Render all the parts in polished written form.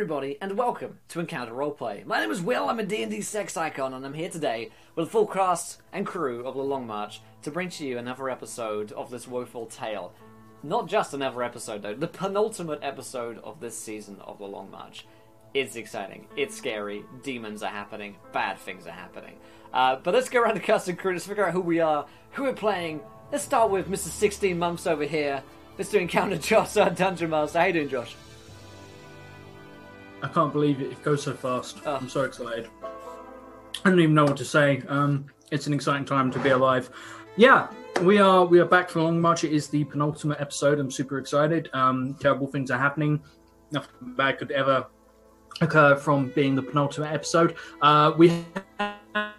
everybody, and welcome to Encounter Roleplay. My name is Will, I'm a D&D sex icon, and I'm here today with a full cast and crew of The Long March to bring to you another episode of this woeful tale. Not just another episode, though, the penultimate episode of this season of The Long March. It's exciting, it's scary, demons are happening, bad things are happening. But let's go around the cast and crew, let's figure out who we are, who we're playing. Let's start with Mr. 16 Months over here, Mr. Encounter Josh, our Dungeon Master. How you doing, Josh? I can't believe it goes so fast. Oh. I'm so excited. I don't even know what to say. It's an exciting time to be alive. Yeah, we are back for Long March. It is the penultimate episode. I'm super excited. Terrible things are happening. Nothing bad could ever occur from being the penultimate episode. We had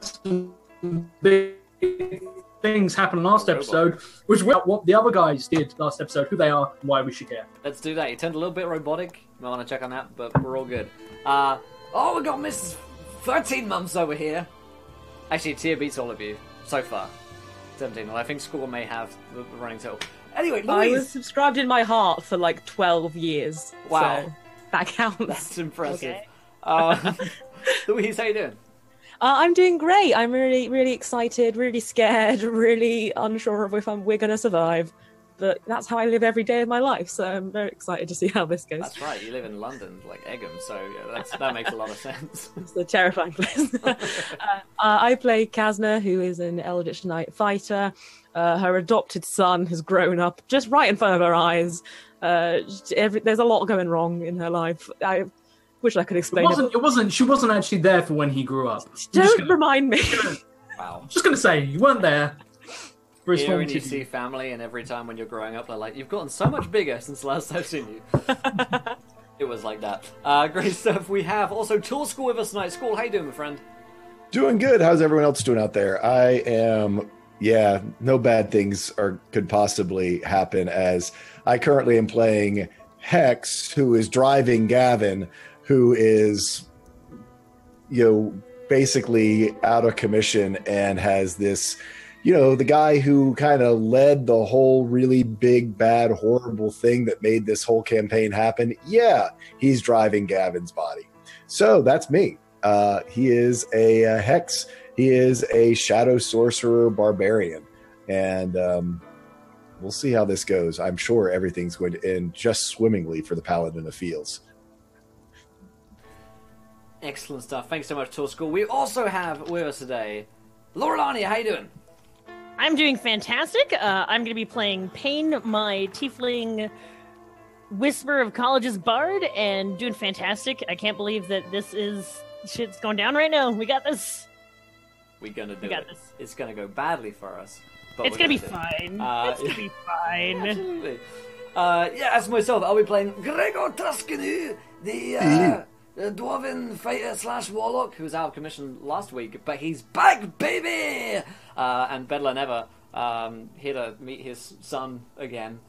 some big things happened last episode, which is what the other guys did last episode, who they are, and why we should care. Let's do that. You turned a little bit robotic. I want to check on that, but we're all good. We got Mrs. 13 Months over here. Actually, Tia beats all of you so far. 17. Well, I think school may have the running total. Anyway, Louise. I was subscribed in my heart for like 12 years. Wow. So that counts. That's impressive. Okay. Louise, how you doing? I'm doing great. I'm really, really excited, really scared, really unsure of if we're going to survive. But that's how I live every day of my life, so I'm very excited to see how this goes. That's right, you live in London, like Egham, so yeah, that makes a lot of sense. It's a terrifying place. I play Kazna, who is an Eldritch Knight fighter. Her adopted son has grown up just right in front of her eyes. There's a lot going wrong in her life. I wish I could explain it. She wasn't actually there for when he grew up. Don't remind me. Wow. Just gonna say, you weren't there. Here when you see family, and every time when you're growing up, they're like, you've gotten so much bigger since last I've seen you. It was like that. Great stuff. We have also Tool School with us tonight. School, how you doing, my friend? Doing good. How's everyone else doing out there? I am, no bad things could possibly happen, as I currently am playing Hex, who is driving Gavin, who is, basically out of commission and has this, the guy who kind of led the whole really big, bad, horrible thing that made this whole campaign happen. Yeah, he's driving Gavin's body. So that's me. He is a Hex. He is a Shadow Sorcerer Barbarian. And we'll see how this goes. I'm sure everything's going to end just swimmingly for the Paladin of Fields. Excellent stuff. Thanks so much, Tool School. We also have with us today Laurelani. How you doing? I'm doing fantastic. I'm going to be playing Pain, my tiefling Whisper of College's bard, and doing fantastic. I can't believe that shit's going down right now. We got this. We're going to do it. It's going to go badly for us. But it's going to be fine. It's going to be fine. Absolutely. As myself, I'll be playing Gregor Tuscany, the dwarven fighter / warlock who was out of commission last week, but he's back, baby! And better than ever, here to meet his son again,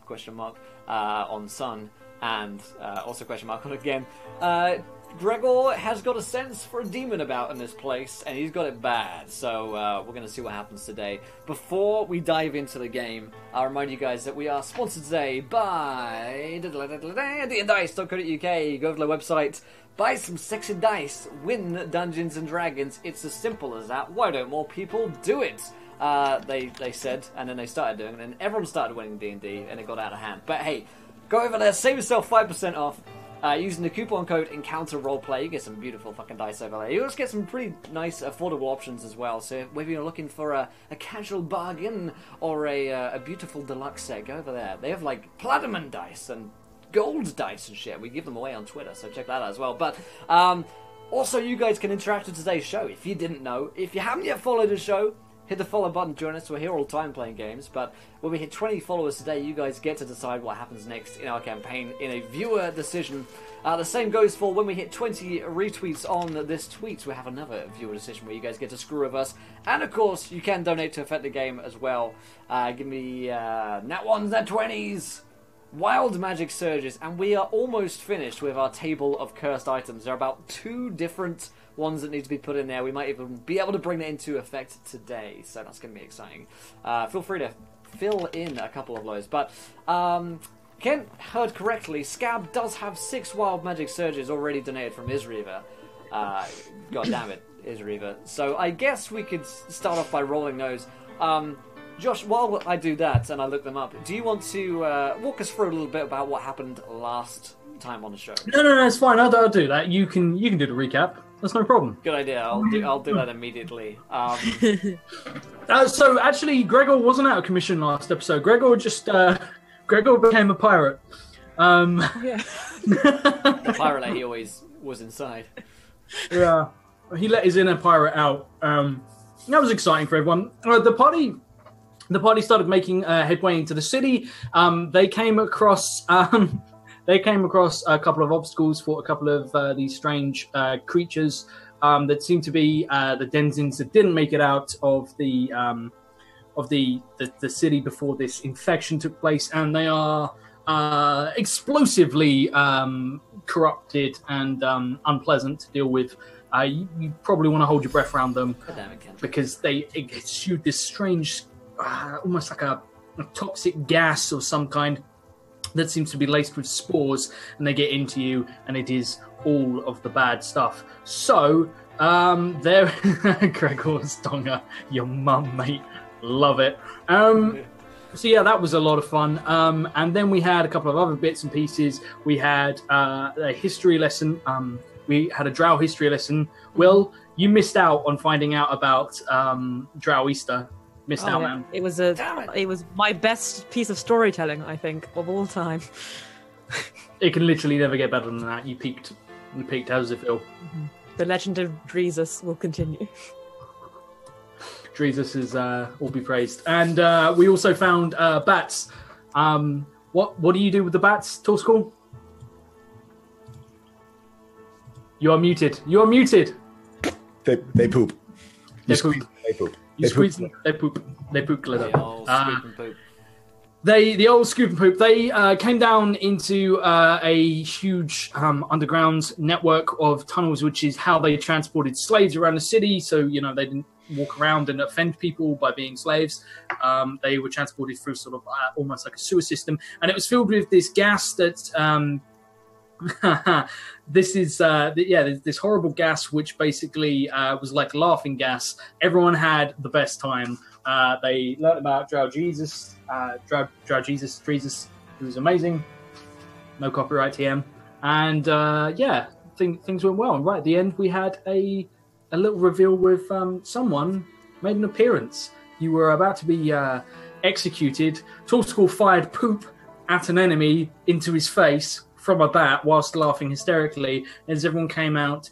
on Sun, and also on again. Gregor has got a sense for a demon about in this place, and he's got it bad, so we're going to see what happens today. Before we dive into the game, I'll remind you guys that we are sponsored today by D&Dice.co.uk. Go to the website, buy some sexy dice, win Dungeons and Dragons. It's as simple as that. Why don't more people do it? They said, and then they started doing it, and everyone started winning D&D, and it got out of hand. But hey, go over there, save yourself 5% off. Using the coupon code EncounterRoleplay, you get some beautiful fucking dice over there. You also get some pretty nice, affordable options as well. So whether you're looking for a casual bargain or a beautiful deluxe set, go over there. They have like platinum dice and gold dice and shit. We give them away on Twitter, so check that out as well. But also, you guys can interact with today's show if you didn't know. If you haven't yet followed the show, hit the follow button, join us. We're here all the time playing games, but when we hit 20 followers today, you guys get to decide what happens next in our campaign in a viewer decision. The same goes for when we hit 20 retweets on this tweet. We have another viewer decision where you guys get to screw with us. And of course, you can donate to affect the game as well. Give me nat 1s, nat 20s, wild magic surges, and we are almost finished with our table of cursed items. There are about 2 different ones that need to be put in there. We might even be able to bring that into effect today, so that's going to be exciting. Feel free to fill in a couple of those. But Kent heard correctly, Scab does have 6 wild magic surges already donated from Isreaver. God damn it, Isreaver. So I guess we could start off by rolling those. Josh, while I do that and I look them up, do you want to walk us through a little bit about what happened last time on the show? No, it's fine. I'll do that. You can do the recap. That's no problem. Good idea. I'll do that immediately. So actually, Gregor wasn't out of commission last episode. Gregor became a pirate. Yeah. The pirate lady always was inside. Yeah, he let his inner pirate out. That was exciting for everyone. The party started making headway into the city. They came across a couple of obstacles for a couple of these strange creatures that seemed to be the denizens that didn't make it out of the city before this infection took place, and they are explosively corrupted and unpleasant to deal with. You probably want to hold your breath around them because they exude this strange, almost like a toxic gas of some kind that seems to be laced with spores, and they get into you, and it is all of the bad stuff. So, there, Gregor's Tonga, your mum, mate, love it. So yeah, that was a lot of fun. And then we had a couple of other bits and pieces. We had a history lesson. We had a Drow history lesson. Will, you missed out on finding out about Drow Easter. Missed out, man. It was my best piece of storytelling, I think, of all time. It can literally never get better than that. You peaked. How does it feel? Mm-hmm. The legend of Drezus will continue. Drezus is all be praised. And we also found bats. What do you do with the bats, Torskal? You are muted. They poop. They poop. They poop. You squeeze them, they poop. They poop glitter. The old scoop and poop. The old scoop and poop. They came down into a huge underground network of tunnels, which is how they transported slaves around the city. So, they didn't walk around and offend people by being slaves. They were transported through sort of almost like a sewer system. And it was filled with this gas that... this is this horrible gas which basically was like laughing gas. Everyone had the best time. They learned about Drow Jesus, who was amazing. No copyright TM. And things went well. And right at the end we had a little reveal with someone made an appearance. You were about to be executed. Torskal fired poop at an enemy into his face from a bat whilst laughing hysterically. As everyone came out,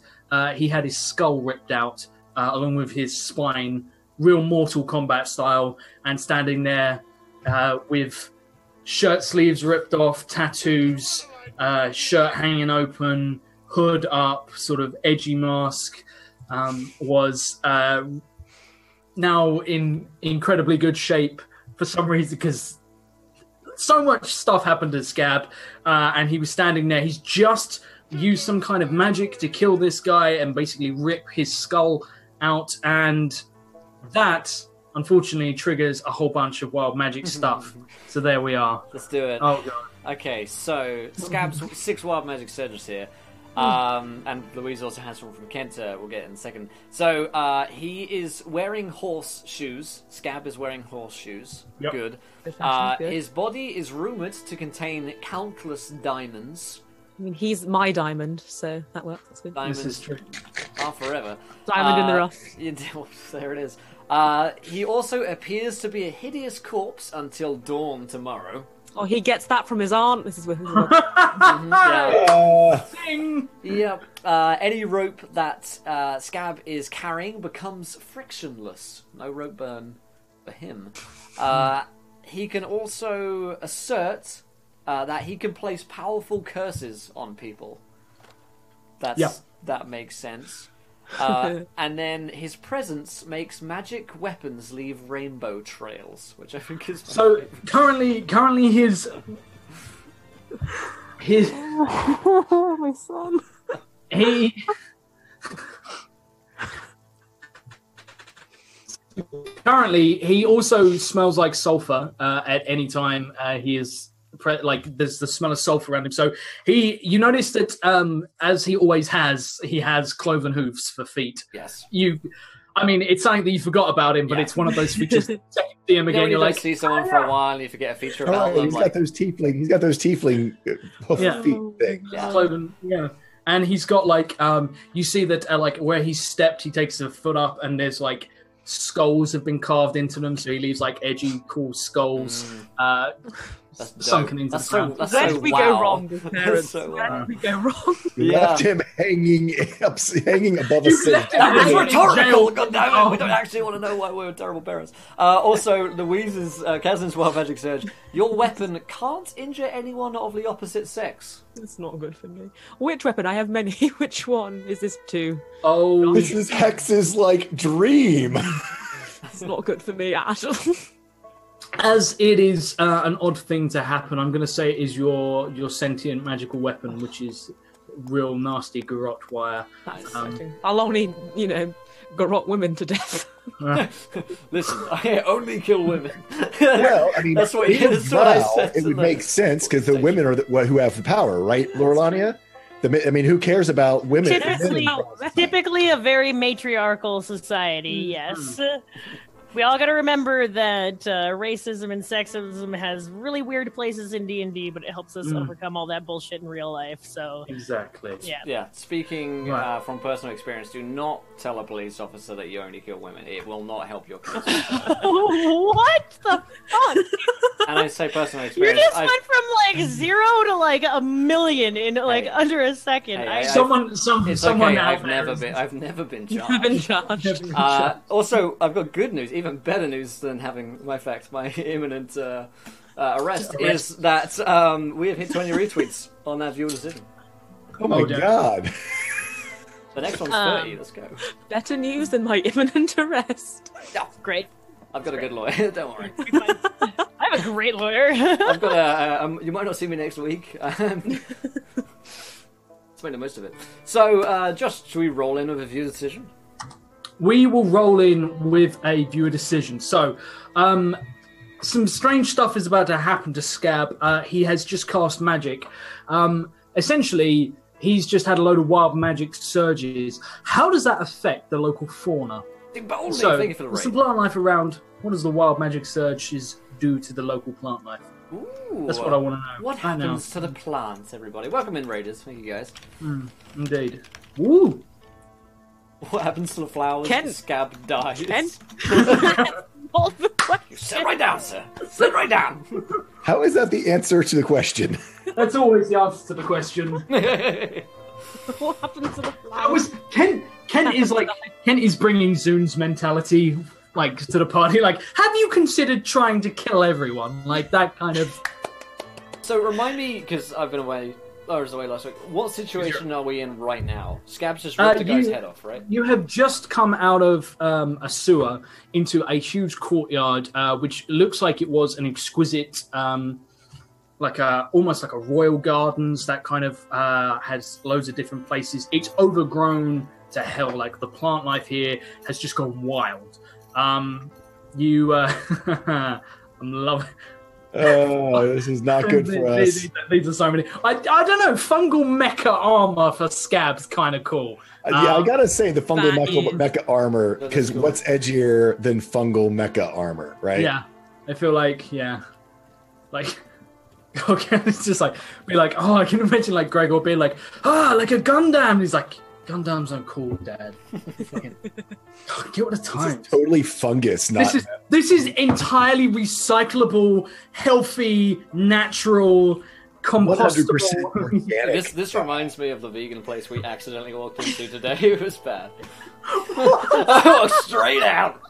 he had his skull ripped out along with his spine, real Mortal Kombat style, and standing there with shirt sleeves ripped off, tattoos, shirt hanging open, hood up, sort of edgy mask, was now in incredibly good shape for some reason, because so much stuff happened to Scab, and he was standing there. He's just used some kind of magic to kill this guy and basically rip his skull out, and that, unfortunately, triggers a whole bunch of wild magic stuff. So there we are. Let's do it. Oh, God. Okay, so Scab's 6 wild magic surges here. And Louise also has one from Kenta. We'll get it in a second. So he is wearing horse shoes. Scab is wearing horse shoes. Yep. Good. Good. His body is rumored to contain countless diamonds. I mean, he's my diamond, so that works. That's good. Diamonds This is true. are forever. Diamond in the rough. There it is. He also appears to be a hideous corpse until dawn tomorrow. Oh, he gets that from his aunt. This is where. Yeah. Ding! Yep. Any rope that Scab is carrying becomes frictionless. No rope burn for him. He can also assert that he can place powerful curses on people. That makes sense. And then his presence makes magic weapons leave rainbow trails, which I think is So currently his my son. Currently he also smells like sulfur at any time he is there's the smell of sulfur around him. So you notice that as he always has, he has cloven hoofs for feet. Yes. I mean, it's something that you forgot about him, but it's one of those features. That you see him again, You you're like, see someone for a while, and you forget a feature about them. He's got those tiefling. He's got those tiefling feet things. Cloven, yeah. And he's got like you see that like where he stepped, he takes a foot up, and there's like skulls have been carved into them, so he leaves like edgy, cool skulls sunken into the ground. Where did we go wrong with parents? Where did we go wrong? We left him hanging above a sink. That was rhetorical, goddammit. We don't actually want to know why we were terrible parents. Also, Louise's, Kazin's Wild Magic Surge, your weapon can't injure anyone of the opposite sex. It's not good for me. Which weapon? I have many. Which one is this to? Oh, this is Hex's like dream. It's not good for me at all. As it is an odd thing to happen, I'm going to say it is your sentient magical weapon, which is real nasty garrote wire. I'll only, garrote women to death. Listen, I only kill women. Well, I mean, that's what I said. It would make sense because the women are who have the power, right, Lorelania? I mean, who cares about women? Typically a very matriarchal society, yes. We all got to remember that racism and sexism has really weird places in D&D, but it helps us overcome all that bullshit in real life. So exactly. Yeah. Speaking from personal experience, do not tell a police officer that you only kill women. It will not help your case. What the fuck? And I say personal experience. You just went from like 0 to like 1 million in like under a second. Someone. Okay. I've never been charged. Also, I've got good news. Even better news than having my imminent arrest is that we have hit 20 retweets on that viewer decision. Oh my god. The next one's 30, let's go. Better news than my imminent arrest. Oh, great. I've got a good lawyer, don't worry. I have a great lawyer. I've got you might not see me next week. Let's make the most of it. So, Josh, should we roll in with a viewer decision? We will roll in with a viewer decision. So, some strange stuff is about to happen to Scab. He has just cast magic. Essentially, he's just had a load of wild magic surges. How does that affect the local fauna? So, what's the plant life around? What does the wild magic surges do to the local plant life? Ooh, that's what I want to know. What happens to the plants, everybody? Welcome in, Raiders. Thank you, guys. Indeed. Woo! What happens to the flowers? Scab dies. Sit right down, sir. Sit right down. How is that the answer to the question? That's always the answer to the question. What happened to the flowers? Ken is bringing Zune's mentality like to the party. Like, have you considered trying to kill everyone? Like that kind of. So remind me, because I've been away. I was away last week. What situation are we in right now? Scab's just ripped the guy's head off, right? You have just come out of a sewer into a huge courtyard, which looks like it was an exquisite, almost like a royal gardens. That kind of has loads of different places. It's overgrown to hell. Like the plant life here has just gone wild. I'm loving. Oh, this is not good for us. These are so many. I don't know. Fungal mecha armor for Scab's kind of cool. Yeah, I gotta say the fungal mecha armor, because cool. What's edgier than fungal mecha armor, right? Yeah, I feel like okay, it's just like be like, oh, I can imagine like Gregor being like, like a Gundam. He's like, Gundams are cool, Dad. Get with the time. This is totally fungus. This is entirely recyclable, healthy, natural, compostable. 100% organic. This reminds me of the vegan place we accidentally walked into today. It was bad. I walked straight out.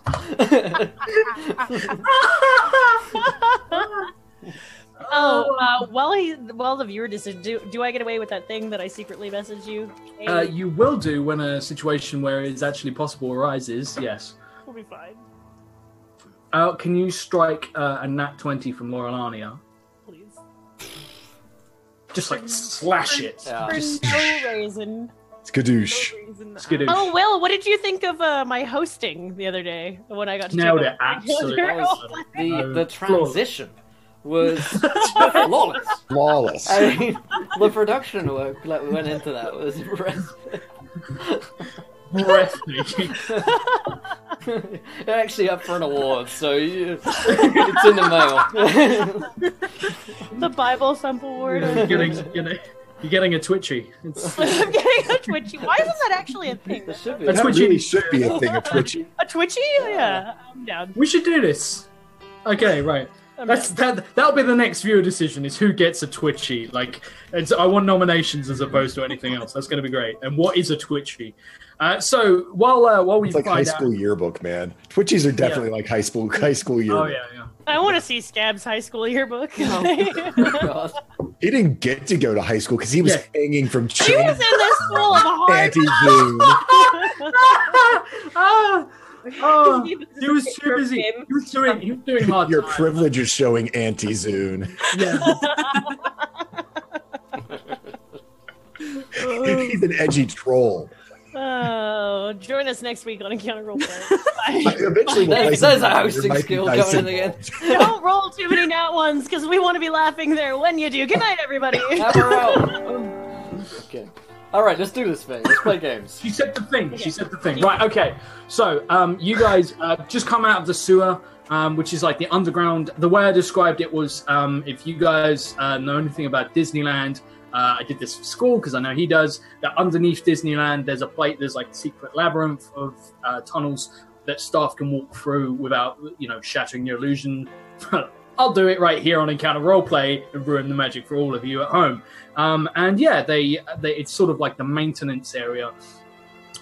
While the viewer decision, do I get away with that thing that I secretly messaged you? You will do when a situation where it's actually possible arises, yes. We'll be fine. Can you strike a nat 20 from Lorelania? Please. Just like slash it. For no reason. Skadoosh. Skadoosh. Oh, Will, what did you think of my hosting the other day when I got to nailed it, absolutely. The transition was flawless. Flawless. I mean, the production work that went into that was Breathtaking. actually up for an award, so it's in the mail. The Bible Thump Award. You're getting a twitchy. I'm getting a twitchy. Why isn't that actually a thing? There should be. A That twitchy. really should be a thing, a twitchy. A twitchy? Yeah, I'm down. We should do this. Okay, right. That'll be the next viewer decision: is who gets a twitchy. Like, I want nominations as opposed to anything else. That's going to be great. And what is a twitchy? So while we It's like find high school yearbook, man. Twitchies are definitely like high school yearbook. Oh yeah. I want to see Scab's high school yearbook. God. He didn't get to go to high school because he was hanging from He chains. was in the school of hard. Anti-Zoom. He was too busy. He was doing hard Your time. privilege is showing anti-Zune. Yeah. He's an edgy troll. Oh, join us next week on Encounter Roleplay. Eventually, we'll play There's some- a hosting there might be skill dice coming in involved. again. Don't roll too many nat ones because we want to be laughing there when you do. Good night, everybody. Have her out. Okay. All right, let's do this thing. Let's play games. She said the thing. Right, okay. So, you guys just come out of the sewer, which is like the underground. The way I described it was, if you guys know anything about Disneyland, I did this for school because I know he does, that underneath Disneyland, there's like a secret labyrinth of tunnels that staff can walk through without, shattering your illusion. I'll do it right here on Encounter Roleplay and ruin the magic for all of you at home. And yeah, it's sort of like the maintenance area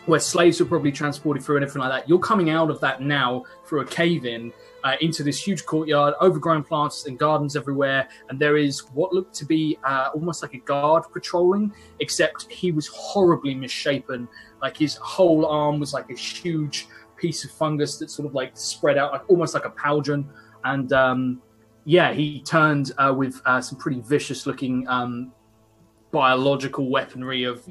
where slaves were probably transported through and everything like that. You're coming out of that now through a cave-in into this huge courtyard, overgrown plants and gardens everywhere, and there is what looked to be almost like a guard patrolling, except he was horribly misshapen. Like his whole arm was like a huge piece of fungus that sort of like spread out, like almost like a pauldron. And yeah, he turned with some pretty vicious-looking biological weaponry of,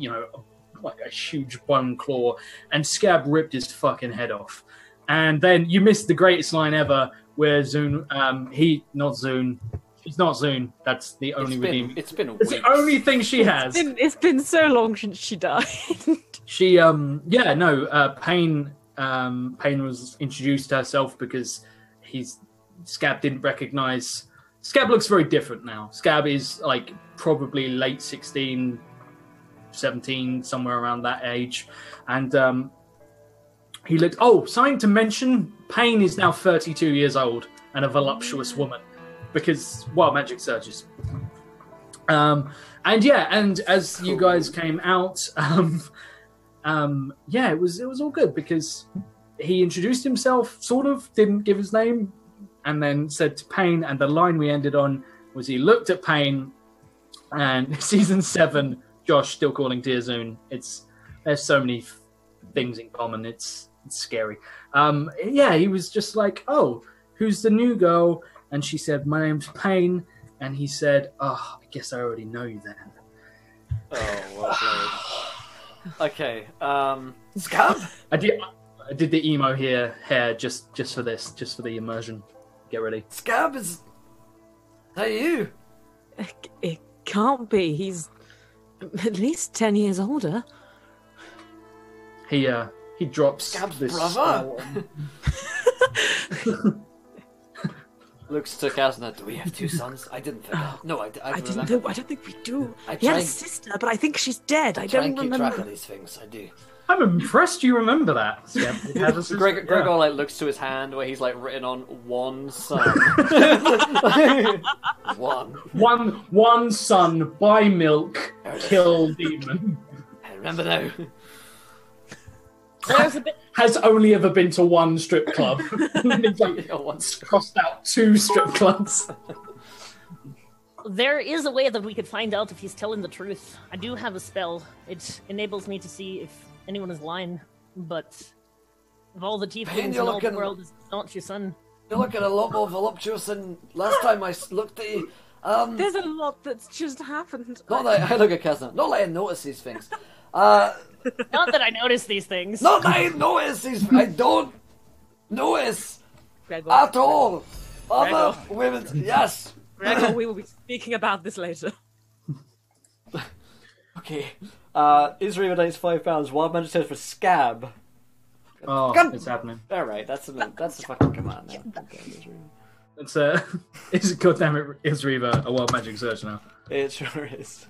like a huge bone claw, and Scab ripped his fucking head off. And then you missed the greatest line ever, where Zune, she's not Zune. That's the only redeeming. It's been It's weeks. the only thing she has. It's been so long since she died. She, Pain was introduced herself because Scab didn't recognize. Scab looks very different now. Scab is like probably late 16, 17, somewhere around that age. And he looked, something to mention, Pain is now 32 years old and a voluptuous woman because wild magic surges. And as you guys came out, it was all good because he introduced himself, sort of, didn't give his name, and then said to Pain, and the line we ended on was he looked at Pain, and season 7, Josh still calling Dear Zune. There's so many things in common. It's scary. He was just like, "Oh, who's the new girl?" And she said, "My name's Pain." And he said, "Oh, I guess I already know you then." Oh, well played. Okay, Scab? I did the emo hair just for this, just for the immersion. Get ready. Scab, is that you? It can't be. He's at least 10 years older. He drops Scab's this brother? small- Looks to Kazna. Do we have 2 sons? I didn't think that. No, I I didn't didn't know. I don't think we do. I He had try a and- sister, but I think she's dead. I try don't and keep remember. track of these things. I do. I'm impressed you remember that. Scab. He has a sister. Gregor Yeah. like looks to his hand where he's like written on one son. One. One son, buy milk, kill demon. I remember now. There's a bit. Has only ever been to one strip club. He's like Yeah, one. crossed out 2 strip clubs. There is a way that we could find out if he's telling the truth. I do have a spell. It enables me to see if anyone is lying, but of all the Pain, tieflings you're in all the looking- world, is not your son. You're looking a lot more voluptuous than last time I looked at you. There's a lot that's just happened. Not that I look at Kazna. Not that I notice these things. Not that I notice these things. Not that I notice these. I don't notice Gregor. at all. Other women, yes, Gregor, we will be speaking about this later. Okay. Israel donates £5. Wild Magic says for scab. Oh, God. it's happening. All right, that's a fucking command now. Okay, Israel. It's goddamn it, is Reaver a wild magic search now? It sure is.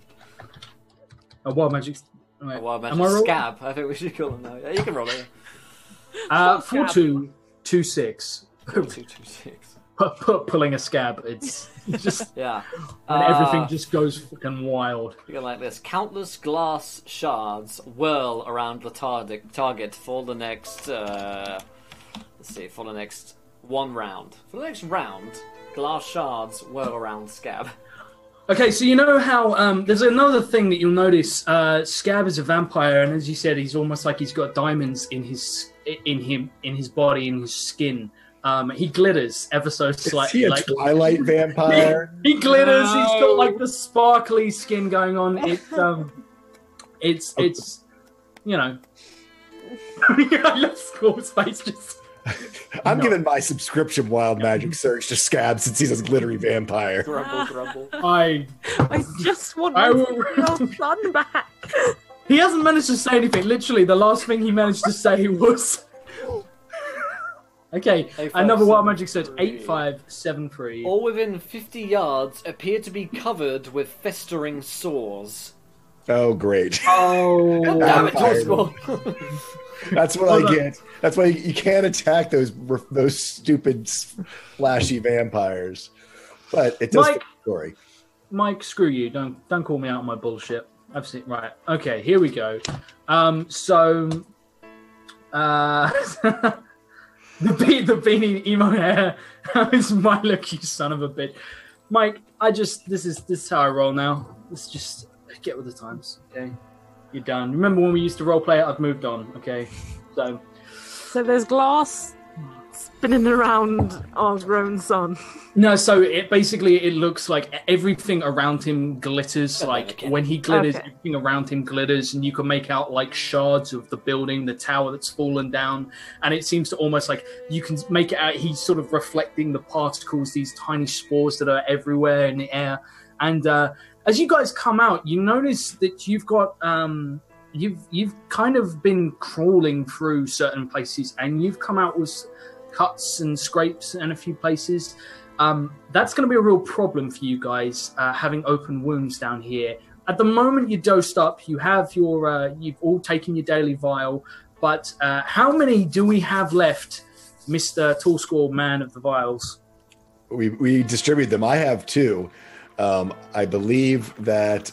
A wild magic. Right. A wild Am magic I roll- scab. I think we should call him now. Yeah, you can roll it. 4226. 226. Pulling a scab. It's just Yeah. and everything just goes fucking wild. You go like this. Countless glass shards whirl around the target for the next. For the next one round. For the next round, glass shards whirl around Scab. Okay, so you know how there's another thing that you'll notice. Scab is a vampire, and as you said, he's almost like he's got diamonds in his body, in his skin. He glitters ever so slightly. Is he a Twilight vampire? He glitters. No. He's got like the sparkly skin going on. It's you know. I love Score's face just. I'm giving my subscription Wild Magic search to Scab since he's a glittery vampire. Grumble. I just want my son back. He hasn't managed to say anything. Literally, the last thing he managed to say was. Okay, another Wild Magic search. 8573. All within 50 yards appear to be covered with festering sores. Oh, great. Oh, damn it, Tosco. That's what I get. That's why you can't attack those stupid, flashy vampires. But it does fit the story. Mike, screw you. Don't call me out on my bullshit. I've seen right. Okay, here we go. The beanie emo hair. How is my look, you son of a bitch, Mike? This is how I roll now. Let's just get with the times, okay? You're done. Remember when we used to roleplay it? I've moved on, okay? So there's glass spinning around our grown son. No, so it looks like everything around him glitters. Like when he glitters, everything around him glitters, and you can make out like shards of the building, the tower that's fallen down, and it seems to almost like you can make it out. He's sort of reflecting the particles, these tiny spores that are everywhere in the air, and as you guys come out, you notice that you've got you've kind of been crawling through certain places, and you've come out with cuts and scrapes in a few places. That's going to be a real problem for you guys, having open wounds down here. At the moment you're dosed up, you have your you've all taken your daily vial, but how many do we have left, Mr. Tall Score Man of the Vials? We distribute them. I have 2. I believe that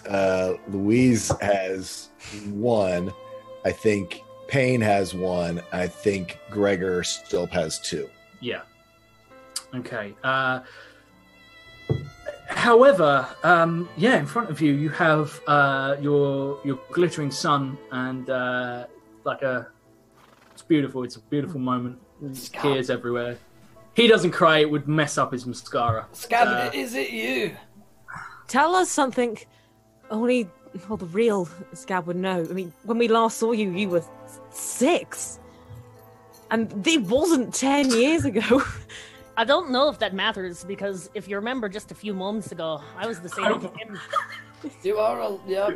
Louise has 1. I think Payne has 1. I think Gregor still has 2. Yeah. Okay. However, in front of you, you have your glittering sun, and it's beautiful. It's a beautiful moment. Tears everywhere. He doesn't cry; it would mess up his mascara. Scab, is it you? Tell us something only the real Scab would know. I mean, when we last saw you, you were 6. And it wasn't 10 years ago. I don't know if that matters, because if you remember just a few moments ago, I was the same as him. You are, yeah.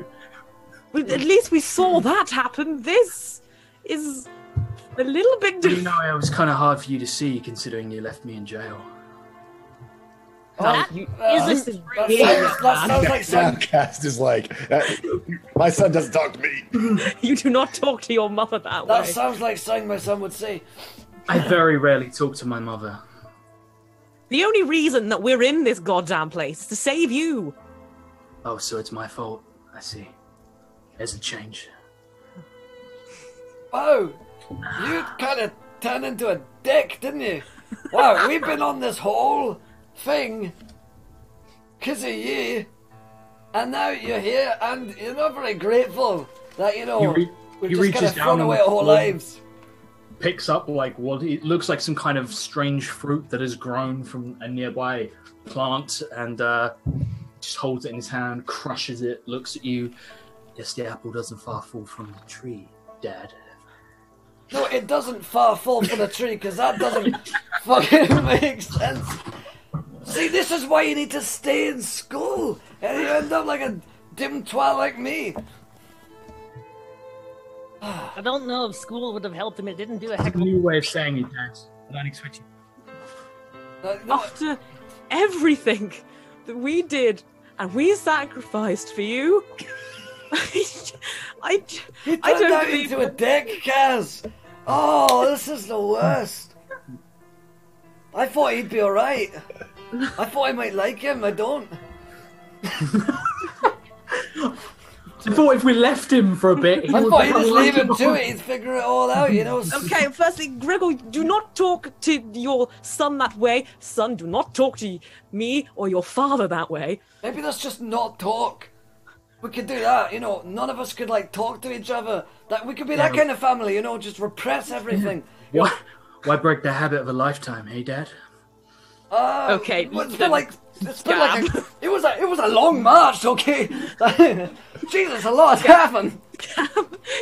But at least we saw that happen. This is a little bit different. You know, it was kind of hard for you to see, considering you left me in jail. That isn't that sounds like Soundcast is like, my son doesn't talk to me. You do not talk to your mother that way. That sounds like something my son would say. I very rarely talk to my mother. The only reason that we're in this goddamn place is to save you. Oh, so it's my fault. I see. There's a change. Oh, you kind of turned into a dick, didn't you? Wow, we've been on this whole thing because of you, and now you're here, and you're not very grateful that, we've just kind of thrown away our whole lives. Picks up like what it looks like some kind of strange fruit that has grown from a nearby plant, and just holds it in his hand, crushes it, looks at you. Yes, the apple doesn't far fall from the tree, Dad. No, it doesn't far fall from the tree, because that doesn't fucking make sense. See, this is why you need to stay in school, and you end up like a dim twat like me. I don't know if school would have helped him. It didn't do a heck of a New way of saying it, Dad. Learning switching. No, After everything that we did and we sacrificed for you, I he I turned don't out believe into a dick, Kaz. Oh, this is the worst. I thought he'd be alright. I thought I might like him, I don't. I thought if we left him for a bit, he I would thought he'd become just like leave him him. to it, he'd figure it all out, you know? Okay, firstly, Gregor, do not talk to your son that way. Son, do not talk to me or your father that way. Maybe let's just not talk. We could do that, you know, none of us could, like, talk to each other. That we could be that kind of family, you know, just repress everything. Why break the habit of a lifetime, hey, Dad? Okay, It's been like it was a long march, okay? Jesus, a lot has happened.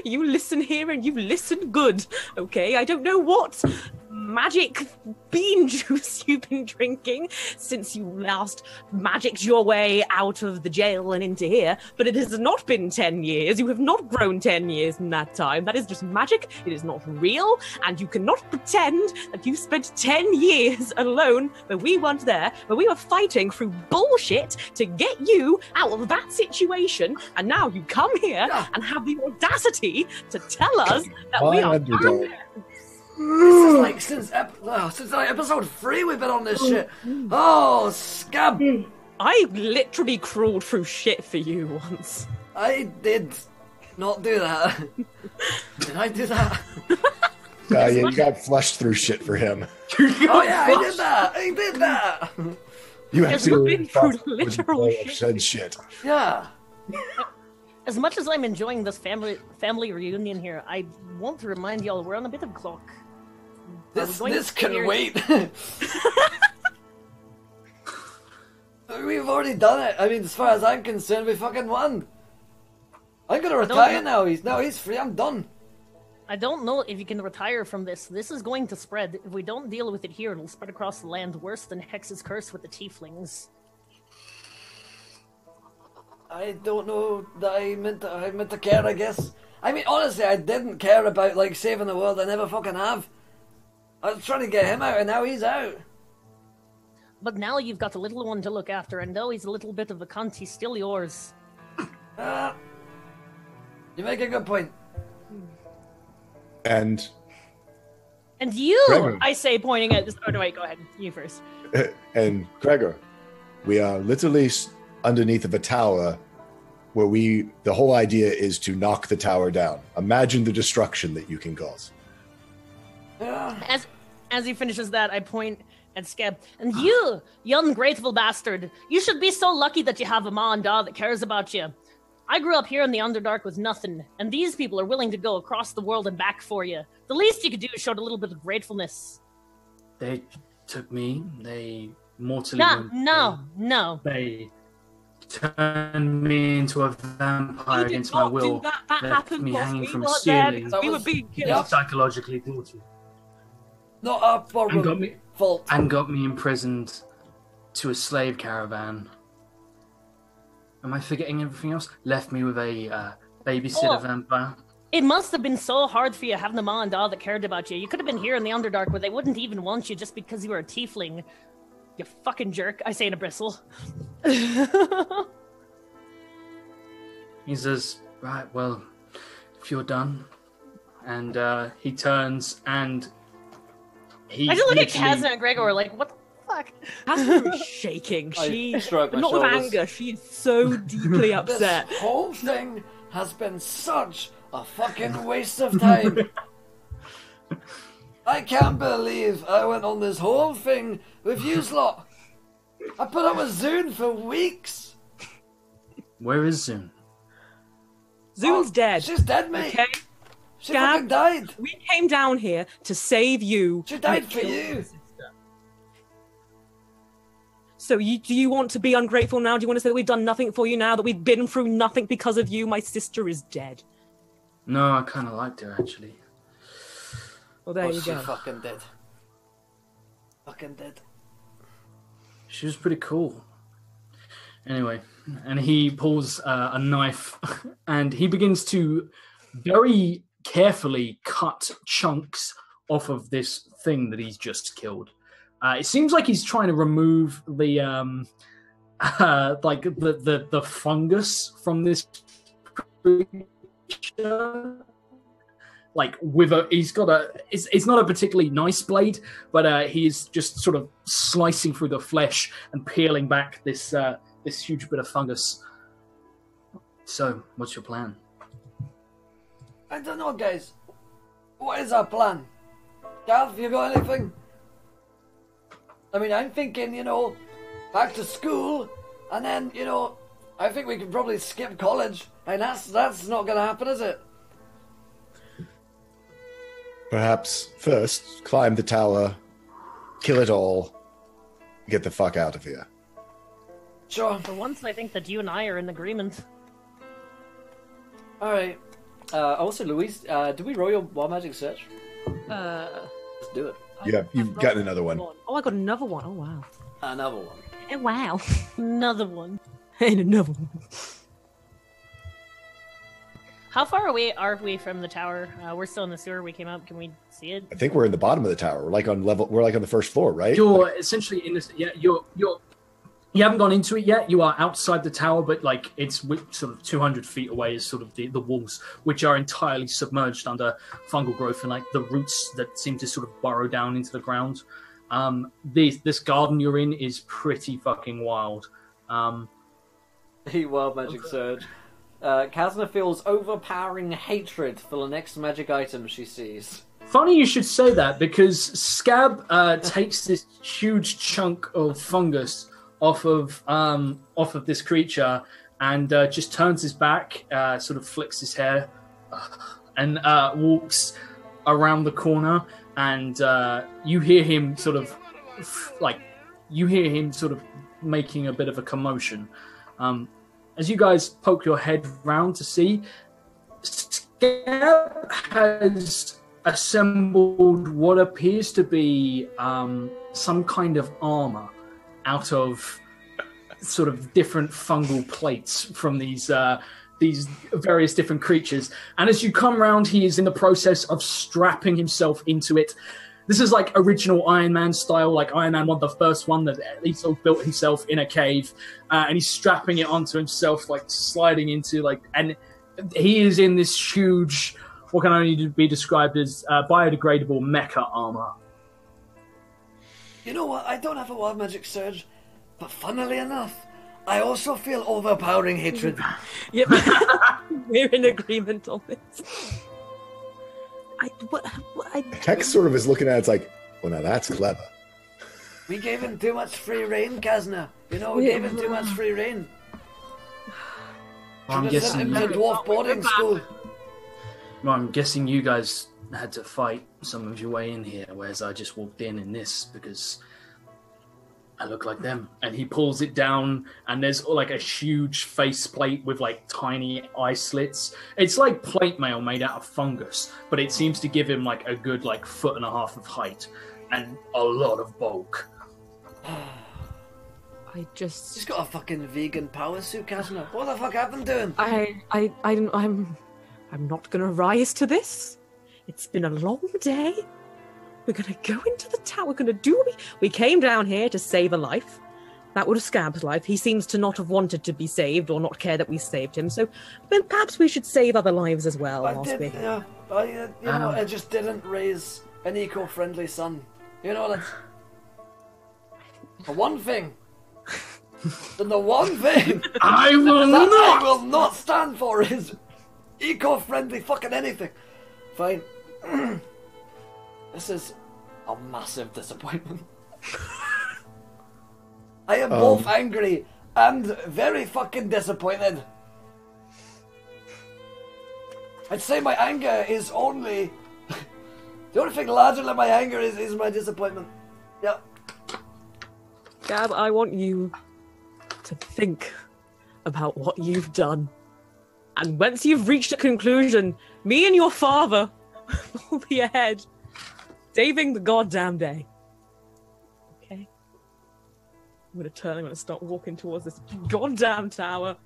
You listen here and you listen good, okay? I don't know what magic bean juice you've been drinking since you last magicked your way out of the jail and into here, but it has not been 10 years. You have not grown 10 years in that time. That is just magic. It is not real, and you cannot pretend that you spent 10 years alone where we weren't there, where we were fighting through bullshit to get you out of that situation, and now you come here and have the audacity to tell us that we are underdog. This is like since like episode 3 we've been on this shit. Oh, scab! I literally crawled through shit for you once. I did not do that. Did I do that? Yeah, you got flushed through shit for him. Oh yeah, I did that. I did that. You You've actually been through literal shit. said shit. Yeah. As much as I'm enjoying this family reunion here, I want to remind y'all we're on a bit of clock. This can wait. We've already done it. I mean, as far as I'm concerned, we fucking won. I'm gonna retire now. He's free. I'm done. I don't know if you can retire from this. This is going to spread. If we don't deal with it here, it'll spread across the land worse than Hex's curse with the tieflings. I don't know that I meant to care, I guess. I mean, honestly, I didn't care about, like, saving the world. I never fucking have. I was trying to get him out, and now he's out. But now you've got a little one to look after, and though he's a little bit of a cunt, he's still yours. You make a good point. And you, Gregor. I say, pointing at this. Oh, no, wait, go ahead. You first. and Gregor, we are literally underneath of a tower where the whole idea is to knock the tower down. Imagine the destruction that you can cause. As he finishes that, I point at Skeb. And you ungrateful bastard, you should be so lucky that you have a ma and da that cares about you. I grew up here in the Underdark with nothing, and these people are willing to go across the world and back for you. The least you could do is show a little bit of gratefulness. They took me. They mortally wounded me. No. They turned me into a vampire We did against my not will. do that. That left happened me whilst hanging we from a weren't there ceiling. because we were being killed. Yeah. Psychologically tortured. Not our problem. Fault. And got me imprisoned to a slave caravan. Am I forgetting everything else? Left me with a babysitter vampire. It must have been so hard for you having a ma and da that cared about you. You could have been here in the Underdark where they wouldn't even want you just because you were a tiefling. You fucking jerk, I say in a bristle. He says, right, well, if you're done. And he turns and he I just look at literally- Kazna and Gregor like, what the fuck? Catherine is shaking. I She, shrug my not with shoulders. anger, she is so deeply upset. This whole thing has been such a fucking waste of time. I can't believe I went on this whole thing with you lot. I put up with Zune for weeks. Where is Zune? Zune's dead. She's dead, mate. Okay? She Gab, fucking died. We came down here to save you. She died and for kill you. your sister. So do you want to be ungrateful now? Do you want to say that we've done nothing for you now, that we've been through nothing because of you? My sister is dead. No, I kind of liked her, actually. Well, there you She go. fucking did. Fucking did. She was pretty cool. Anyway, and he pulls a knife and he begins to very carefully cut chunks off of this thing that he's just killed. It seems like he's trying to remove the like the fungus from this creature. Like it's not a particularly nice blade, but he's just sort of slicing through the flesh and peeling back this huge bit of fungus. So, what's your plan? I don't know, guys. What is our plan? Gav, you got anything? I mean, I'm thinking, back to school, and then, I think we could probably skip college, and that's not going to happen, is it? Perhaps first, climb the tower, kill it all, get the fuck out of here. Sure. For once, I think that you and I are in agreement. Alright. Also, Louise, did we roll your Wild Magic search? Let's do it. Yeah, you've gotten another one. Oh, I got another one. Oh, wow. Another one. Oh, wow. Another one. And another one. How far away are we from the tower? We're still in the sewer. We came up. Can we see it? I think we're in the bottom of the tower. We're like on the first floor, right? You're essentially in this. Yeah, you haven't gone into it yet. You are outside the tower, but like it's sort of 200 feet away is sort of the walls, which are entirely submerged under fungal growth and like the roots that seem to sort of burrow down into the ground. This garden you're in is pretty fucking wild. Wild Magic Surge. Kazna feels overpowering hatred for the next magic item she sees. Funny you should say that, because Scab takes this huge chunk of fungus off of this creature and just turns his back, sort of flicks his hair, and walks around the corner, and you hear him sort of making a bit of a commotion. As you guys poke your head round to see, Scab has assembled what appears to be some kind of armor out of sort of different fungal plates from these various different creatures. And as you come round, he is in the process of strapping himself into it. This is like original Iron Man style, like Iron Man 1, the first one that he sort of built himself in a cave, and he's strapping it onto himself, like sliding into and he is in this huge, what can only be described as biodegradable mecha armor. You know what? I don't have a Wild Magic Surge, but funnily enough, I also feel overpowering hatred. Yep. We're in agreement on this. Hex sort of is looking at it, it's like, well, now that's clever. We gave him too much free reign, Kazna. We gave him too much free reign. Well, I'm guessing to dwarf boarding school. Well, I'm guessing you guys had to fight some of your way in here, whereas I just walked in this because I look like them. And he pulls it down, and there's like a huge faceplate with like tiny eye slits. It's like plate mail made out of fungus, but it seems to give him like a good 1.5 foot of height and a lot of bulk. He's got a fucking vegan power suit, Kazna. What the fuck happened to him? I'm not gonna rise to this. It's been a long day. We're gonna go into the tower. We're gonna do what we came down here to save a life. That would have Scab's life. He seems to not have wanted to be saved or not care that we saved him. So then perhaps we should save other lives as well. I just didn't raise an eco-friendly son. That's the one thing. And the one thing I will not stand for is eco-friendly fucking anything. Fine. This is a massive disappointment. I am both angry and very fucking disappointed. I'd say my anger is only... the only thing larger than my anger is my disappointment. Yeah. Gab, I want you to think about what you've done. And once you've reached a conclusion, me and your father will be ahead, saving the goddamn day. Okay? I'm going to turn. I'm going to start walking towards this goddamn tower.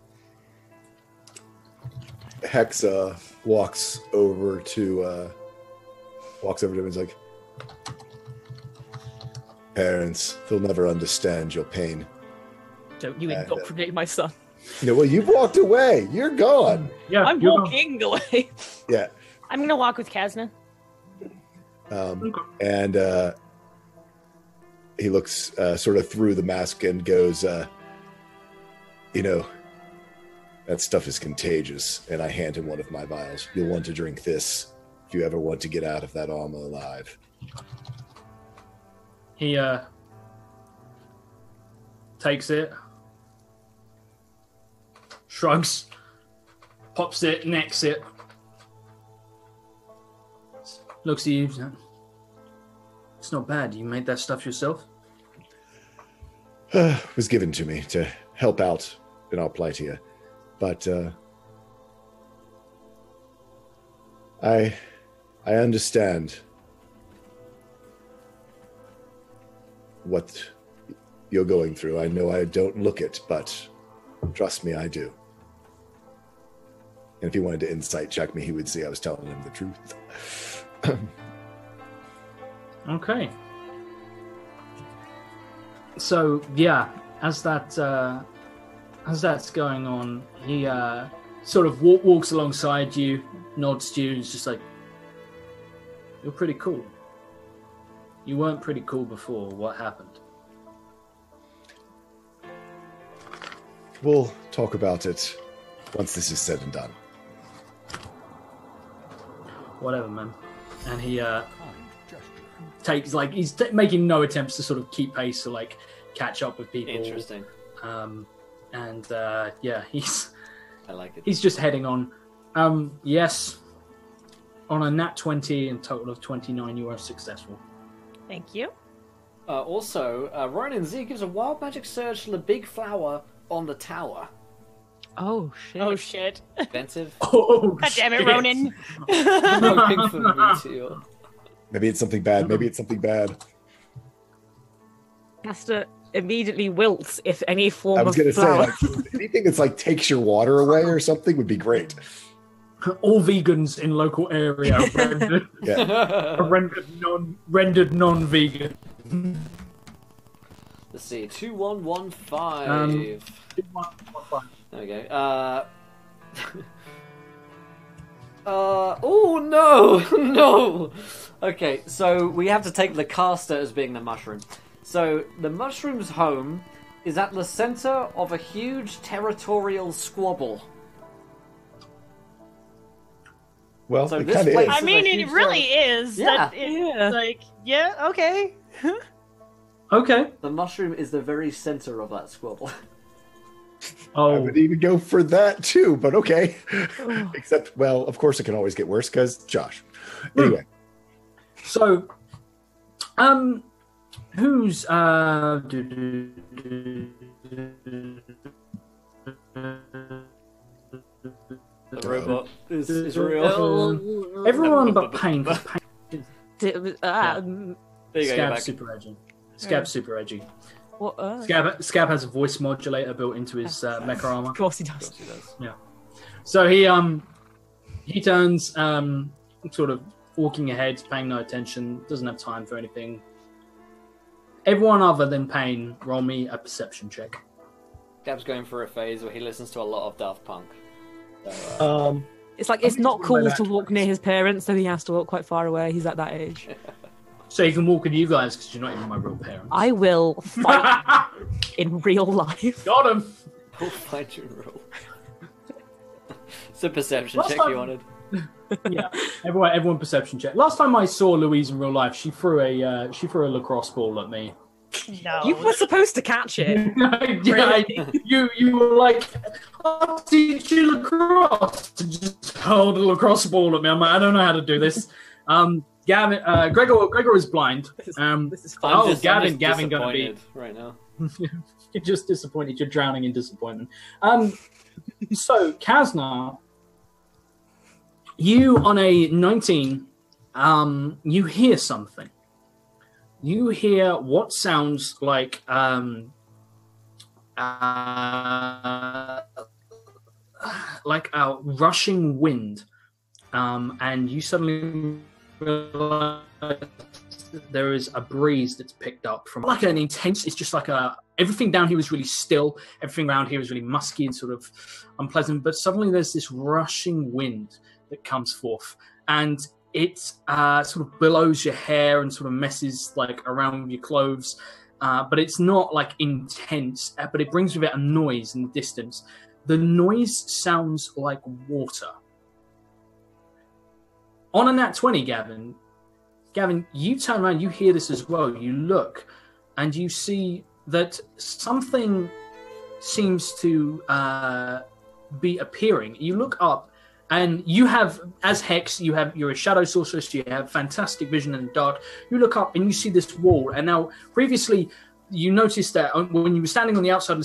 Hexa walks over to him and is like, parents, they'll never understand your pain. Don't you indoctrinate my son. Well, you've walked away. You're gone. Yeah, I'm walking away. Yeah. I'm gonna walk with Kazna. And he looks sort of through the mask and goes, that stuff is contagious. And I hand him one of my vials. You'll want to drink this if you ever want to get out of that armor alive. He takes it, shrugs, pops it, necks it, looks at you. It's not bad. You made that stuff yourself? It was given to me to help out in our plight here. But I understand what you're going through. I know I don't look it, but trust me, I do. And if he wanted to insight check me, he would see I was telling him the truth. Okay. So yeah, as that's going on, he sort of walks alongside you, nods to you, and is just like, "You're pretty cool. You weren't pretty cool before. What happened?" We'll talk about it once this is said and done. Whatever, man. And he takes, like, he's making no attempts to sort of keep pace or like catch up with people. Interesting. Yeah, he's I like it. he's just heading on. Yes, on a nat 20 and total of 29, you are successful. Thank you. Also, Ronan Z gives a wild magic surge to the big flower on the tower. Oh shit! Oh shit! Expensive. Oh, God damn it, Ronan! Looking for me too. Maybe it's something bad. Maybe it's something bad. Caster immediately wilts if any form I of was going to say, flower. like, anything that's like takes your water away or something would be great. All vegans in local area rendered, Yeah. rendered non-vegan. Let's see, 2115. There we go. Oh no, no. Okay, so we have to take the caster as being the mushroom. So the mushroom's home is at the center of a huge territorial squabble. Well, So it this kind of place- is. I mean, huge it really is. Yeah. Yeah. Like, yeah, okay. Okay. The mushroom is the very center of that squabble. I Oh, would even go for that too, but okay. Except, well, of course it can always get worse because Josh. Anyway, so, who's The robot is real. everyone but Pain. There you go, you're Scab back. super edgy. Scab super edgy. What? Scab has a voice modulator built into his mecha armor. Of course he does. Of course he does. Yeah. So he turns sort of walking ahead, paying no attention, doesn't have time for anything. Everyone other than Pain, roll me a perception check. Gab's going through a phase where he listens to a lot of Daft Punk. So, It's like it's think not it's one of cool my to walk near his parents, so he has to walk quite far away. He's at that age. So he can walk with you guys because you're not even my real parents. I will fight in real life. Got him. we'll find you in real. It's a perception Last check time- you wanted. Yeah, everyone perception check. Last time I saw Louise in real life, she threw a lacrosse ball at me. No. You were supposed to catch it. You were like, I'll teach you lacrosse. To just hold a lacrosse ball at me. I'm like, I don't know how to do this. Gavin, Gregor is blind. This is fun. I'm Gavin just gonna be. disappointed right now. You're just disappointed. You're drowning in disappointment. So Kazna, you on a 19, you hear something. You hear what sounds like like a rushing wind, and you suddenly realize there is a breeze that's picked up from like an intense. It's just like everything down here is really still. Everything around here is really musky and sort of unpleasant. But suddenly there's this rushing wind that comes forth, and it sort of billows your hair and sort of messes like around your clothes. But it's not like intense. But it brings with it a noise in the distance. The noise sounds like water. On a nat 20, Gavin, you turn around, you hear this as well. You look, and you see that something seems to be appearing. You look up, and you have, as Hex, you're a shadow sorceress. You have fantastic vision in the dark. You look up, and you see this wall. And now, previously, you noticed that when you were standing on the outside of the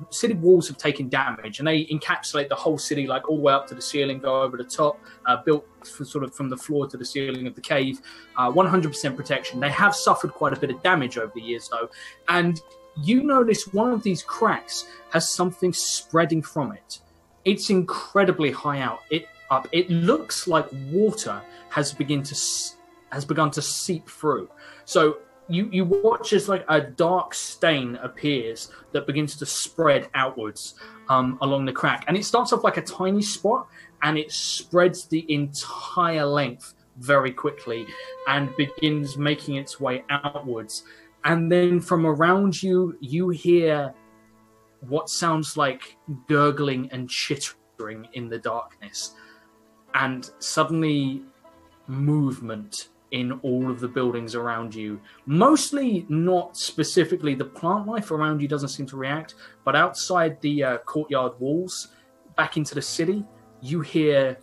city walls have taken damage, and they encapsulate the whole city, like all the way up to the ceiling, go over the top, built sort of from the floor to the ceiling of the cave, 100% protection. They have suffered quite a bit of damage over the years, though, and you notice one of these cracks has something spreading from it. It's incredibly high up. It looks like water has begun to seep through. So you watch as like a dark stain appears that begins to spread outwards along the crack, and it starts off like a tiny spot, and it spreads the entire length very quickly and begins making its way outwards. And then from around you, you hear what sounds like gurgling and chittering in the darkness, and suddenly movement in all of the buildings around you. Mostly not specifically, the plant life around you doesn't seem to react, but outside the courtyard walls, back into the city, you hear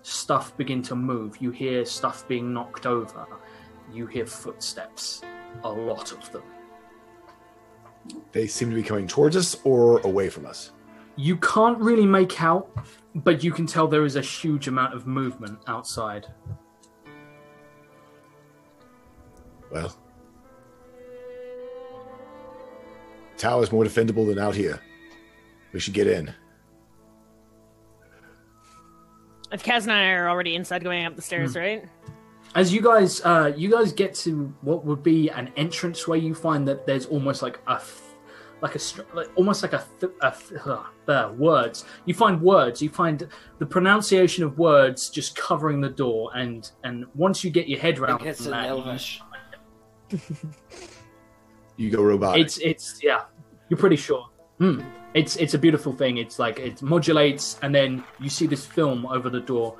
stuff begin to move. You hear stuff being knocked over. You hear footsteps, a lot of them. They seem to be coming towards us or away from us. You can't really make out, but you can tell there is a huge amount of movement outside. Well, tower is more defendable than out here. We should get in. If Kaz and I are already inside going up the stairs, right? As you guys get to what would be an entrance where you find that there's almost like words. You find words. You find the pronunciation of words just covering the door, and once you get your head around it's that, Elvish. You go robotic. It's yeah. You're pretty sure. It's a beautiful thing. It's like it modulates, and then you see this film over the door.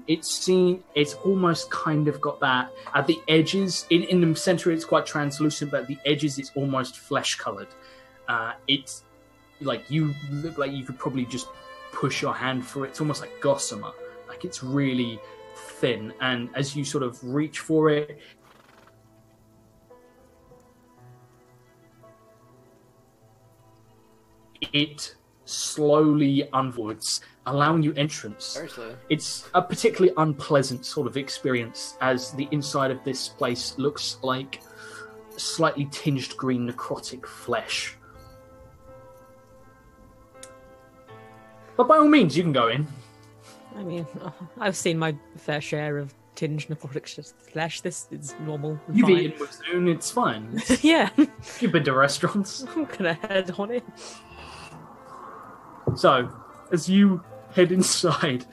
It's almost kind of got that at the edges. In the center, it's quite translucent, but at the edges, it's almost flesh colored. It's like you look like you could probably just push your hand through it. It's almost like gossamer. Like it's really thin, and as you sort of reach for it, it slowly unwards, allowing you entrance. Very slow. It's a particularly unpleasant sort of experience, as the inside of this place looks like slightly tinged green necrotic flesh. But by all means, you can go in. I mean, I've seen my fair share of tinged necrotic flesh. This is normal. You've fine. eaten with Zoon, it's fine. Yeah. You've been to restaurants. I'm gonna head on it. So, as you head inside,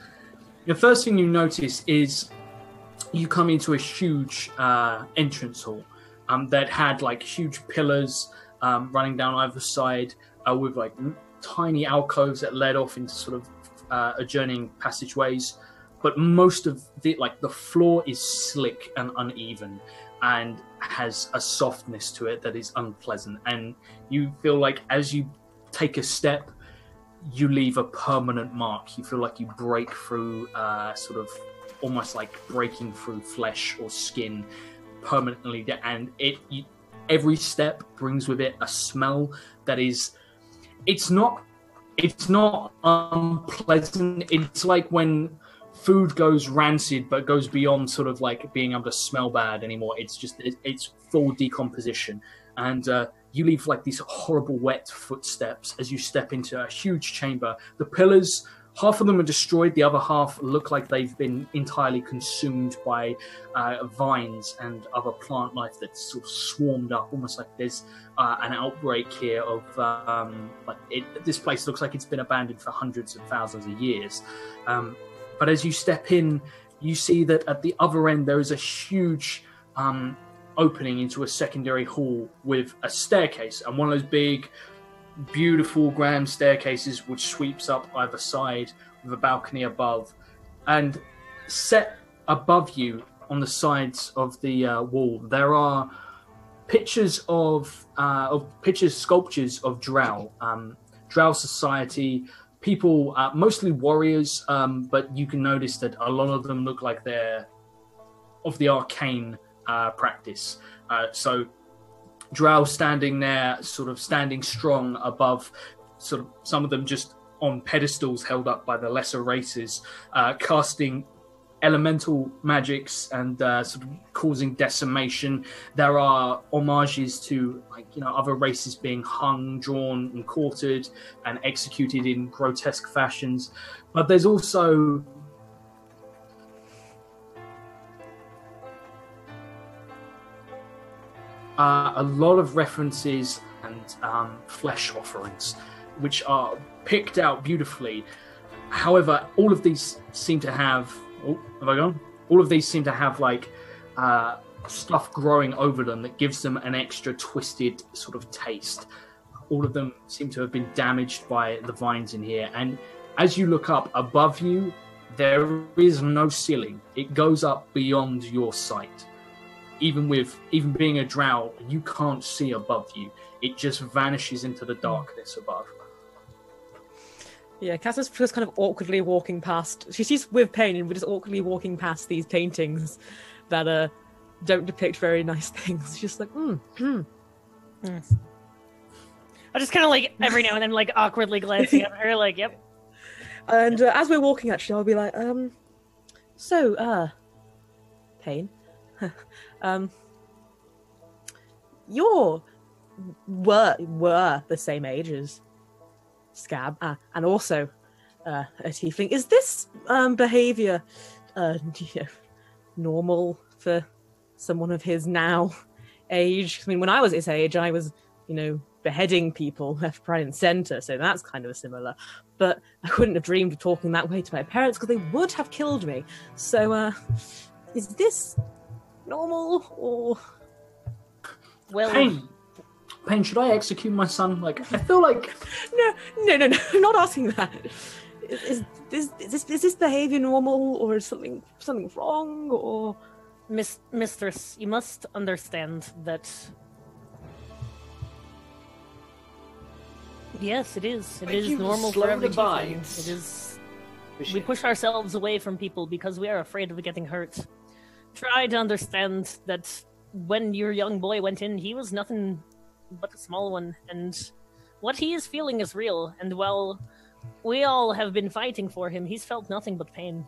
the first thing you notice is you come into a huge entrance hall that had like huge pillars running down either side with like tiny alcoves that led off into sort of adjoining passageways. But most of the floor is slick and uneven and has a softness to it that is unpleasant. And you feel like as you take a step, you leave a permanent mark. You feel like you break through, sort of almost like breaking through flesh or skin permanently. And every step brings with it a smell that is, it's not unpleasant. It's like when food goes rancid but goes beyond sort of like being able to smell bad anymore. It's just it's full decomposition, and you leave like these horrible wet footsteps as you step into a huge chamber. The pillars, half of them are destroyed, the other half look like they've been entirely consumed by vines and other plant life that's sort of swarmed up, almost like there's an outbreak here of this place looks like it's been abandoned for hundreds of thousands of years. But as you step in, you see that at the other end there is a huge opening into a secondary hall with a staircase, and one of those big, beautiful grand staircases which sweeps up either side with a balcony above. And set above you on the sides of the wall, there are sculptures of Drow, Drow society, people, mostly warriors, but you can notice that a lot of them look like they're of the arcane practice. So Drow standing there, sort of standing strong above, sort of some of them just on pedestals held up by the lesser races, casting elemental magics and sort of causing decimation. There are homages to, like, you know, other races being hung, drawn, and quartered and executed in grotesque fashions. But there's also a lot of references and flesh offerings, which are picked out beautifully. However, all of these seem to have... Oh, have I gone? All of these seem to have, like, stuff growing over them that gives them an extra twisted sort of taste. All of them seem to have been damaged by the vines in here. And as you look up above you, there is no ceiling. It goes up beyond your sight. Even being a drow, you can't see above you. It just vanishes into the darkness above. Yeah, Cass's just kind of awkwardly walking past. She's with Pain, and we're just awkwardly walking past these paintings that don't depict very nice things. She's just like, I just kind of like every now and then like awkwardly glancing at her, like, yep. And as we're walking, actually, I'll be like, Pain, you were the same age as Scab, and also a tiefling. Is this behavior normal for someone of his now age? I mean, when I was his age, I was, beheading people left, right, and centre, so that's kind of similar. But I wouldn't have dreamed of talking that way to my parents because they would have killed me. So, is this normal or? Well, Pain, should I execute my son? Like, I feel like... No, I'm not asking that. Is this behaviour normal, or is something wrong, or... Mistress, you must understand that... Yes, it is. It is normal for every tiefling. It is... We push ourselves away from people because we are afraid of getting hurt. Try to understand that when your young boy went in, he was nothing but a small one, and what he is feeling is real, and while we all have been fighting for him, he's felt nothing but pain.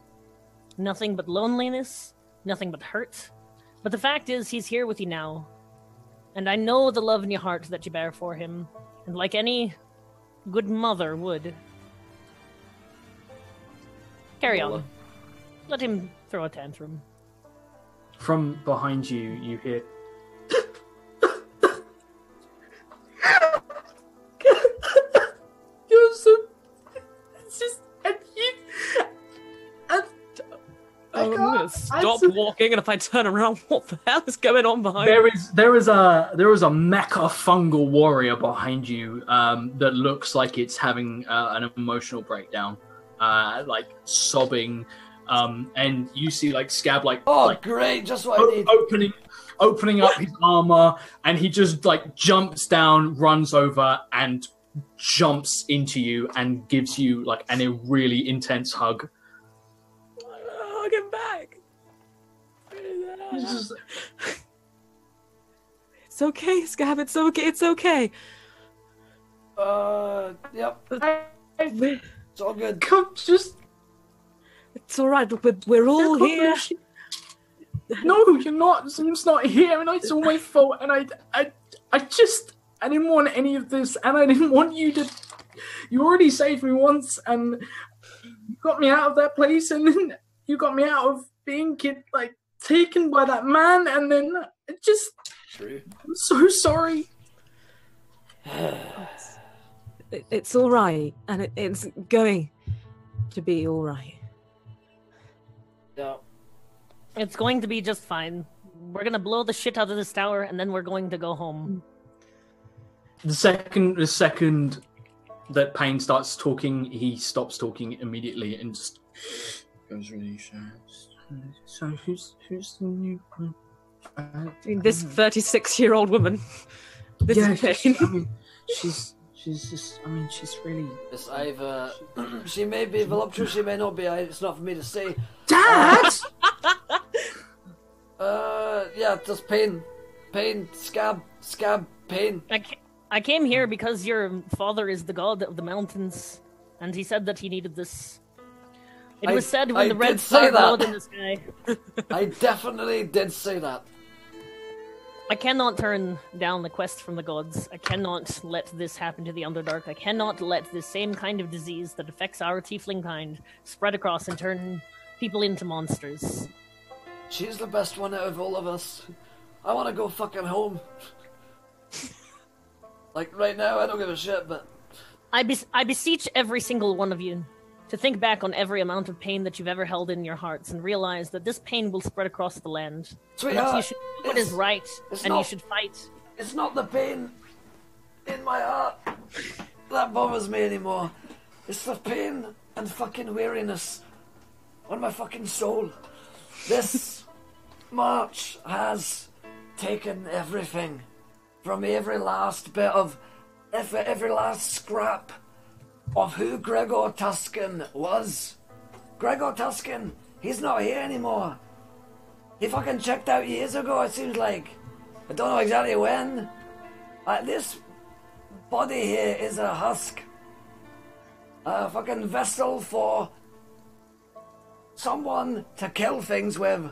Nothing but loneliness, nothing but hurt. But the fact is, he's here with you now, and I know the love in your heart that you bear for him, and like any good mother would. Carry on. Let him throw a tantrum. From behind you, you hear... I'm gonna stop walking, and if I turn around, what the hell is going on behind me? There is a mecha fungal warrior behind you that looks like it's having an emotional breakdown, like sobbing, and you see like Scab great, just what I need. Opening up his armor, and he just like jumps down, runs over, and jumps into you and gives you like a really intense hug. Hug him back. It's okay, Scab. It's okay. It's okay. Yep. It's all good. Come, just. It's all right. We're all here. No, you're not. Someone's not here, and it's all my fault. And I just. I didn't want any of this, and I didn't want you to. You already saved me once, and you got me out of that place, and then you got me out of being taken by that man, and then it just. True. I'm so sorry. It's all right, and it's going to be all right. Yeah. It's going to be just fine. We're gonna blow the shit out of this tower, and then we're going to go home. The second that Payne starts talking, he stops talking immediately and just goes really short. So who's the new? This 36-year-old woman. This is Payne. She's just. I mean, she's really. It's either she may be voluptuous, she may not be. It's not for me to say. Dad. Yeah, just pain, scab, pain. I came here because your father is the god of the mountains, and he said that he needed this. It was said when the red star glowed in the sky. I definitely did say that. I cannot turn down the quest from the gods. I cannot let this happen to the Underdark. I cannot let this same kind of disease that affects our tiefling kind spread across and turn people into monsters. She's the best one out of all of us. I want to go fucking home. Like, right now, I don't give a shit, but... I beseech every single one of you to think back on every amount of pain that you've ever held in your hearts and realize that this pain will spread across the land. Sweetheart, you should do what is right, and you should fight. It's not the pain in my heart that bothers me anymore. It's the pain and fucking weariness on my fucking soul. This march has taken everything from me, every last bit of, every last scrap of who Gregor Tuscan was. Gregor Tuscan, he's not here anymore. He fucking checked out years ago, it seems like. I don't know exactly when. This body here is a husk. A fucking vessel for someone to kill things with.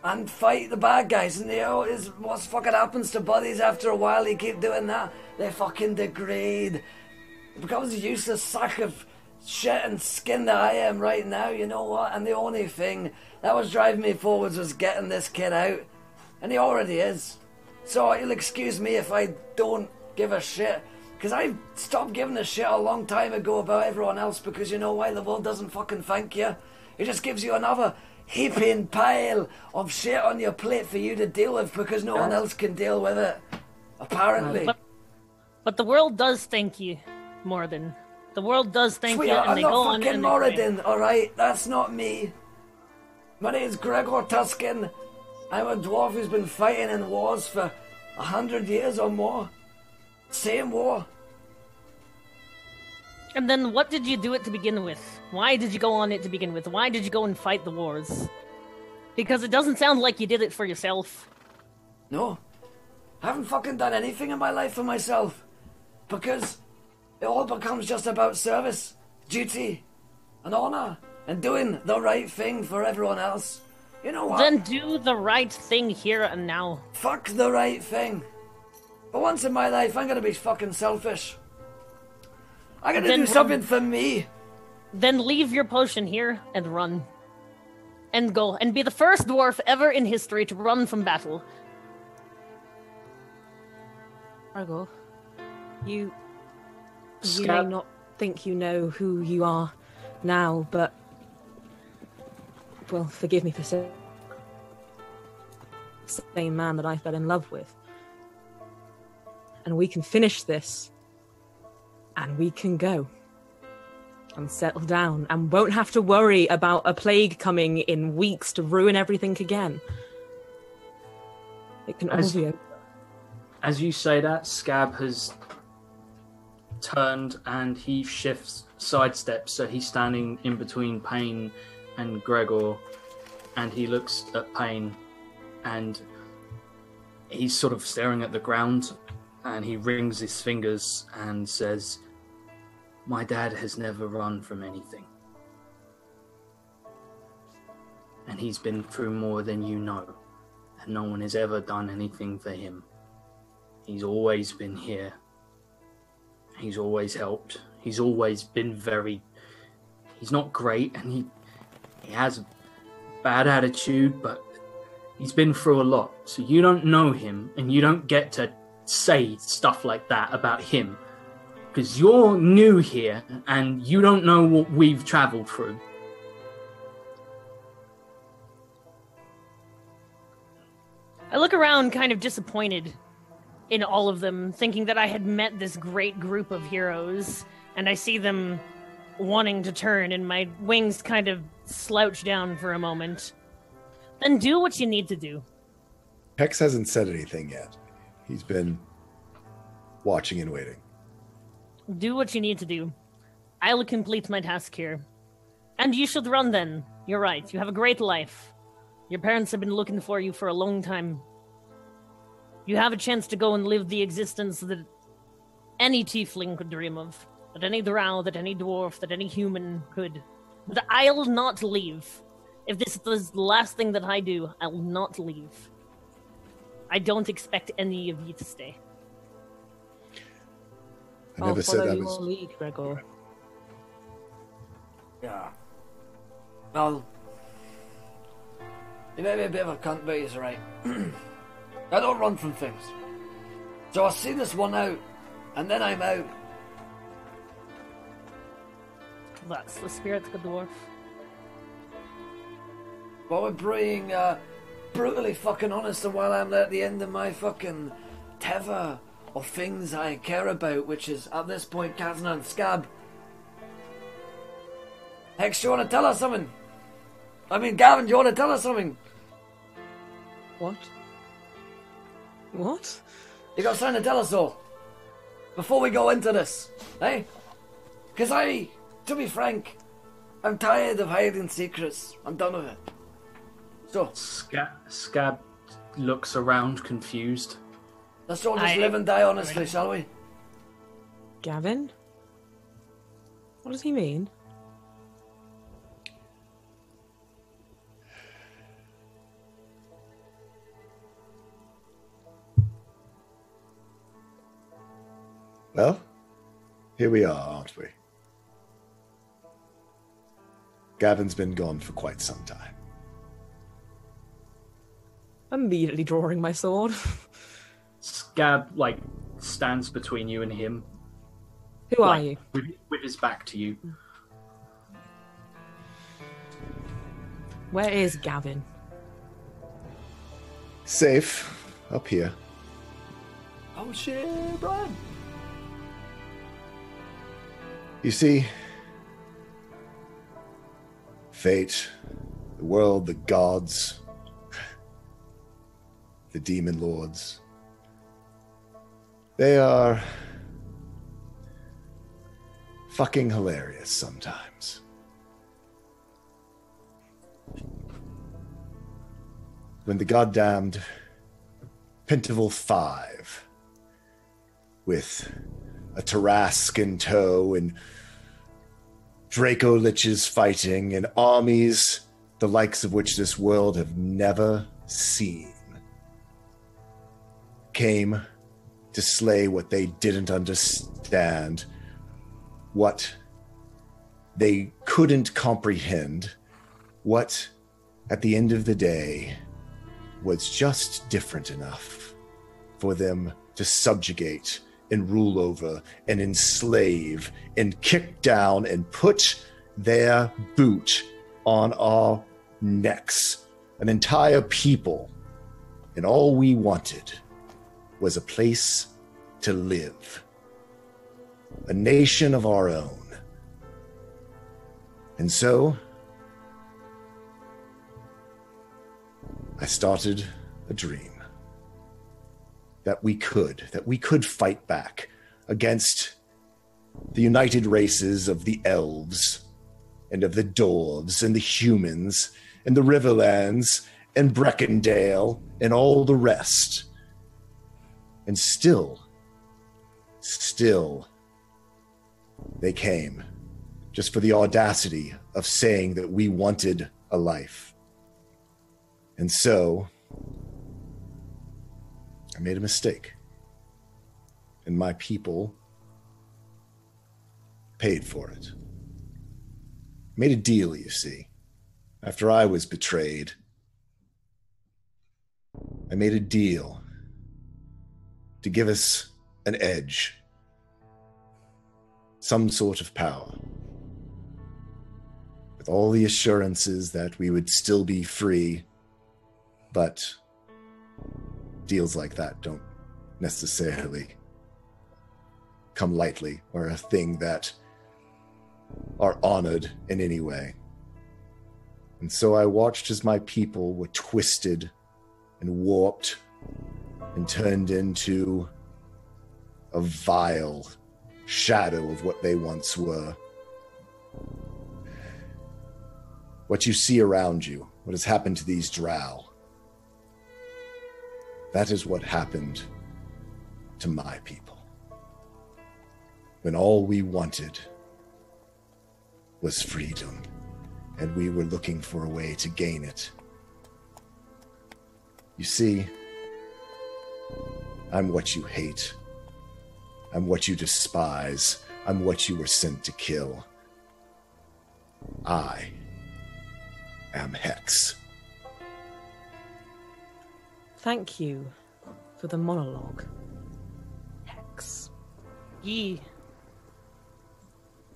And fight the bad guys. And is what fucking happens to bodies after a while. You keep doing that, they fucking degrade. It becomes a useless sack of shit and skin that I am right now, you know what? And the only thing that was driving me forwards was getting this kid out. And he already is. So you'll excuse me if I don't give a shit. Because I stopped giving a shit a long time ago about everyone else, because you know why? The world doesn't fucking thank you. It just gives you another heaping pile of shit on your plate for you to deal with, because no one else can deal with it. Apparently. But the world does thank you, Moradin. The world does thank you, and they go on. I'm not fucking Moradin, alright? That's not me. My name's Gregor Tuscan. I'm a dwarf who's been fighting in wars for 100 years or more. Same war. And then what did you do it to begin with? Why did you go on it to begin with? Why did you go and fight the wars? Because it doesn't sound like you did it for yourself. No. I haven't fucking done anything in my life for myself. Because it all becomes just about service, duty, and honor, and doing the right thing for everyone else. You know what? Then do the right thing here and now. Fuck the right thing. For once in my life, I'm gonna be fucking selfish. I'm gonna do something for me. Then leave your potion here and run. And go. And be the first dwarf ever in history to run from battle. Argol, you may not think you know who you are now, but... Well, forgive me for saying... the same man that I fell in love with. And we can finish this. And we can go. And settle down. And won't have to worry about a plague coming in weeks to ruin everything again. It can all be over. As you say that, Scab has turned and he sidesteps, so he's standing in between Payne and Gregor, and he looks at Payne and he's sort of staring at the ground, and he wrings his fingers and says, "My dad has never run from anything. And he's been through more than you know, and no one has ever done anything for him. He's always been here. He's always helped. He's always been he's not great, and he has a bad attitude, but he's been through a lot. So you don't know him, and you don't get to say stuff like that about him. Because you're new here, and you don't know what we've traveled through. I look around kind of disappointed in all of them, thinking that I had met this great group of heroes, and I see them wanting to turn, and my wings kind of slouch down for a moment. Then do what you need to do. Hex hasn't said anything yet. He's been watching and waiting. Do what you need to do. I'll complete my task here. And you should run then. You're right. You have a great life. Your parents have been looking for you for a long time. You have a chance to go and live the existence that any tiefling could dream of. That any drow, that any dwarf, that any human could. But I'll not leave. If this is the last thing that I do, I'll not leave. I don't expect any of you to stay. I never said that your was... lead, Gregor. Yeah. Well, you may be a bit of a cunt, but he's right. I don't run from things. So I see this one out, and then I'm out. That's the spirit of the dwarf. While we're being brutally fucking honest, and while I'm at the end of my fucking tether of things I care about, which is at this point Kazna and Scab. Hex, do you want to tell us something? I mean, Gavin, do you want to tell us something? What? What? You got something to tell us all before we go into this, eh? Because to be frank, I'm tired of hiding secrets. I'm done with it. So, Scab looks around confused. let's all just live and die honestly, shall we? Gavin? What does he mean? Well, here we are, aren't we? Gavin's been gone for quite some time. Immediately drawing my sword. Scab, stands between you and him. Who are you? With his back to you. Where is Gavin? Safe, up here. Oh shit, Brian. You see, fate, the world, the gods, the demon lords, they are fucking hilarious sometimes. When the goddamned Pentaval 5 with a Tarask in tow and Draco Liches fighting and armies the likes of which this world have never seen came to slay what they didn't understand, what they couldn't comprehend, what at the end of the day was just different enough for them to subjugate and rule over and enslave and kick down and put their boot on our necks. An entire people. And all we wanted was a place to live. A nation of our own. And so, I started a dream. That we could fight back against the united races of the elves and of the dwarves and the humans and the Riverlands and Breckendale and all the rest. And still, they came just for the audacity of saying that we wanted a life. And so, I made a mistake. and my people paid for it. Made a deal, you see. After I was betrayed, I made a deal to give us an edge, some sort of power, with all the assurances that we would still be free, but deals like that don't necessarily come lightly or a thing that are honored in any way. And so I watched as my people were twisted and warped and turned into a vile shadow of what they once were. What you see around you, what has happened to these drow, that is what happened to my people. When all we wanted was freedom, and we were looking for a way to gain it. You see, I'm what you hate. I'm what you despise. I'm what you were sent to kill. I am Hex. Thank you for the monologue, Hex. Yee.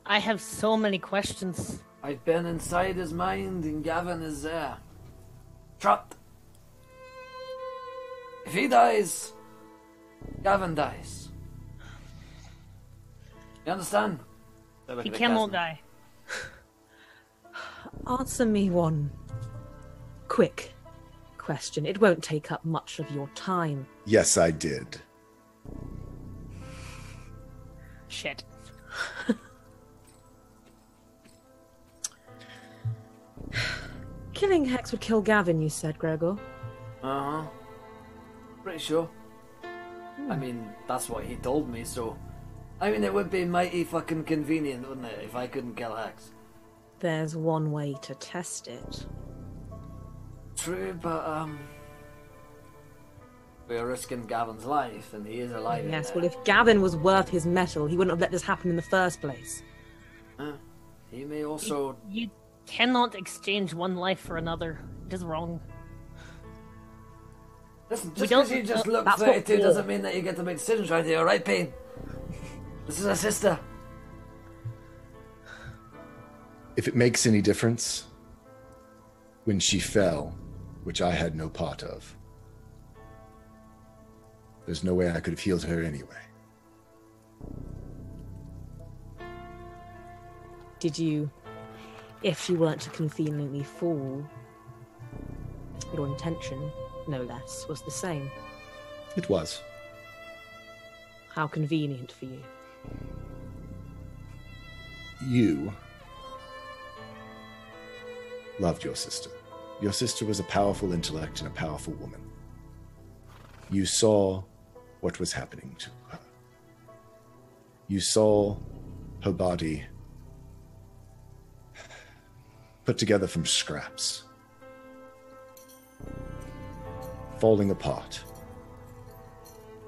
I have so many questions. I've been inside his mind and Gavin is there. Trapped. If he dies, Gavin dies. You understand? He cannot die. Answer me one quick question. It won't take up much of your time. Yes, I did. Shit. Killing Hex would kill Gavin, you said, Gregor. Uh-huh. Pretty sure. I mean, that's what he told me, so... I mean, it would be mighty fucking convenient, wouldn't it, if I couldn't kill Hex? There's one way to test it. True, but, we're risking Gavin's life, and he is alive. Yes, well, if Gavin was worth his metal, he wouldn't have let this happen in the first place. He may also... You cannot exchange one life for another. It is wrong. Listen, just because you just look 32 doesn't mean that you get to make decisions right here, right, Payne? This is a sister. If it makes any difference, when she fell, which I had no part of, there's no way I could have healed her anyway. Did you, if she weren't to conveniently fall, your intention, no less, was the same? It was. How convenient for you. You loved your sister. Your sister was a powerful intellect and a powerful woman. You saw what was happening to her. You saw her body put together from scraps, falling apart,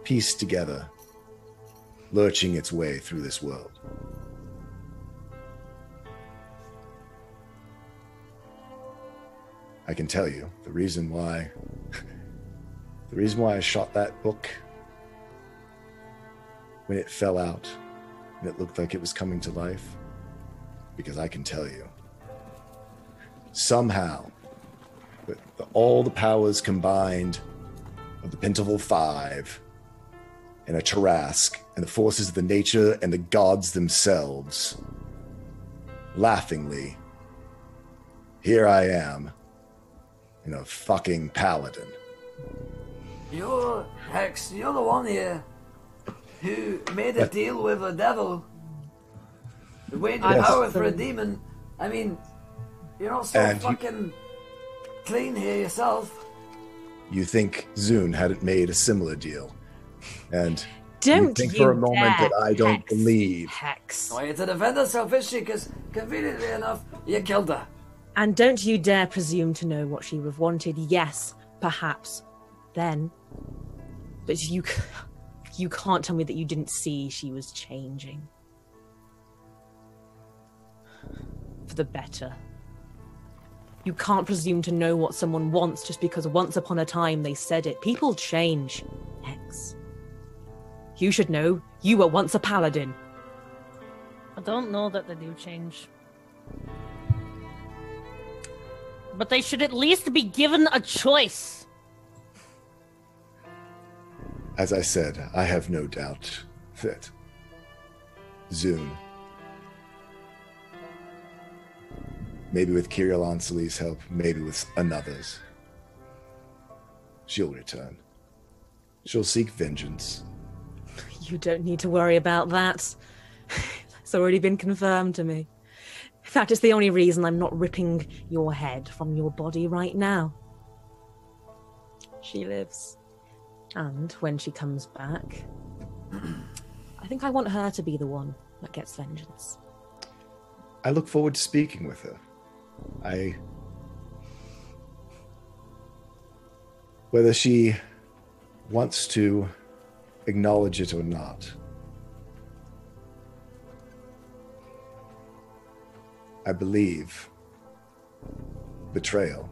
pieced together, lurching its way through this world. I can tell you the reason why I shot that book when it fell out and it looked like it was coming to life, because I can tell you, somehow, with all the powers combined of the Pentaval Five and a Tarask and the forces of the nature and the gods themselves, laughingly, here I am, in a fucking paladin. You're, Hex, you're the one here who made a deal with the devil. The wage of power for a demon. I mean, you're not so fucking clean here yourself. You think Zune hadn't made a similar deal. And Don't you think you for a moment dare, that I don't Hex. believe. Hex. Why, to defend herself, is she? Because, conveniently enough, you killed her. And don't you dare presume to know what she would have wanted. Yes, perhaps, then. But you You can't tell me that you didn't see she was changing. For the better. You can't presume to know what someone wants just because once upon a time they said it. People change, Hex. You should know, you were once a paladin. I don't know that they do change. But they should at least be given a choice. As I said, I have no doubt that Zune, maybe with Kirill Anseli's help, maybe with another's, she'll return. She'll seek vengeance. You don't need to worry about that. It's already been confirmed to me. In fact, it's the only reason I'm not ripping your head from your body right now. She lives. And when she comes back, I think I want her to be the one that gets vengeance. I look forward to speaking with her. Whether she wants to acknowledge it or not, I believe betrayal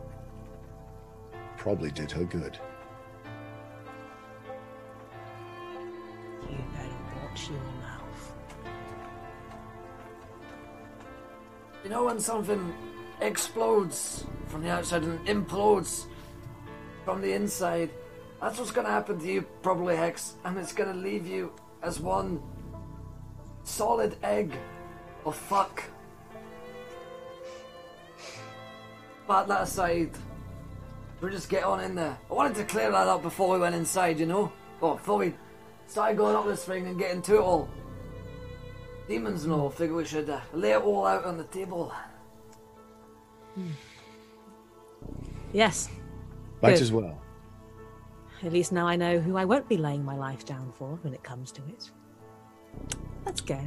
probably did her good. You better watch your mouth. You know when something explodes from the outside and implodes from the inside? That's what's going to happen to you, probably, Hex, and it's going to leave you as one solid egg of fuck. But that aside, we'll just get on in there. I wanted to clear that up before we went inside, you know? Well, before we started going up this thing and getting to it all. Demons know, figure we should lay it all out on the table. Yes. Might Good. as well. At least now I know who I won't be laying my life down for when it comes to it. Let's go.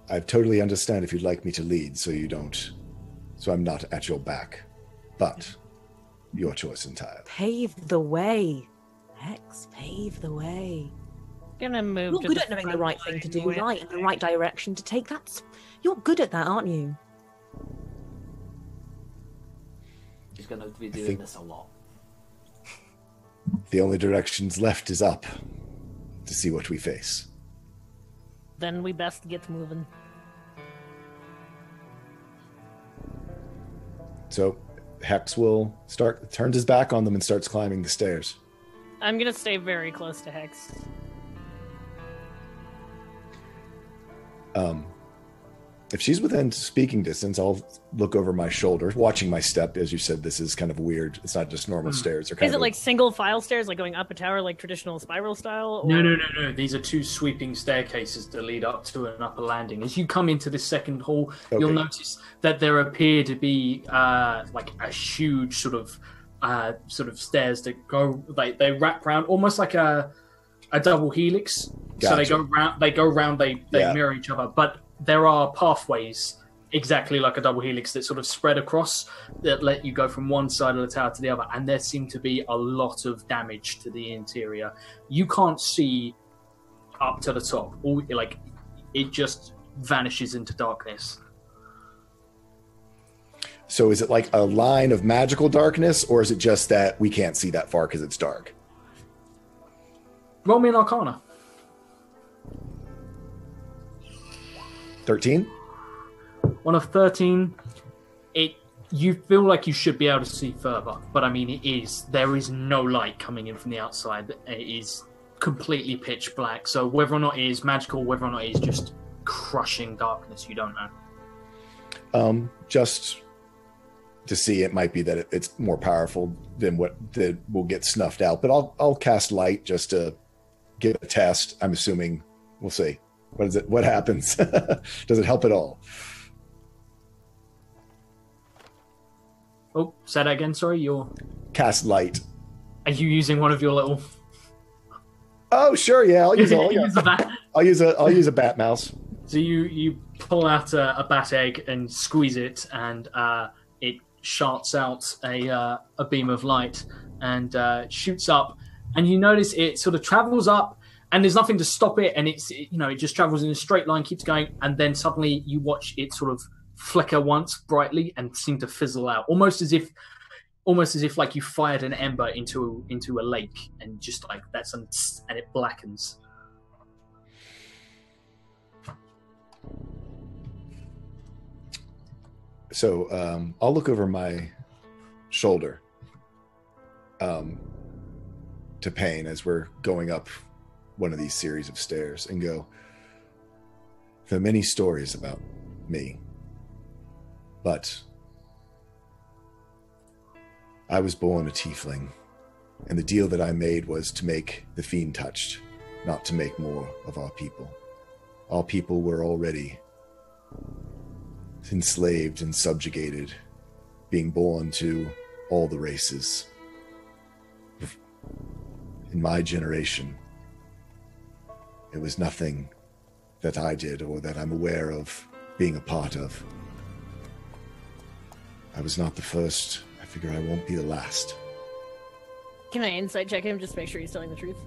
I totally understand if you'd like me to lead so I'm not at your back. But your choice entirely. Pave the way. Hex, pave the way. Gonna move. You're good at knowing the right thing to do, right, in the right direction to take. You're good at that, aren't you? He's going to be doing this a lot. The only directions left is up to see what we face. Then we best get moving. So Hex will turns his back on them and starts climbing the stairs. I'm gonna stay very close to Hex. If she's within speaking distance, I'll look over my shoulder, watching my step. As you said, this is kind of weird. It's not just normal stairs. Is it like single file stairs, like going up a tower, like traditional spiral style? Or... No. These are two sweeping staircases that lead up to an upper landing. As you come into this second hall, you'll notice that there appear to be like a huge sort of stairs that go, they wrap around almost like a double helix. Gotcha. So they go round, they mirror each other, but there are pathways exactly like a double helix that sort of spread across that let you go from one side of the tower to the other, and there seem to be a lot of damage to the interior. You can't see up to the top. It just vanishes into darkness. So is it like a line of magical darkness, or is it just that we can't see that far because it's dark? Roll me an Arcana. 13? One of 13. You feel like you should be able to see further, but I mean, there is no light coming in from the outside. It is completely pitch black. So whether or not it is magical, whether or not it is just crushing darkness, you don't know. Just to see, it might be that it's more powerful than what will get snuffed out. But I'll cast light just to give it a test. I'm assuming we'll see. What is it? What happens? Does it help at all? Oh, say that again. Sorry, Cast light. Are you using one of your little? Oh, sure. Yeah, I'll use a bat. I'll use a bat mouse. So you pull out a bat egg and squeeze it, and it sharts out a beam of light. and shoots up, and you notice it sort of travels up, and there's nothing to stop it, and it just travels in a straight line, keeps going, and then suddenly you watch it sort of flicker once brightly and seem to fizzle out, almost as if like you fired an ember into a lake, and just like that's and it blackens. So I'll look over my shoulder to Payne as we're going up one of these series of stairs and go, there are many stories about me, but I was born a tiefling, and the deal that I made was to make the fiend touched, not to make more of our people. Our people were already enslaved and subjugated, being born to all the races. In my generation, it was nothing that I did or that I'm aware of being a part of. I was not the first. I figure I won't be the last. Can I insight check him just to make sure he's telling the truth?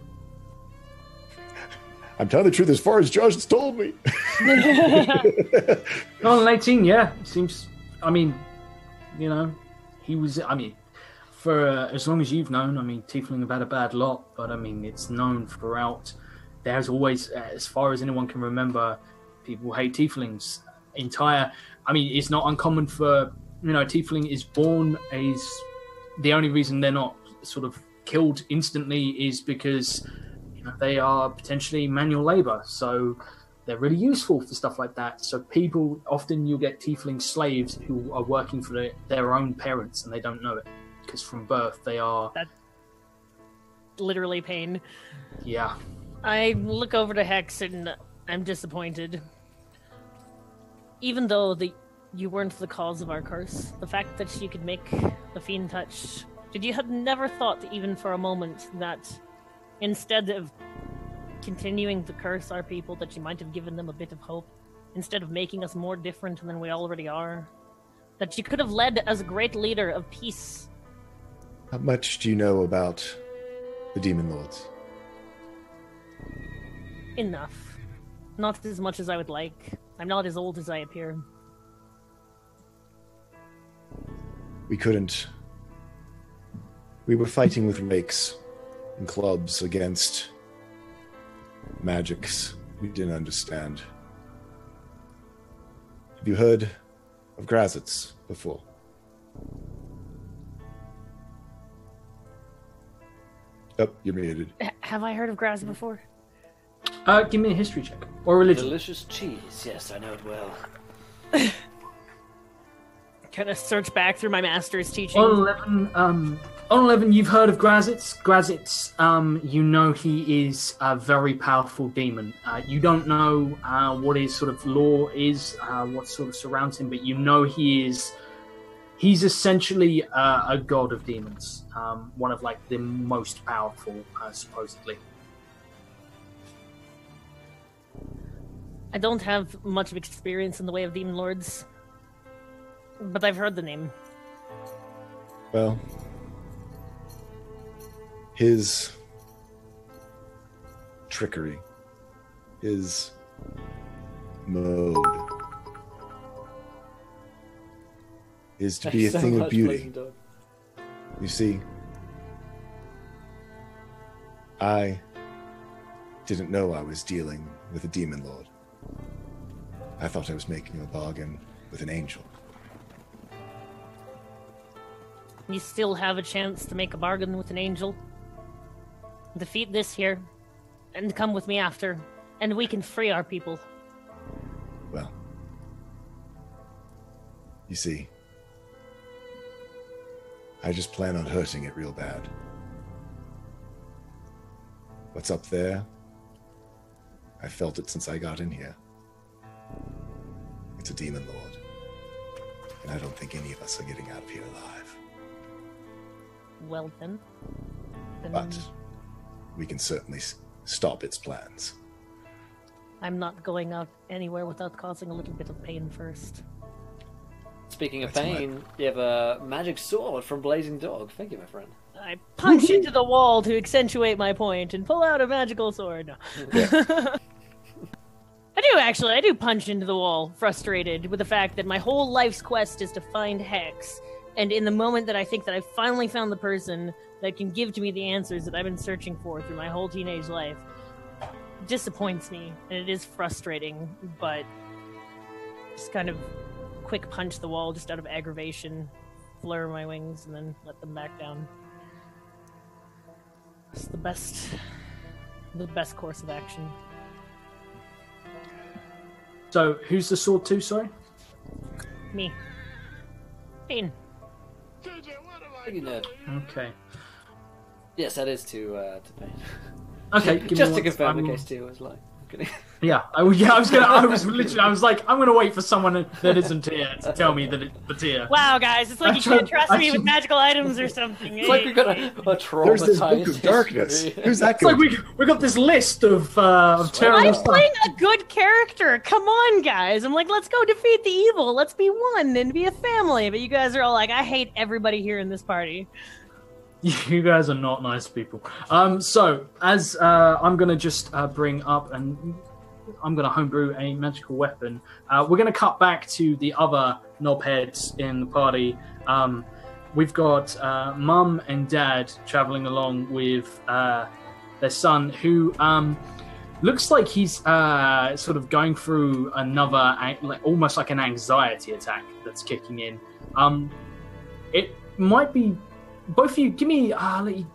I'm telling the truth as far as Josh has told me. On 18, yeah. Seems, I mean, he was, for as long as you've known, Tiefling have had a bad lot, but it's known throughout. There's always, as far as anyone can remember, people hate Tieflings. It's not uncommon for, Tiefling is born as, the only reason they're not sort of killed instantly is because they are potentially manual labor, so they're really useful for stuff like that. So people, often you'll get tiefling slaves who are working for their own parents and they don't know it, because from birth they are... That's literally pain. Yeah. I look over to Hex and I'm disappointed. Even though you weren't the cause of our curse, the fact that you could make the fiend touch, did you have never thought even for a moment that instead of continuing to curse our people, that you might have given them a bit of hope, instead of making us more different than we already are? That you could have led as a great leader of peace. How much do you know about the Demon Lords? Enough. Not as much as I would like. I'm not as old as I appear. We were fighting with rakes and clubs against magics we didn't understand. Have you heard of Grazits before? Oh, you're muted. Have I heard of Graz before? Give me a history check. Or religion. Delicious cheese. Yes, I know it well. Kind of search back through my master's teaching. On 11, you've heard of Grazits. Grazits, he is a very powerful demon. You don't know what his sort of lore is, what sort of surrounds him, but he's essentially a god of demons. One of the most powerful, supposedly. I don't have much of experience in the way of demon lords, but I've heard the name. Well, his trickery, his mode, is to be a thing of beauty. You see, I didn't know I was dealing with a demon lord. I thought I was making a bargain with an angel. You still have a chance to make a bargain with an angel. Defeat this here, and come with me after, and we can free our people. Well, you see, I just plan on hurting it real bad. What's up there? I felt it since I got in here. It's a demon lord. And I don't think any of us are getting out of here alive. Well then. But we can certainly stop its plans. I'm not going out anywhere without causing a little bit of pain first. Speaking of pain, you have a magic sword from Blazing Dog. Thank you, my friend. I punch into the wall to accentuate my point and pull out a magical sword. No. Yeah. I do punch into the wall, frustrated with the fact that my whole life's quest is to find Hex. And in the moment that I think that I finally found the person that can give to me the answers that I've been searching for through my whole teenage life, disappoints me. And it is frustrating, but just kind of quick punch the wall just out of aggravation, flare my wings, and then let them back down. It's the best course of action. So, who's the sword to, sorry? Me. Pain. You know. Okay. Yes, that is to Pain. Okay, give me Just to one- confirm in I'm- case Tia was like. kidding. Yeah, I was like, I'm gonna wait for someone that isn't here to tell me that it's Batia. Wow, guys, it's like you can't trust me with magical items or something. It's like we got a traumatized. There's this book of darkness. history. Who's that It's like going? we got this list of terrible I'm stuff. playing a good character. Come on, guys. I'm like, let's go defeat the evil. Let's be one and be a family. But you guys are all like, I hate everybody here in this party. You guys are not nice people. So as I'm gonna just bring up and I'm gonna homebrew a magical weapon. We're gonna cut back to the other knobheads in the party. We've got Mum and Dad traveling along with their son, who looks like he's sort of going through another, almost like an anxiety attack that's kicking in. It might be. Both of you, give me. I'll let you.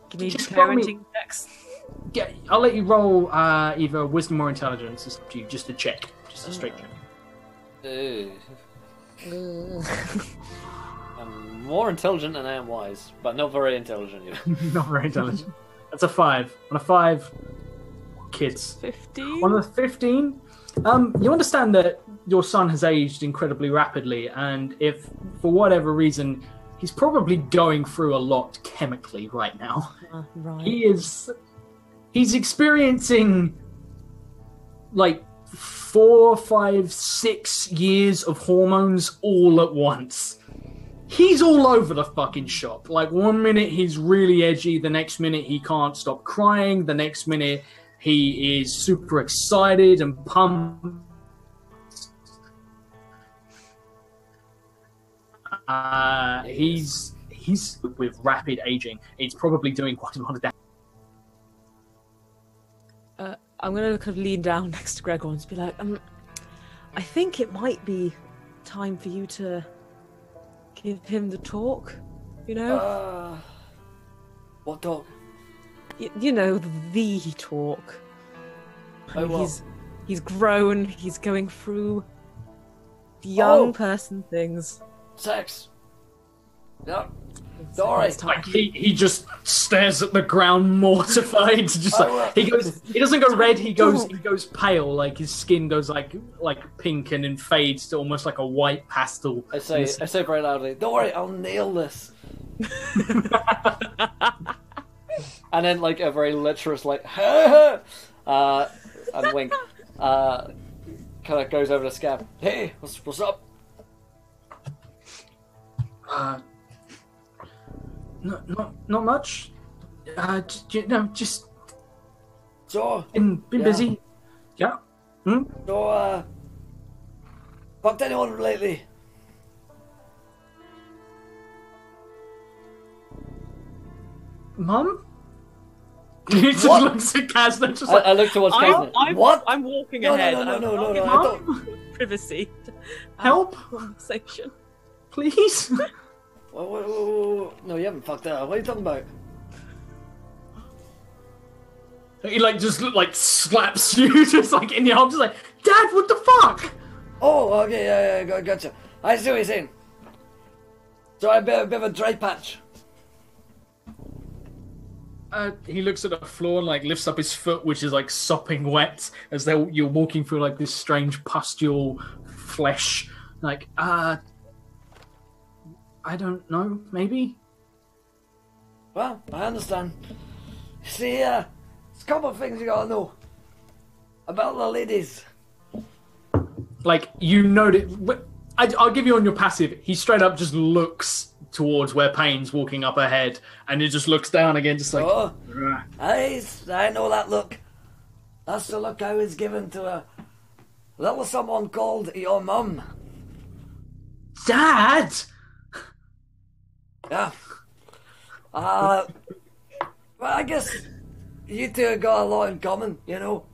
Give me Just roll me- parenting checks. I'll let you roll either wisdom or intelligence. It's up to you. Just a check, just a straight check. I'm more intelligent than I am wise, but not very intelligent either. Not very intelligent. That's a 5. On a 5, kids. 15. On a 15, you understand that your son has aged incredibly rapidly, and if for whatever reason. He's probably going through a lot chemically right now. Right. He's experiencing like 4, 5, 6 years of hormones all at once. He's all over the fucking shop. Like 1 minute he's really edgy, the next minute he can't stop crying, the next minute he is super excited and pumped. He's with rapid aging. It's probably doing quite a lot of damage. I'm gonna kind of lean down next to Gregor and just be like, I think it might be time for you to give him the talk. You know, What dog? you know, the talk. I mean, what? he's grown. He's going through the young Oh. person things. Sex. Yeah. It's Sorry. time. Like he just stares at the ground, mortified. Just like he doesn't go red. He goes pale. Like his skin goes like pink and then fades to almost like a white pastel. I say very loudly, don't worry, I'll nail this. And then like a very lecherous like and wink. Kind of goes over to Scab. Hey, what's up? Not much. Just So, been Yeah. busy. Yeah. so fucked anyone lately? Mum? He just What? looks at Kazna, just like, I look towards Kazna. What? I'm walking No, ahead. no, no, I'm no, no, not no, in I don't- privacy. help, Conversation. please. Whoa. No, you haven't fucked that up. What are you talking about? He like just like slaps you, just like in the arm, just like, Dad, what the fuck? Oh, okay, yeah, gotcha. I see what you're saying. So I bit of a dry patch. He looks at the floor and like lifts up his foot, which is like sopping wet, as though you're walking through like this strange pustule flesh. Like, I don't know, maybe. Well, I understand. See, there's a couple of things you gotta know about the ladies. Like, you know that. I'll give you on your passive. He straight up just looks towards where Payne's walking up ahead, and he just looks down again, just like. Oh, I know that look. That's the look I was given to a little someone called your mum. Dad. Yeah. Well, I guess you two have got a lot in common, you know.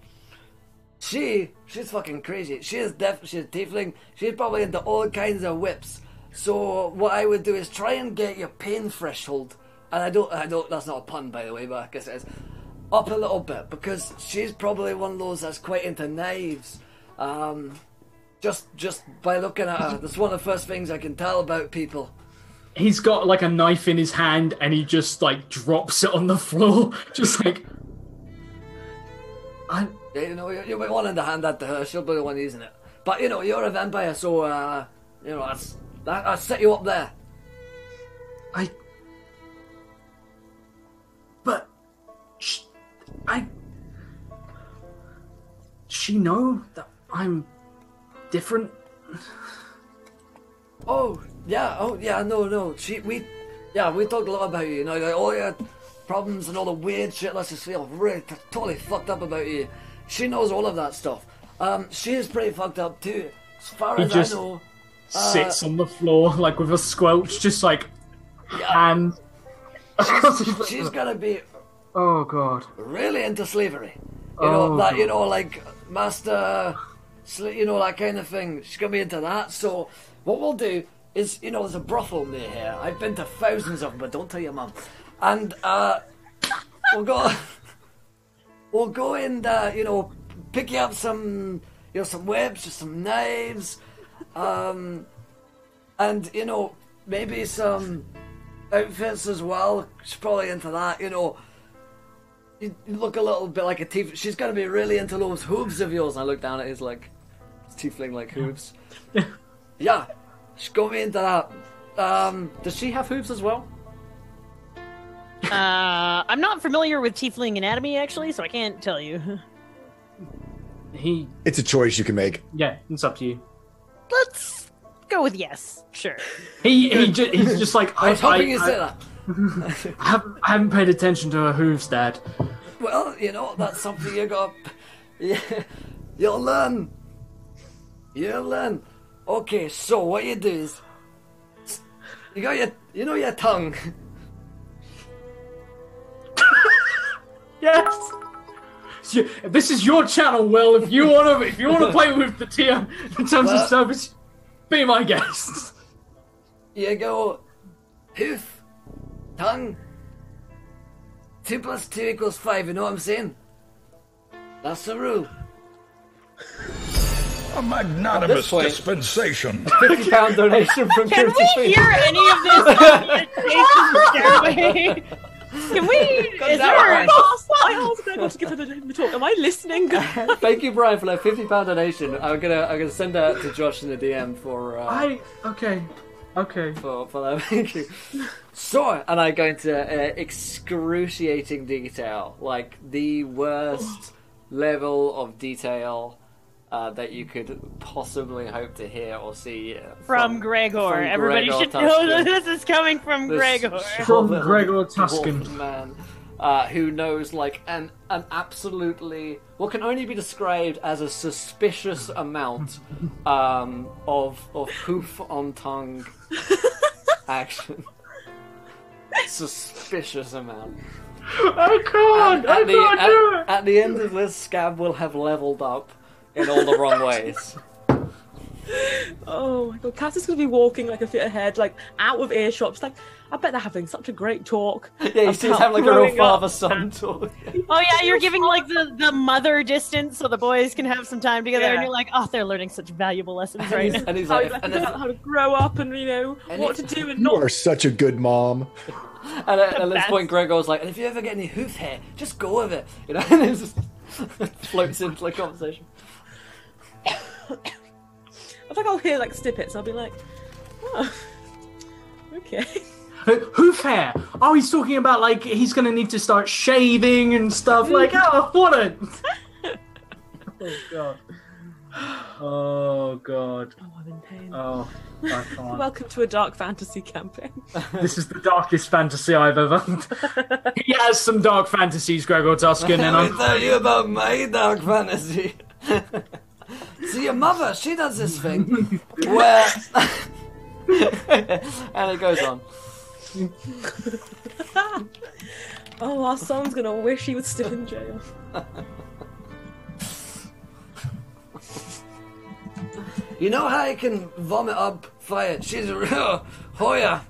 She's fucking crazy. She's a tiefling. She's probably into all kinds of whips. So what I would do is try and get your pain threshold, and I don't. That's not a pun, by the way, but I guess it is. Up a little bit, because she's probably one of those that's quite into knives. Just by looking at her, that's one of the first things I can tell about people. He's got like a knife in his hand, and he just like drops it on the floor, just like. Yeah, you know, you'll be wanting to hand that to her. She'll be the one using it. But you know, you're a vampire, so you know, I'll set you up there. She know that I'm different? Oh yeah, no. We talked a lot about you. You know, like all your problems and all the weird shit. Let's just feel really totally fucked up about you. She knows all of that stuff. She is pretty fucked up too, as far as I know. Sits on the floor like with a squelch, just like hand. She's gonna be. Oh god. Really into slavery. You know that. God. You know, like master. You know, that kind of thing. She's gonna be into that. So what we'll do is, you know, there's a brothel near here. I've been to thousands of them, but don't tell your mum. And we'll go and you know, pick you up some, you know, some whips or some knives, and you know, maybe some outfits as well. She's probably into that. You know, you look a little bit like a tiefling. She's gonna be really into those hooves of yours. And I look down at his like tiefling like hooves. Yeah, she's gonna be into that. Does she have hooves as well? I'm not familiar with tiefling anatomy, actually, so I can't tell you. It's a choice you can make. Yeah, it's up to you. Let's go with yes. Sure. He's just like, I was hoping you said that. I haven't paid attention to her hooves, Dad. Well, you know, that's something you got. Yeah, you'll learn. Okay, so what you do is, you got your tongue. Yes. This is your channel, Will. If you wanna play with the TM in terms of service, be my guest. You go hoof, tongue. 2 + 2 = 5. You know what I'm saying? That's the rule. A magnanimous dispensation. £50 donation from Can we hear any of this? Can we? Is there? I asked Gregor to give her the talk. Am I listening? Thank you, Brian, for that £50 donation. I'm gonna send that to Josh in the DM for. Okay. For that, thank you. So, and I go into excruciating detail, like the worst level of detail that you could possibly hope to hear or see from Gregor. Everybody should know that this is coming from Gregor. From Gregor Tuscan. Man, who knows like an absolutely what can only be described as a suspicious amount of hoof on tongue action. Suspicious amount. I can't do it. At the end of this, Scab will have leveled up in all the wrong ways. Oh my god, Cass is going to be walking like a bit ahead, like out of earshot. She's like, I bet they're having such a great talk. Yeah, you see, having like a real father-son talk. Oh yeah, you're giving like the mother distance so the boys can have some time together, and you're like, oh, they're learning such valuable lessons right now. And he's how, like, how to grow up and, you know, what to do and You not. are such a good mom. And at this point, Gregor's like, and if you ever get any hoof hair, just go with it. You know, and it just floats into like conversation. I think I'll hear like snippets. I'll be like, oh, okay. Hoof hair. Oh, he's talking about like he's gonna need to start shaving and stuff. Like, oh, what a. Oh god. Oh god. Oh, I'm in pain. Oh, I can't. Welcome to a dark fantasy campaign. This is the darkest fantasy I've ever. He has some dark fantasies, Gregor Tuscan, and Let me tell you about my dark fantasy. See, your mother, she does this thing where, and it goes on. Oh, our son's gonna wish he was still in jail. You know how I can vomit up fire? She's a real Hoya.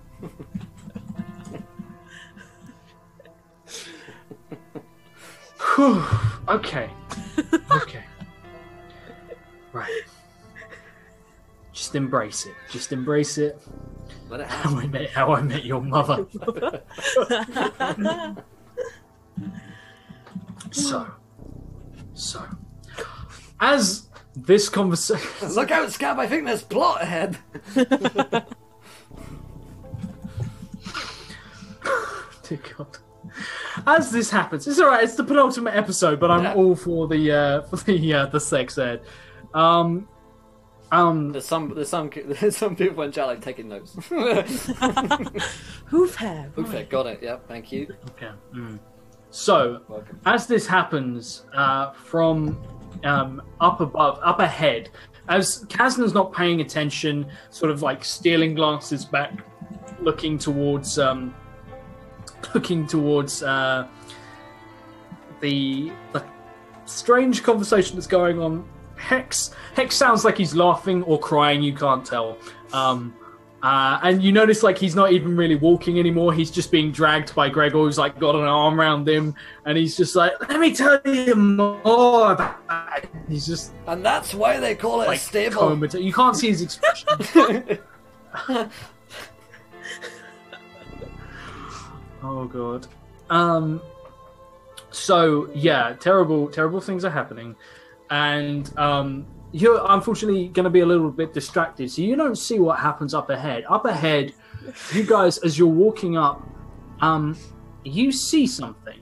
Okay. Okay. Right. Just embrace it. Just embrace it. Let it How I met your mother. So, as this conversation. Look out, Scab! I think there's plot ahead. Dear God. As this happens, it's all right. It's the penultimate episode, but I'm all for the sex ed. There's some people in chat like taking notes. Hoof hair. Okay, got it. Yep, thank you. Okay. So, Welcome. as this happens, from up ahead, as Kazna's not paying attention, sort of like stealing glances back, looking towards the strange conversation that's going on. Hex sounds like he's laughing or crying, you can't tell. And you notice like he's not even really walking anymore, he's just being dragged by Gregor, who's like got an arm around him, and he's just like, let me tell you more about it. He's just... And that's why they call it like, a stable. You can't see his expression. Oh god. So yeah, terrible things are happening, and you're unfortunately going to be a little bit distracted, so you don't see what happens up ahead. Up ahead, you guys, as you're walking up, you see something.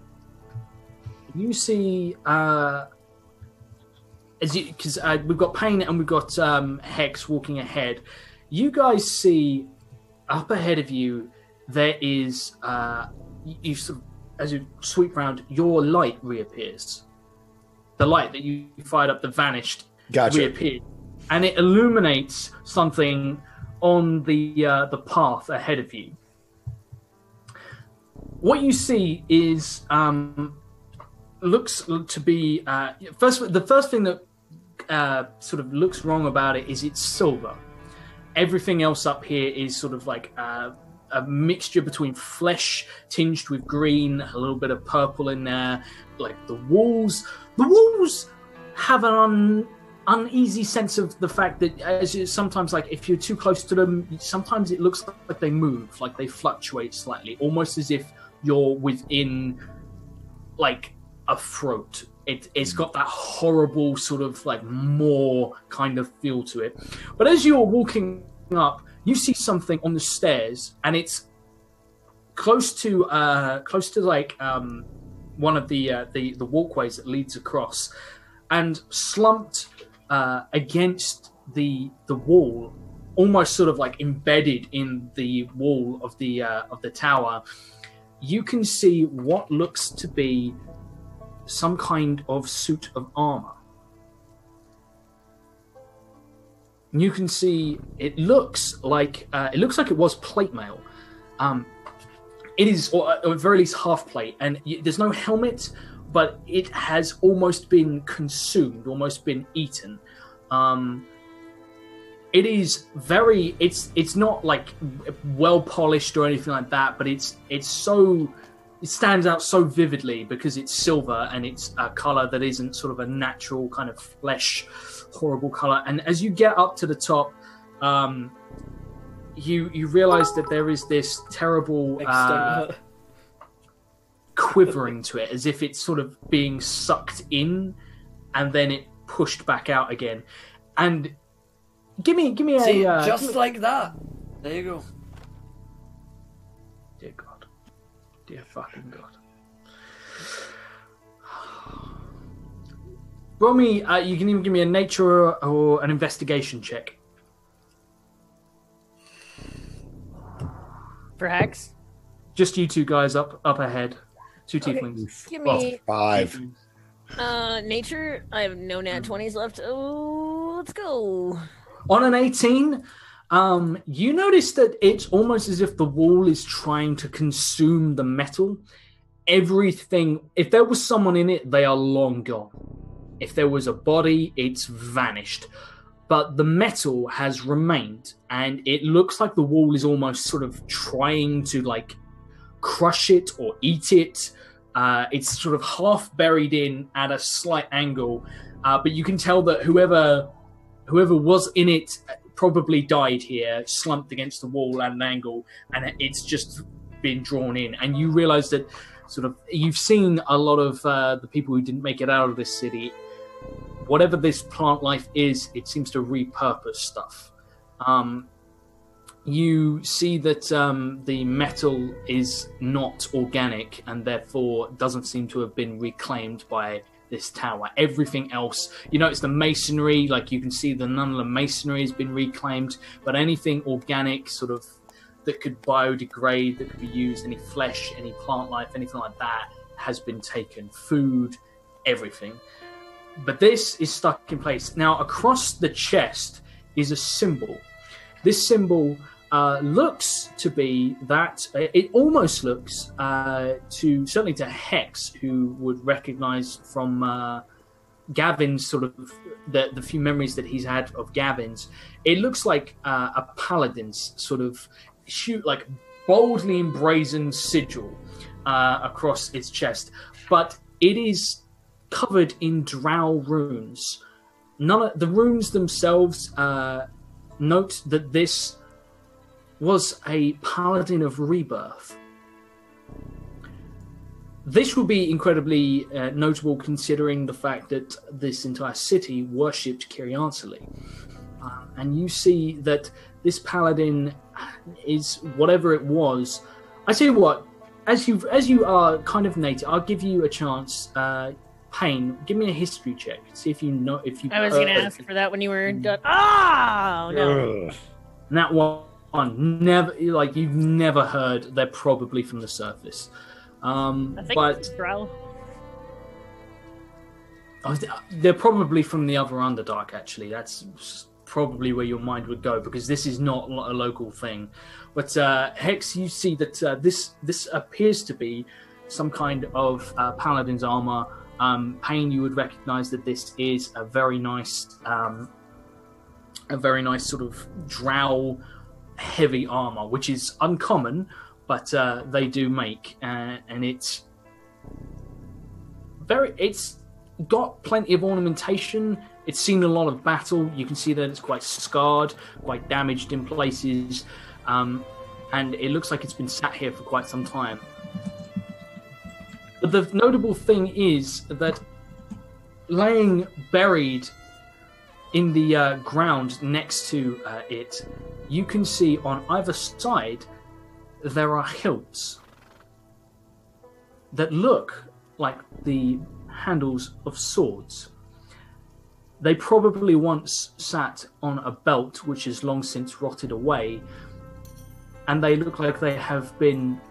You see, because we've got Payne and we've got Hex walking ahead. You guys see up ahead of you. There is, you sort of, as you sweep round, your light reappears. The light that you fired up, that vanished, reappeared, and it illuminates something on the path ahead of you. What you see is looks to be the first thing that sort of looks wrong about it is it's silver. Everything else up here is sort of like a mixture between flesh tinged with green, a little bit of purple in there. Like the walls have an uneasy sense of the fact that sometimes, like if you're too close to them, sometimes it looks like they move, like they fluctuate slightly, almost as if you're within like a throat. It's got that horrible sort of like maw kind of feel to it. But as you're walking up, you see something on the stairs, and it's close to like one of the walkways that leads across, and slumped against the wall, almost sort of like embedded in the wall of the tower. You can see what looks to be some kind of suit of armor. You can see it looks like it was plate mail. It is, or at very least, half plate, and there's no helmet, but it has almost been consumed, almost been eaten. It is very. It's not like well polished or anything like that, but it stands out so vividly because it's silver and it's a color that isn't sort of a natural kind of flesh, horrible color. And as you get up to the top, you realize that there is this terrible quivering to it, as if it's sort of being sucked in and then it pushed back out again. And give me See, a just like that. There you go. Dear God. Dear fucking God. roll me. You can even give me a nature or an investigation check. For Hex? Just you two guys up ahead. Two tieflings. Give me 5. nature. I have no nat 20s left. Oh, let's go. On an 18, you notice that it's almost as if the wall is trying to consume the metal. Everything, if there was someone in it, they are long gone. If there was a body, it's vanished. But the metal has remained, and it looks like the wall is almost sort of trying to like crush it or eat it. It's sort of half buried in at a slight angle, but you can tell that whoever was in it probably died here, slumped against the wall at an angle, and it's just been drawn in. And you realize that sort of you've seen a lot of the people who didn't make it out of this city. Whatever this plant life is, it seems to repurpose stuff. You see that the metal is not organic and therefore doesn't seem to have been reclaimed by this tower. Everything else, you notice the masonry, like you can see the none of the masonry has been reclaimed, but anything organic sort of that could biodegrade, that could be used, any flesh, any plant life, anything like that has been taken. Food, everything. But this is stuck in place. Now, across the chest is a symbol. This symbol looks to be that it almost looks certainly to Hex, who would recognize from Gavin's sort of the few memories that he's had of Gavin's. It looks like a paladin's sort of like boldly emblazoned sigil across its chest, but it is covered in drow runes. None of the runes themselves note that this was a paladin of rebirth. This will be incredibly notable considering the fact that this entire city worshipped Kyriansali. And you see that this paladin is whatever it was. I tell you what, as you are kind of native, I'll give you a chance. Payne, give me a history check. See if you know if you. I was going to ask for that when you were done. Oh no! And that one, never like you've never heard. They're probably from the surface. I think it's Drow. They're probably from the other Underdark. Actually, that's probably where your mind would go because this is not a local thing. But Hex, you see that this appears to be some kind of paladin's armor. Payne, you would recognize that this is a very nice sort of drow heavy armor, which is uncommon, but they do make, and it's got plenty of ornamentation. It's seen a lot of battle. You can see that it's quite scarred, quite damaged in places, and it looks like it's been sat here for quite some time. But the notable thing is that laying buried in the ground next to it, you can see on either side there are hilts that look like the handles of swords. They probably once sat on a belt which has long since rotted away, and they look like they have been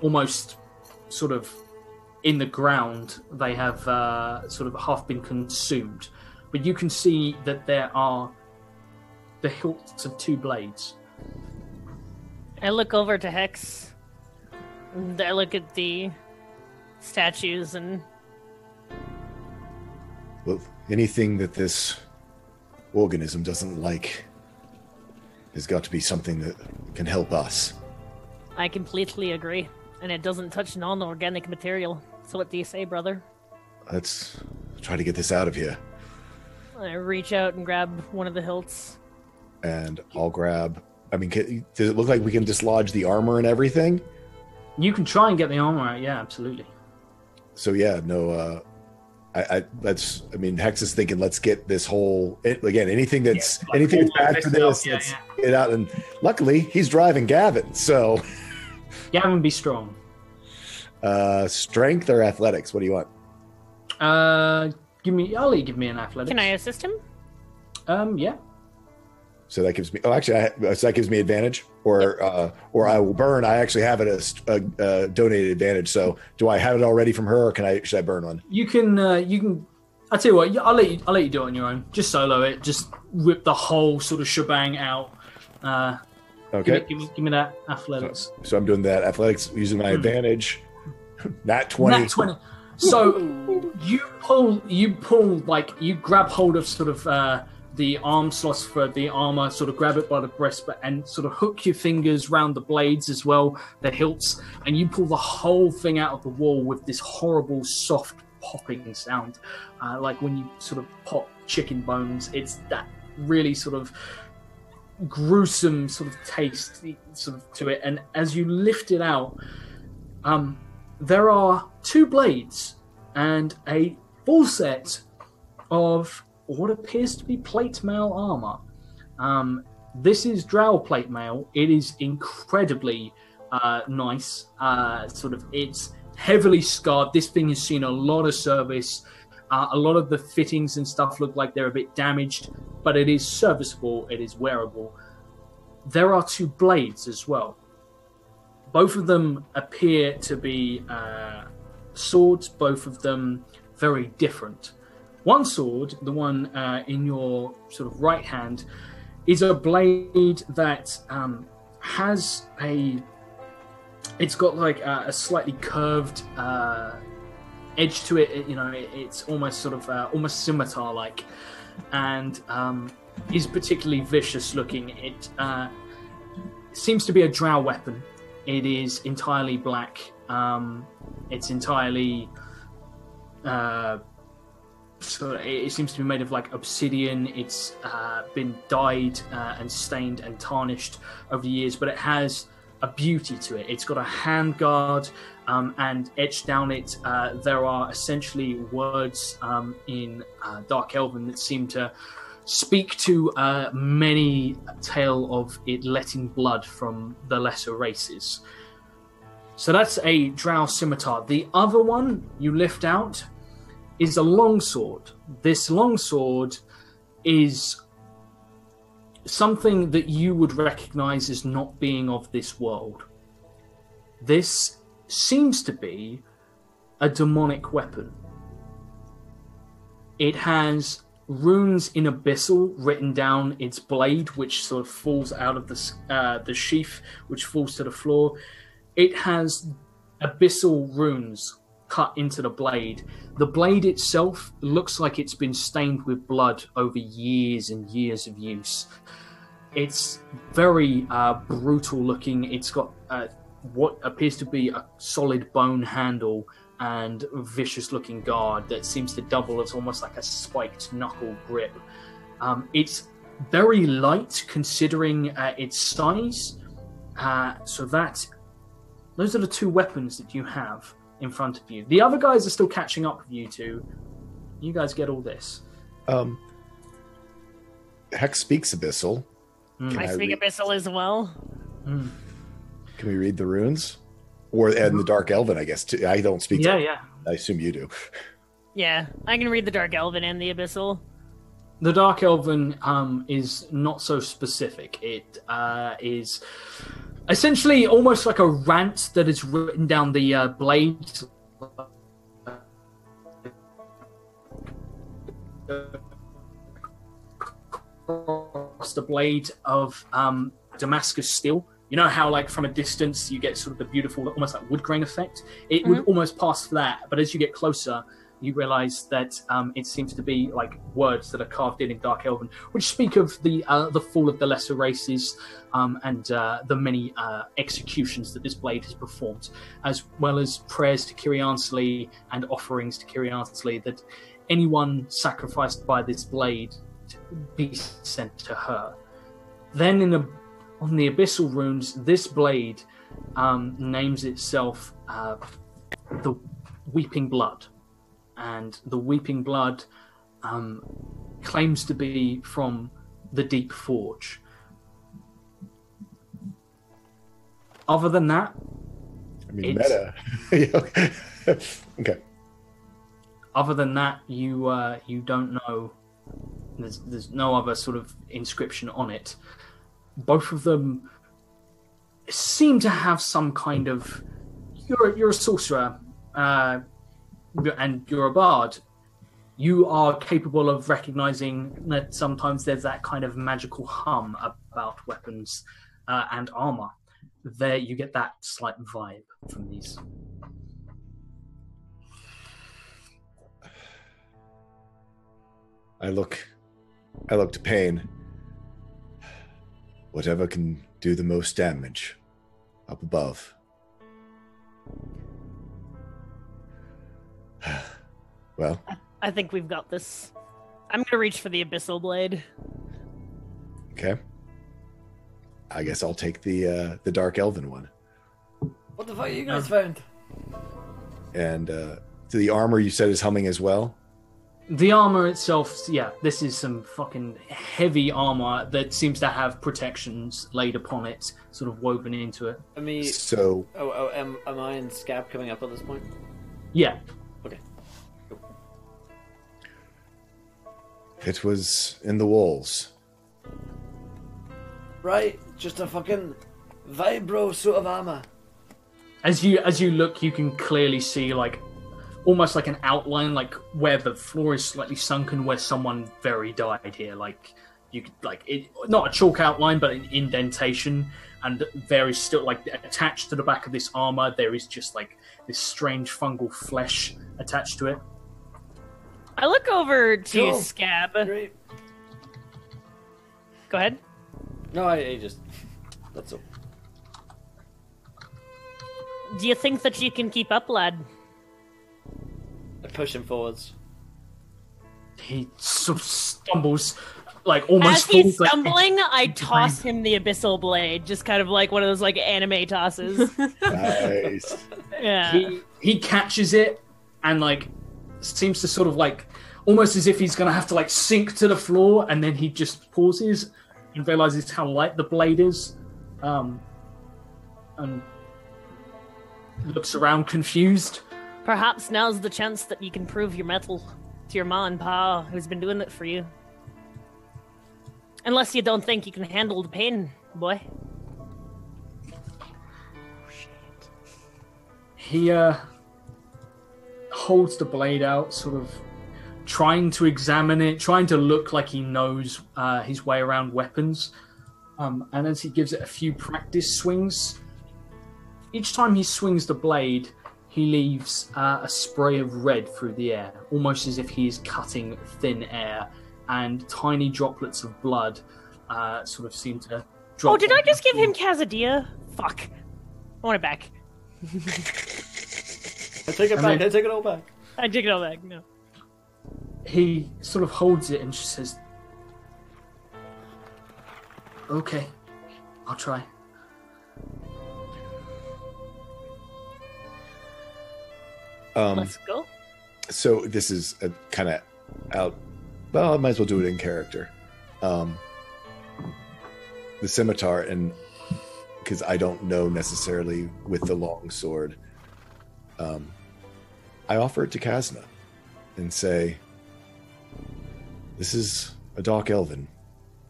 almost sort of in the ground. They have sort of half been consumed. But you can see that there are the hilts of two blades. I look over to Hex. And I look at the statues and... Well, anything that this organism doesn't like has got to be something that can help us. I completely agree. And it doesn't touch non-organic material. So what do you say, brother? Let's try to get this out of here. I reach out and grab one of the hilts. And I'll grab... I mean, does it look like we can dislodge the armor and everything? You can try and get the armor out, yeah, absolutely. So yeah, no, Hex is thinking, let's get this whole, again, anything that's bad for this, let's get out. And luckily, he's driving Gavin, so... Gavin, be strong. Strength or athletics? What do you want? I'll let you give me an athletics. Can I assist him? Yeah. So that gives me. Oh, actually, so that gives me advantage, or I will burn. I actually have it as a donated advantage. So do I have it already from her, or should I burn one? You can. I tell you what. I'll let you do it on your own. Just solo it. Just rip the whole sort of shebang out. Okay. Give me that athletics. So I'm doing that athletics using my advantage. Nat 20. Nat 20. So you pull like you grab hold of sort of the arm slots for the armor, sort of grab it by the breastbone and sort of hook your fingers round the blades as well, the hilts, and you pull the whole thing out of the wall with this horrible soft popping sound, like when you sort of pop chicken bones. It's that really sort of gruesome sort of taste sort of to it, and as you lift it out, there are 2 blades and a full set of what appears to be plate mail armor. This is drow plate mail. It is incredibly nice. It's heavily scarred. This thing has seen a lot of service. A lot of the fittings and stuff look like they're a bit damaged, but it is serviceable. It is wearable. There are 2 blades as well. Both of them appear to be swords, both of them very different. One sword, the one in your sort of right hand, is a blade that has it's got like a slightly curved edge to it. It's almost sort of almost scimitar-like, and is particularly vicious looking. It seems to be a drow weapon. It is entirely black. It's entirely so it seems to be made of like obsidian. It's been dyed and stained and tarnished over the years, but it has a beauty to it. It's got a handguard, and etched down it there are essentially words in Dark Elven that seem to speak to many tale of it letting blood from the lesser races. So that's a drow scimitar. The other one you lift out is a longsword. This longsword is something that you would recognize as not being of this world. This seems to be a demonic weapon. It has runes in abyssal written down its blade, which sort of falls out of the sheath, which falls to the floor. It has abyssal runes cut into the blade. The blade itself looks like it's been stained with blood over years and years of use. It's very brutal looking. It's got what appears to be a solid bone handle and vicious looking guard that seems to double as almost like a spiked knuckle grip. It's very light considering its size. So those are the 2 weapons that you have in front of you. The other guys are still catching up with you 2. You guys get all this. Hex speaks abyssal. I speak abyssal as well. Can we read the runes? And the Dark Elven, I guess, too. I don't speak. Yeah. I assume you do. Yeah, I can read the Dark Elven and the abyssal. The Dark Elven is not so specific. It is essentially almost like a rant that is written down the blade. Across the blade of Damascus steel. You know how, like, from a distance you get sort of the beautiful, almost like wood grain effect? It would almost pass for that, but as you get closer, you realize that it seems to be like words that are carved in Dark Elven, which speak of the fall of the lesser races and the many executions that this blade has performed, as well as prayers to Kyriansli and offerings to Kyriansli, that anyone sacrificed by this blade be sent to her. Then on the abyssal runes, this blade names itself the Weeping Blood. And the Weeping Blood claims to be from the Deep Forge. Other than that, I mean, meta. Okay. Other than that, you don't know. There's no other sort of inscription on it. Both of them seem to have some kind of. You're a sorcerer, and you're a bard. You are capable of recognizing that sometimes there's that kind of magical hum about weapons and armor. There, you get that slight vibe from these. I look to Pain. Whatever can do the most damage, up above. Well, I think we've got this. I'm gonna reach for the Abyssal Blade. Okay. I guess I'll take the Dark Elven one. What the fuck you guys found? And so the armor you said is humming as well? The armor itself, yeah, this is some fucking heavy armor that seems to have protections laid upon it, sort of woven into it. I mean, so. Am I and Scab coming up at this point? Yeah. Okay. Cool. It was in the walls. Right, just a fucking vibro suit of armor. As you look, you can clearly see like almost like an outline, like where the floor is slightly sunken, where someone very died here. Like you could not a chalk outline, but an indentation, and very still like attached to the back of this armor. There is just like this strange fungal flesh attached to it. I look over to Cool. Scab. Great. Go ahead. No, I just... That's all. Do you think that you can keep up, lad? I push him forwards. He sort of stumbles, like almost As he's falls, stumbling, I toss him the Abyssal Blade, just kind of like one of those like anime tosses. Nice. Yeah. He catches it and like seems to sort of like almost as if he's gonna have to like sink to the floor, and then he just pauses and realizes how light the blade is, and looks around confused. Perhaps now's the chance that you can prove your mettle to your ma and pa, who's been doing it for you. Unless you don't think you can handle the pain, boy. He holds the blade out, sort of trying to examine it, trying to look like he knows his way around weapons. And as he gives it a few practice swings, each time he swings the blade, he leaves a spray of red through the air, almost as if he's cutting thin air, and tiny droplets of blood sort of seem to drop. Oh, did I just give him Casadilla? Fuck. I want it back. I take it back, I take it all back. I take it all back, no. He sort of holds it and just says, "Okay, I'll try." Let's go. So this is a kind of out. Well, I might as well do it in character. The scimitar, and because I don't know necessarily with the long sword, I offer it to Kasna and say, "This is a dark elven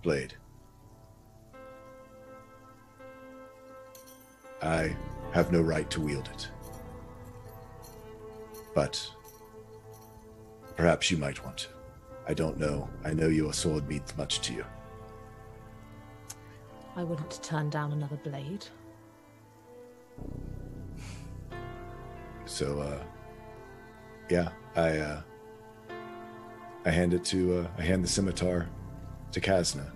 blade. I have no right to wield it. But perhaps you might want to. I don't know. I know your sword means much to you." I wouldn't turn down another blade. So, yeah, I hand it to, I hand the scimitar to Kasna.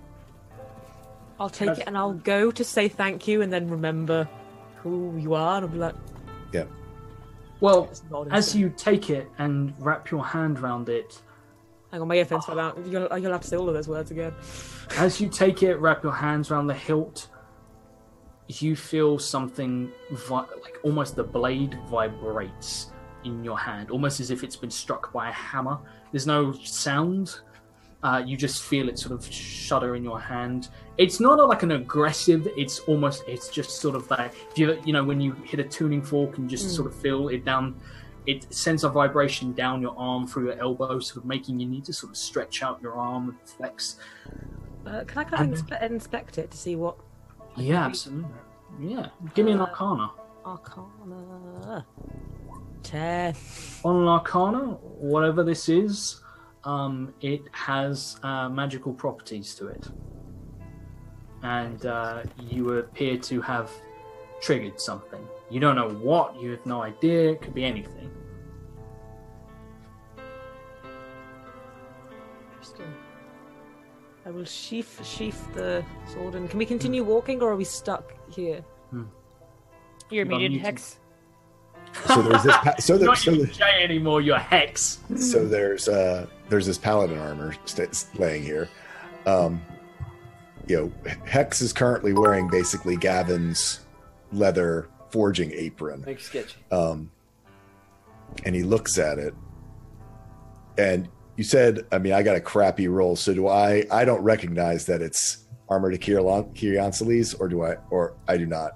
I'll take it and I'll go to say thank you and then remember who you are and I'll be like, Yeah. Well, as you take it and wrap your hand around it, hang on, my earphones fell out. You'll have to say all of those words again. as you take it, wrap your hands around the hilt, you feel something like almost the blade vibrates in your hand, almost as if it's been struck by a hammer. There's no sound. You just feel it sort of shudder in your hand. It's not like an aggressive, it's just sort of like, you know, when you hit a tuning fork and just sort of feel it down. it sends a vibration down your arm through your elbow, sort of making you need to sort of stretch out your arm and flex. Can I kind of inspect it to see what? Yeah, absolutely. Yeah, give me an Arcana. Arcana 10. On an Arcana, whatever this is, it has magical properties to it, and you appear to have triggered something. You don't know what. You have no idea. It could be anything. Interesting. I will sheath the sword. And can we continue walking, or are we stuck here? You're muted, Hex. So there's this. You're not even Jay anymore. You're Hex. So there's this paladin armor laying here. Hex is currently wearing basically Gavin's leather forging apron. Make sketchy. And he looks at it, and you said, I mean, I got a crappy roll, so do I don't recognize that it's armor to Kyrianceles, or I do not.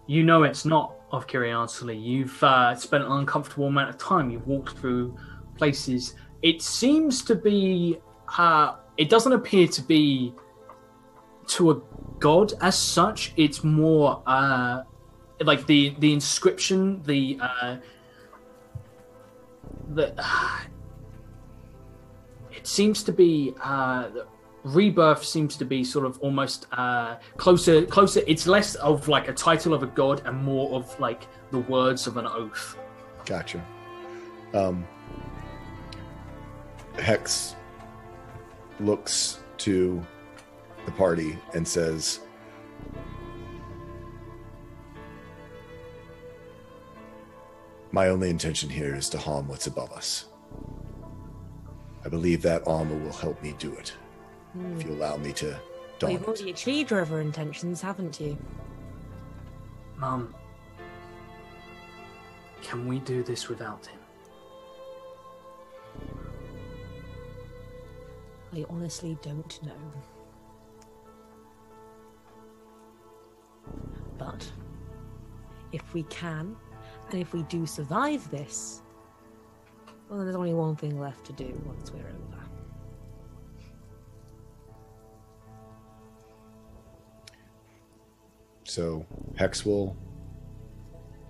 You know it's not of Kyrianceles. You've spent an uncomfortable amount of time. You've walked through places. It seems to be, it doesn't appear to be to a god as such. It's more like the inscription, the it seems to be rebirth seems to be sort of almost closer. It's less of like a title of a god and more of like the words of an oath. Gotcha. Hex looks to the party and says, my only intention here is to harm what's above us. I believe that armor will help me do it. If you allow me to don You've already achieved your other intentions, haven't you? Can we do this without him? I honestly don't know. But if we can, and if we do survive this, well, there's only one thing left to do once we're over. So Hex will,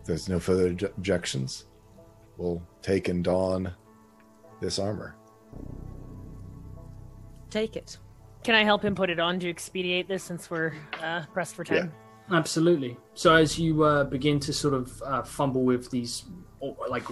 if there's no further objections, will take and don this armor. Take it. Can I help him put it on to expedite this since we're pressed for time? Yeah. Absolutely. So as you begin to sort of fumble with these, like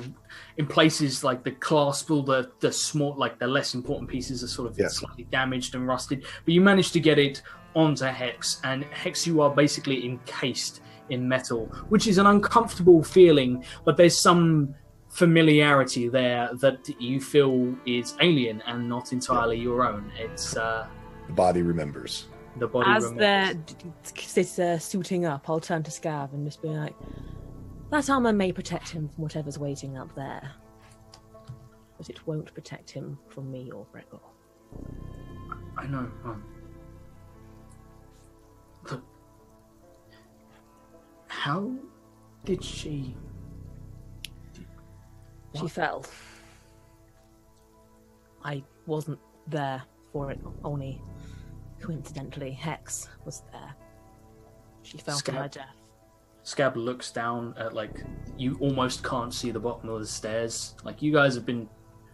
in places like the clasp, all the small, like the less important pieces are sort of slightly damaged and rusted, but you manage to get it onto Hex, and Hex, you are basically encased in metal, which is an uncomfortable feeling, but there's some familiarity there that you feel is alien and not entirely your own. It's the body remembers. The body as remembers. they're suiting up, I'll turn to Scav and just be like, that armor may protect him from whatever's waiting up there, but it won't protect him from me or Gregor. I know. But how did she... She fell. I wasn't there for it, only coincidentally Hex was there. She fell to her death. Scab looks down at, like, you almost can't see the bottom of the stairs. Like, you guys have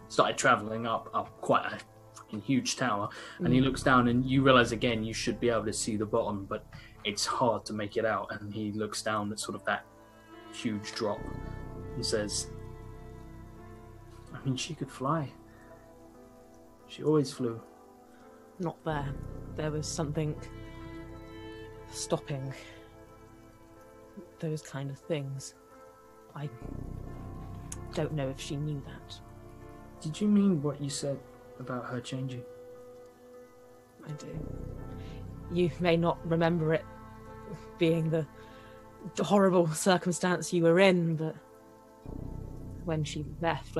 started travelling up quite a fucking huge tower, and he looks down and you realise again you should be able to see the bottom, but it's hard to make it out, and he looks down at sort of that huge drop and says, I mean, she could fly. She always flew. Not there. There was something stopping those kind of things. I don't know if she knew that. Did you mean what you said about her changing? I do. You may not remember it being the horrible circumstance you were in, but when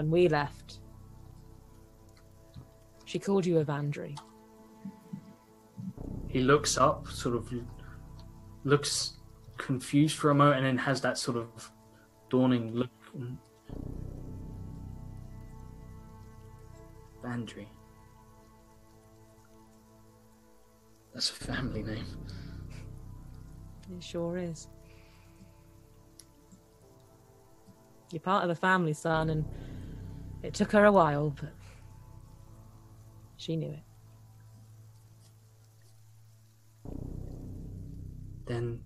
we left, she called you Evandri. He looks up, sort of looks confused for a moment, and then has that sort of dawning look. Andrew. That's a family name. It sure is. You're part of the family, son, and it took her a while, but she knew it. Then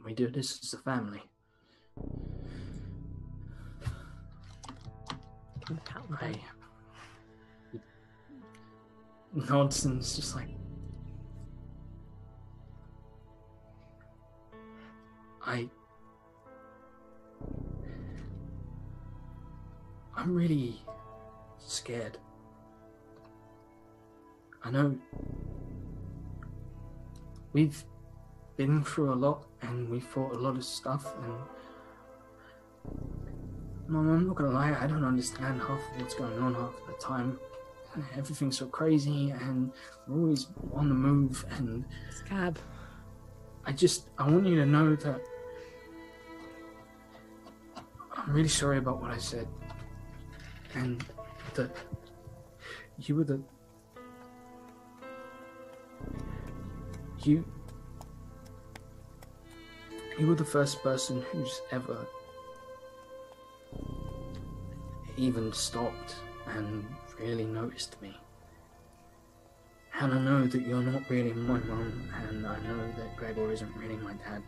we do this as a family. Nonsense, just like I'm really scared. I know we've been through a lot and we fought a lot of stuff, and Mom, I'm not gonna lie, I don't understand half of what's going on half the time. Everything's so crazy and we're always on the move, and Scab. I want you to know that I'm really sorry about what I said, and that you were the first person who's ever even stopped and really noticed me. And I know that you're not really my mum, and I know that Gregor isn't really my dad,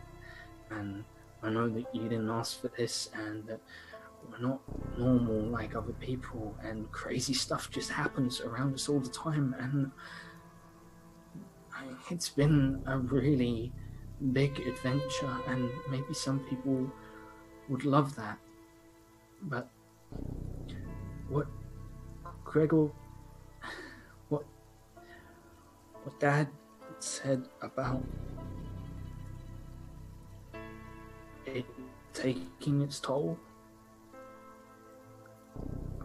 and I know that you didn't ask for this, and that we're not normal like other people, and crazy stuff just happens around us all the time, and it's been a really big adventure, and maybe some people would love that. But what Dad said about it taking its toll,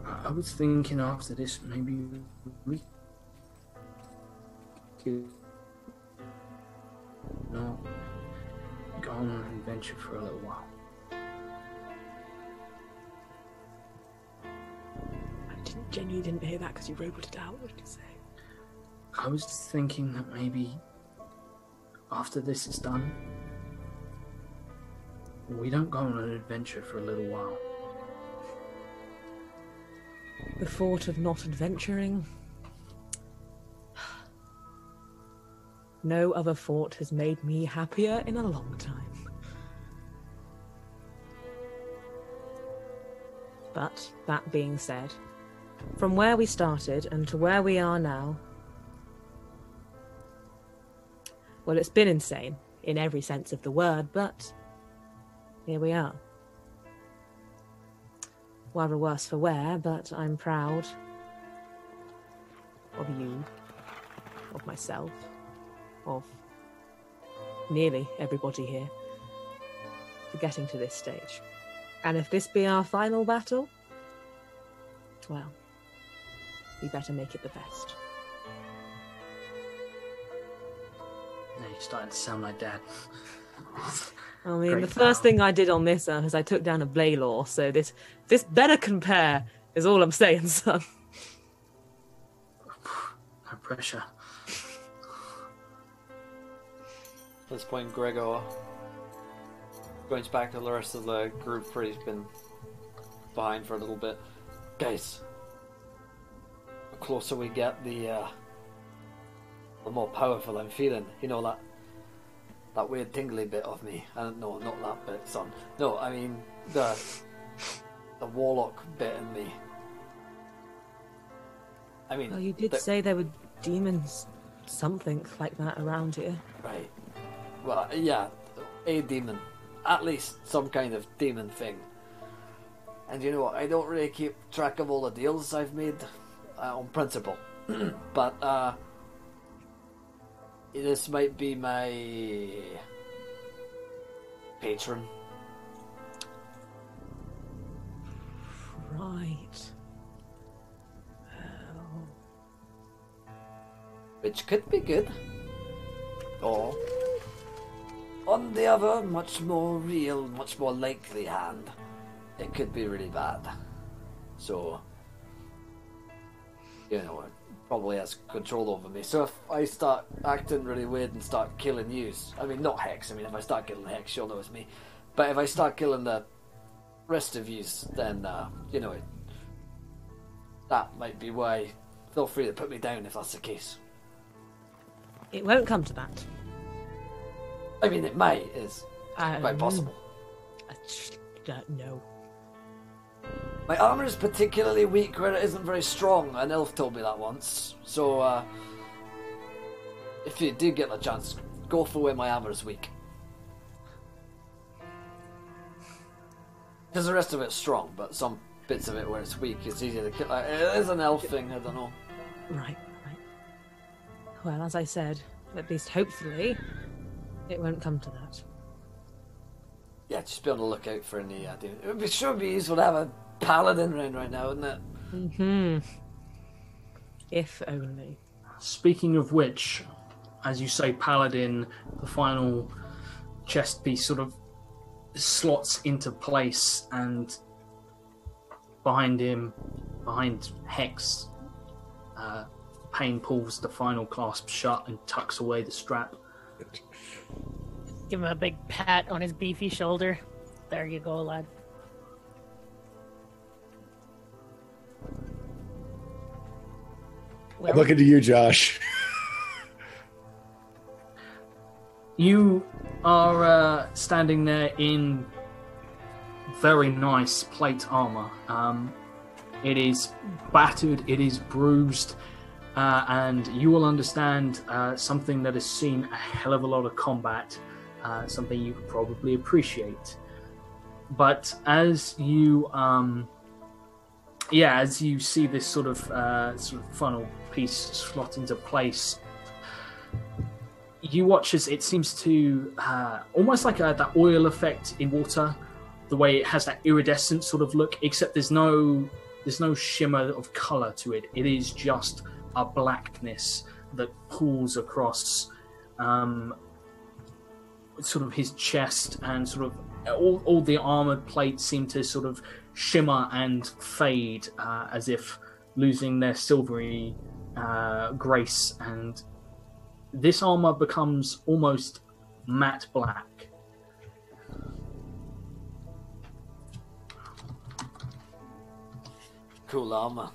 I was thinking after this maybe we could not go on an adventure for a little while. I genuinely didn't hear that because you roboted it out. What did you say? I was thinking that maybe after this is done, we don't go on an adventure for a little while. The thought of not adventuring. No other thought has made me happier in a long time. But that being said, from where we started and to where we are now, well, it's been insane in every sense of the word, but here we are. Rather worse for wear, but I'm proud of you, of myself, of nearly everybody here for getting to this stage. And if this be our final battle, well, we better make it the best. Yeah, you're starting to sound like Dad. I mean, Great the first thing I did on this is I took down a Blaylor, so this better compare, is all I'm saying, son. No pressure. At this point, Gregor going back to the rest of the group where he's been behind for a little bit. Guys, the closer we get, the more powerful I'm feeling. You know, that weird tingly bit of me. No, not that bit, son. No, I mean the warlock bit in me. I mean, well, you did say there were demons, something like that around here. Right. Well, yeah, a demon. At least some kind of demon thing. And you know what? I don't really keep track of all the deals I've made on principle. But this might be my patron. Right. Which could be good. Or, on the other, much more real, much more likely hand, it could be really bad. So, it probably has control over me. So if I start acting really weird and start killing yous, I mean, not Hex, I mean, if I start killing Hex, she'll know it's me. But if I start killing the rest of yous, then, that might be why. Feel free to put me down if that's the case. It won't come to that. I mean, it might. It's quite possible. I just don't know. My armor is particularly weak where it isn't very strong. An elf told me that once. So, if you do get the chance, go for where my armor is weak. Because the rest of it's strong, but some bits of it where it's weak, it's easier to kill. It is an elf thing, I don't know. Right. Well, as I said, at least hopefully, it won't come to that. Yeah, just be on the lookout for any. It would be sure be useful to have a paladin around right now, wouldn't it? Mm-hmm. If only. Speaking of which, as you say, paladin, the final chest piece sort of slots into place, and behind Hex, Pain pulls the final clasp shut and tucks away the strap. Give him a big pat on his beefy shoulder. There you go, lad. I'm looking to you, Josh. You are standing there in very nice plate armor. It is battered, it is bruised, and you will understand something that has seen a hell of a lot of combat, something you could probably appreciate. But as you see this sort of funnel piece slot into place, you watch as it seems to almost like that oil effect in water, the way it has that iridescent sort of look, except there's no shimmer of color to it. It is just a blackness that pools across sort of his chest, and sort of all the armored plates seem to sort of shimmer and fade as if losing their silvery grace, and this armor becomes almost matte black. Cool armor.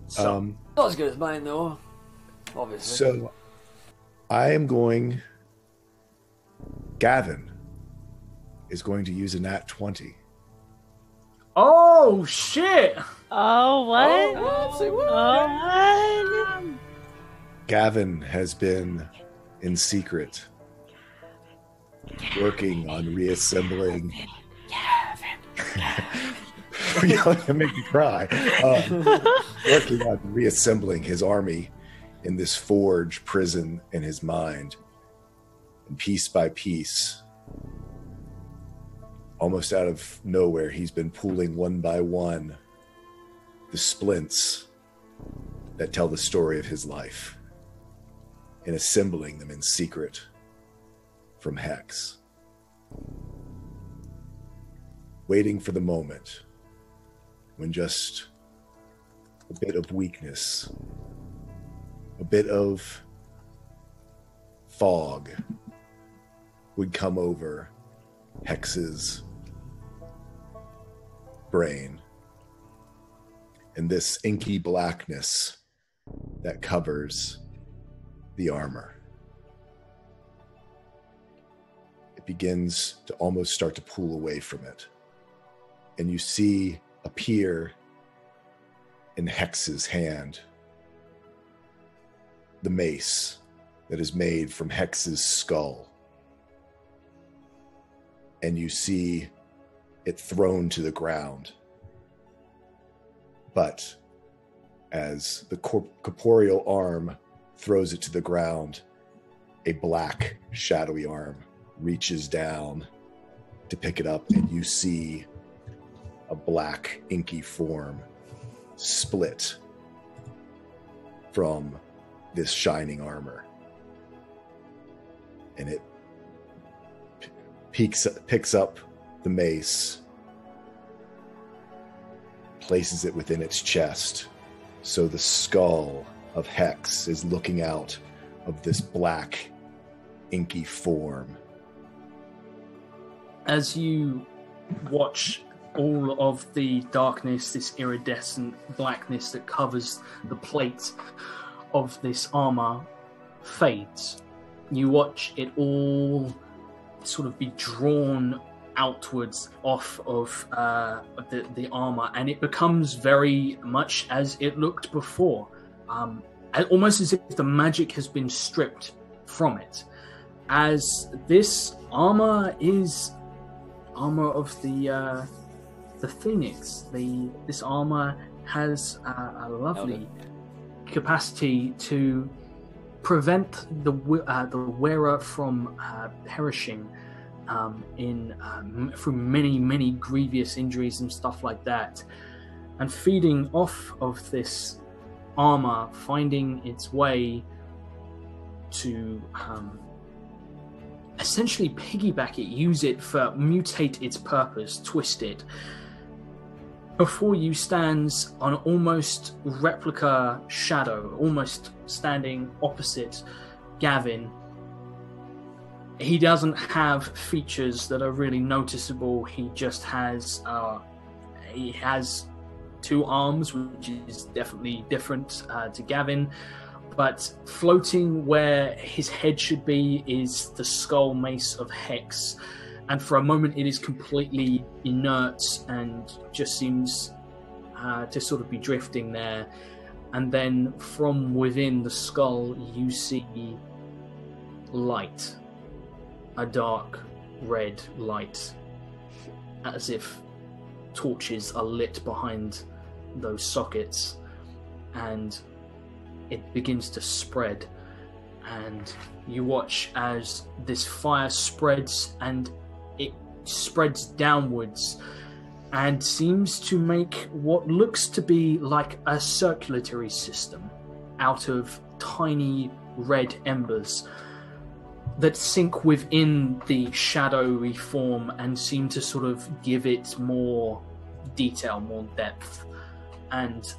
So, not as good as mine, though. Obviously. So, I am going. Gavin is going to use a nat 20. oh shit! Oh, what? Oh, what? Gavin has been in secret working on reassembling. You're gonna make me cry. Working on reassembling his army in this forge prison in his mind. And piece by piece, almost out of nowhere, he's been pulling one by one the splints that tell the story of his life and assembling them in secret from Hex. Waiting for the moment when just a bit of weakness, a bit of fog would come over Hex's brain, and this inky blackness that covers the armor. It begins to almost start to pull away from it, and you see appear in Hex's hand the mace that is made from Hex's skull. And you see it thrown to the ground. But as the corporeal arm throws it to the ground, a black, shadowy arm reaches down to pick it up, and you see a black, inky form split from this shining armor. And it picks up the mace places it within its chest. So the skull of Hex is looking out of this black, inky form. As you watch all of the darkness, this iridescent blackness that covers the plate of this armor fades, you watch it all sort of be drawn outwards off of the armor, and it becomes very much as it looked before, almost as if the magic has been stripped from it, as this armor is armor of the Phoenix. This armor has a lovely capacity to prevent the wearer from perishing through many grievous injuries and stuff like that. And feeding off of this armor, finding its way to essentially piggyback it, use it for mutate its purpose, twist it. Before you stands an almost replica shadow, almost standing opposite Gavin. He doesn't have features that are really noticeable. He just has two arms, which is definitely different to Gavin. But floating where his head should be is the skull mace of Hex. And for a moment it is completely inert and just seems to sort of be drifting there. And then from within the skull you see light. A dark red light. As if torches are lit behind those sockets. And it begins to spread, and you watch as this fire spreads, and it spreads downwards and seems to make what looks to be like a circulatory system out of tiny red embers that sink within the shadowy form and seem to sort of give it more detail, more depth. And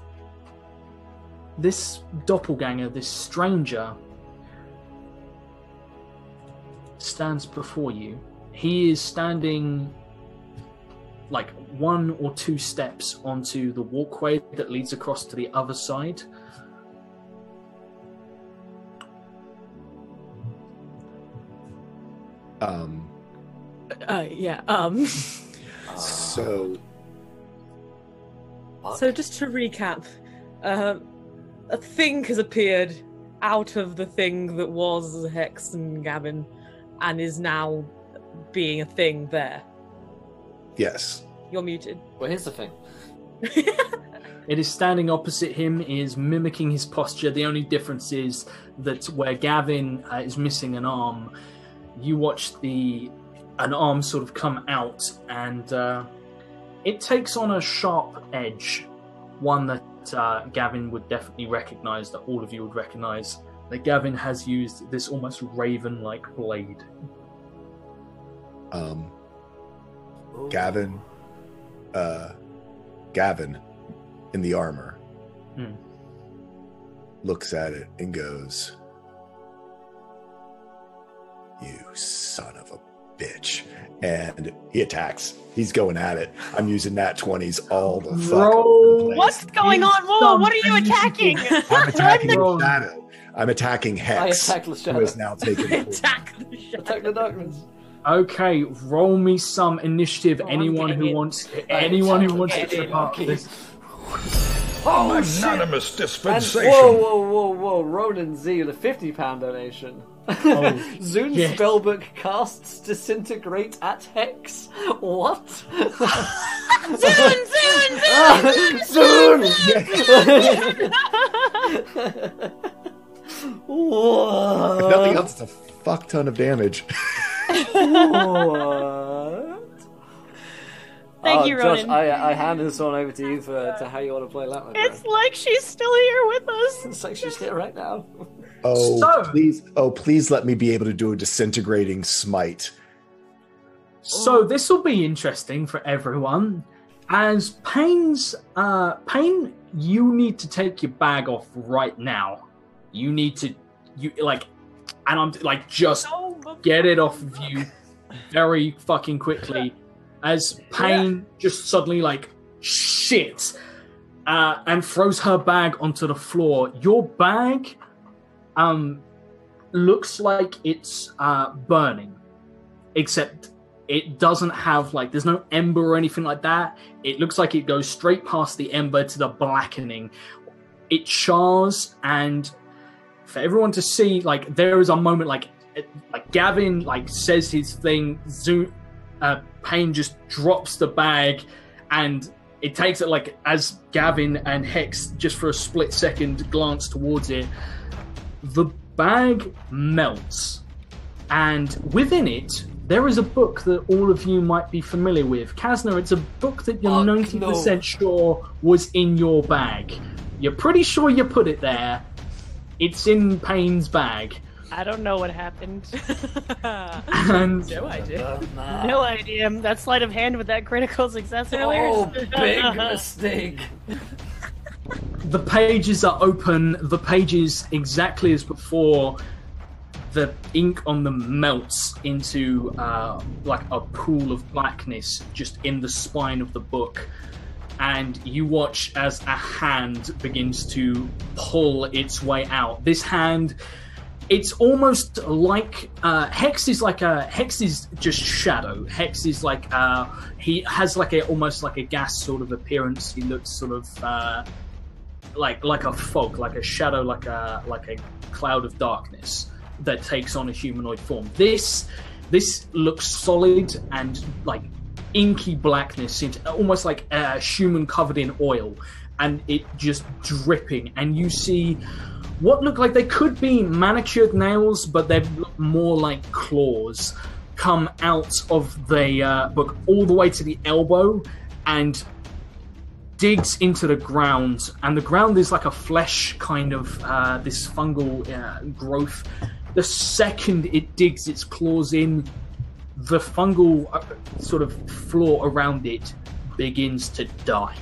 this doppelganger, this stranger, stands before you. He is standing like 1 or 2 steps onto the walkway that leads across to the other side. So just to recap, a thing has appeared out of the thing that was Hex and Gavin and is now being a thing there. Yes. You're muted. Well, here's the thing. It is standing opposite him, is mimicking his posture. The only difference is that where Gavin is missing an arm, you watch an arm sort of come out, and it takes on a sharp edge, one that Gavin would definitely recognize, that all of you would recognize, that Gavin has used this almost raven-like blade. Gavin in the armor looks at it and goes, "You son of a bitch." And he attacks. He's going at it. I'm using nat 20s all the fuck. What's going on? Whoa, what are you attacking? I'm attacking the shadow. I'm attacking Hex, I attack the shadow. who is now taking Attack the shadow. Attack the darkness. Okay, roll me some initiative. Anyone who wants to take part of this. Oh, magnanimous dispensation. And whoa, Ronan Z with a £50 donation. Zoon's spellbook casts disintegrate at Hex. What? Zoon! If nothing else, it's a fuck ton of damage. What? Thank you, Josh, Ronan. I hand this one over to you to how you want to play that one. It's like she's still here with us. It's like she's here right now. Please let me be able to do a disintegrating smite. So this will be interesting for everyone. As Pain, you need to take your bag off right now. You need to, and I'm like, just get it off of you very fucking quickly. As Pain just suddenly shit, and throws her bag onto the floor. Your bag, looks like it's burning, except it doesn't have there's no ember or anything like that. It looks like it goes straight past the ember to the blackening. It chars, and for everyone to see, there is a moment Gavin says his thing. Pain just drops the bag, and it takes it as Gavin and Hex just for a split second glance towards it. The bag melts, and within it there is a book that all of you might be familiar with. Kazna, it's a book that you're 90% sure was in your bag. You're pretty sure you put it there. It's in Pain's bag. I don't know what happened. And No idea. No idea. That sleight of hand with that critical success. Oh, big mistake. the pages are open. The pages, exactly as before, the ink on them melts into a pool of blackness just in the spine of the book. And you watch as a hand begins to pull its way out. This hand, it's almost like Hex is just shadow. Hex is he has almost like a gas sort of appearance. He looks sort of like a fog, like a shadow, like a cloud of darkness that takes on a humanoid form. This looks solid and inky blackness, seems almost like a human covered in oil, and it just dripping. And you see what look like they could be manicured nails, but they look more like claws come out of the book all the way to the elbow and digs into the ground. And the ground is like a flesh kind of this fungal growth. The second it digs its claws in, the fungal sort of floor around it begins to die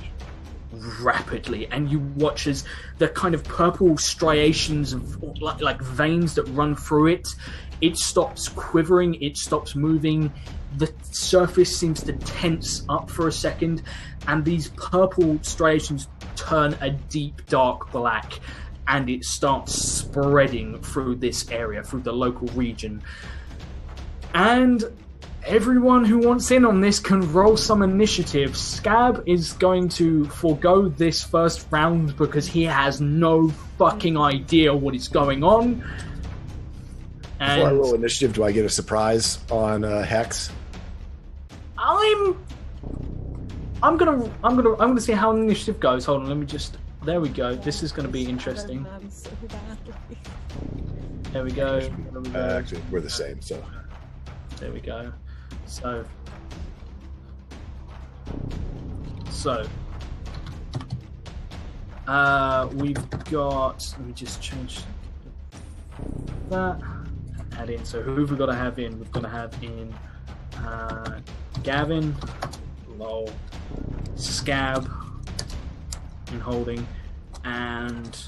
rapidly, and you watch as the kind of purple striations of like veins that run through it, it stops quivering, it stops moving, the surface seems to tense up for a second, and these purple striations turn a deep dark black, and it starts spreading through this area, through the local region. And everyone who wants in on this can roll some initiative. Scab is going to forego this first round because he has no fucking idea what is going on. And before I roll initiative, do I get a surprise on Hex? I'm gonna see how initiative goes. Hold on, let me just. There we go. This is going to be interesting. There we go. Actually, we're the same, so. There we go. So we've got. Let me just change that. Add in. So who have we got to have in? We've got to have in Gavin, lol, Scab in holding, and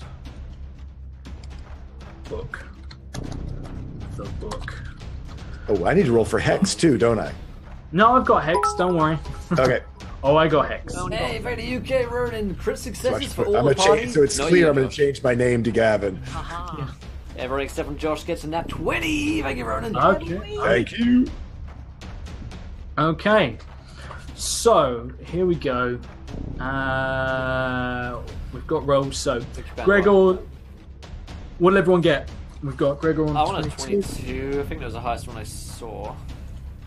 book. The book. Oh, I need to roll for Hex too, don't I? No, I've got Hex. Don't worry. Okay. Oh, I got Hex. Hey, for the UK Ronin, crit successes for I'm all gonna the party. so it's clear I'm going to change my name to Gavin. Yeah. Everyone except from Josh gets a nat 20. Thank you, Ronin. Okay. Thank you. Okay. So here we go. We've got rolls. So Gregor, what did everyone get? We've got Gregor on. I want a 22. I think that was the highest one I saw.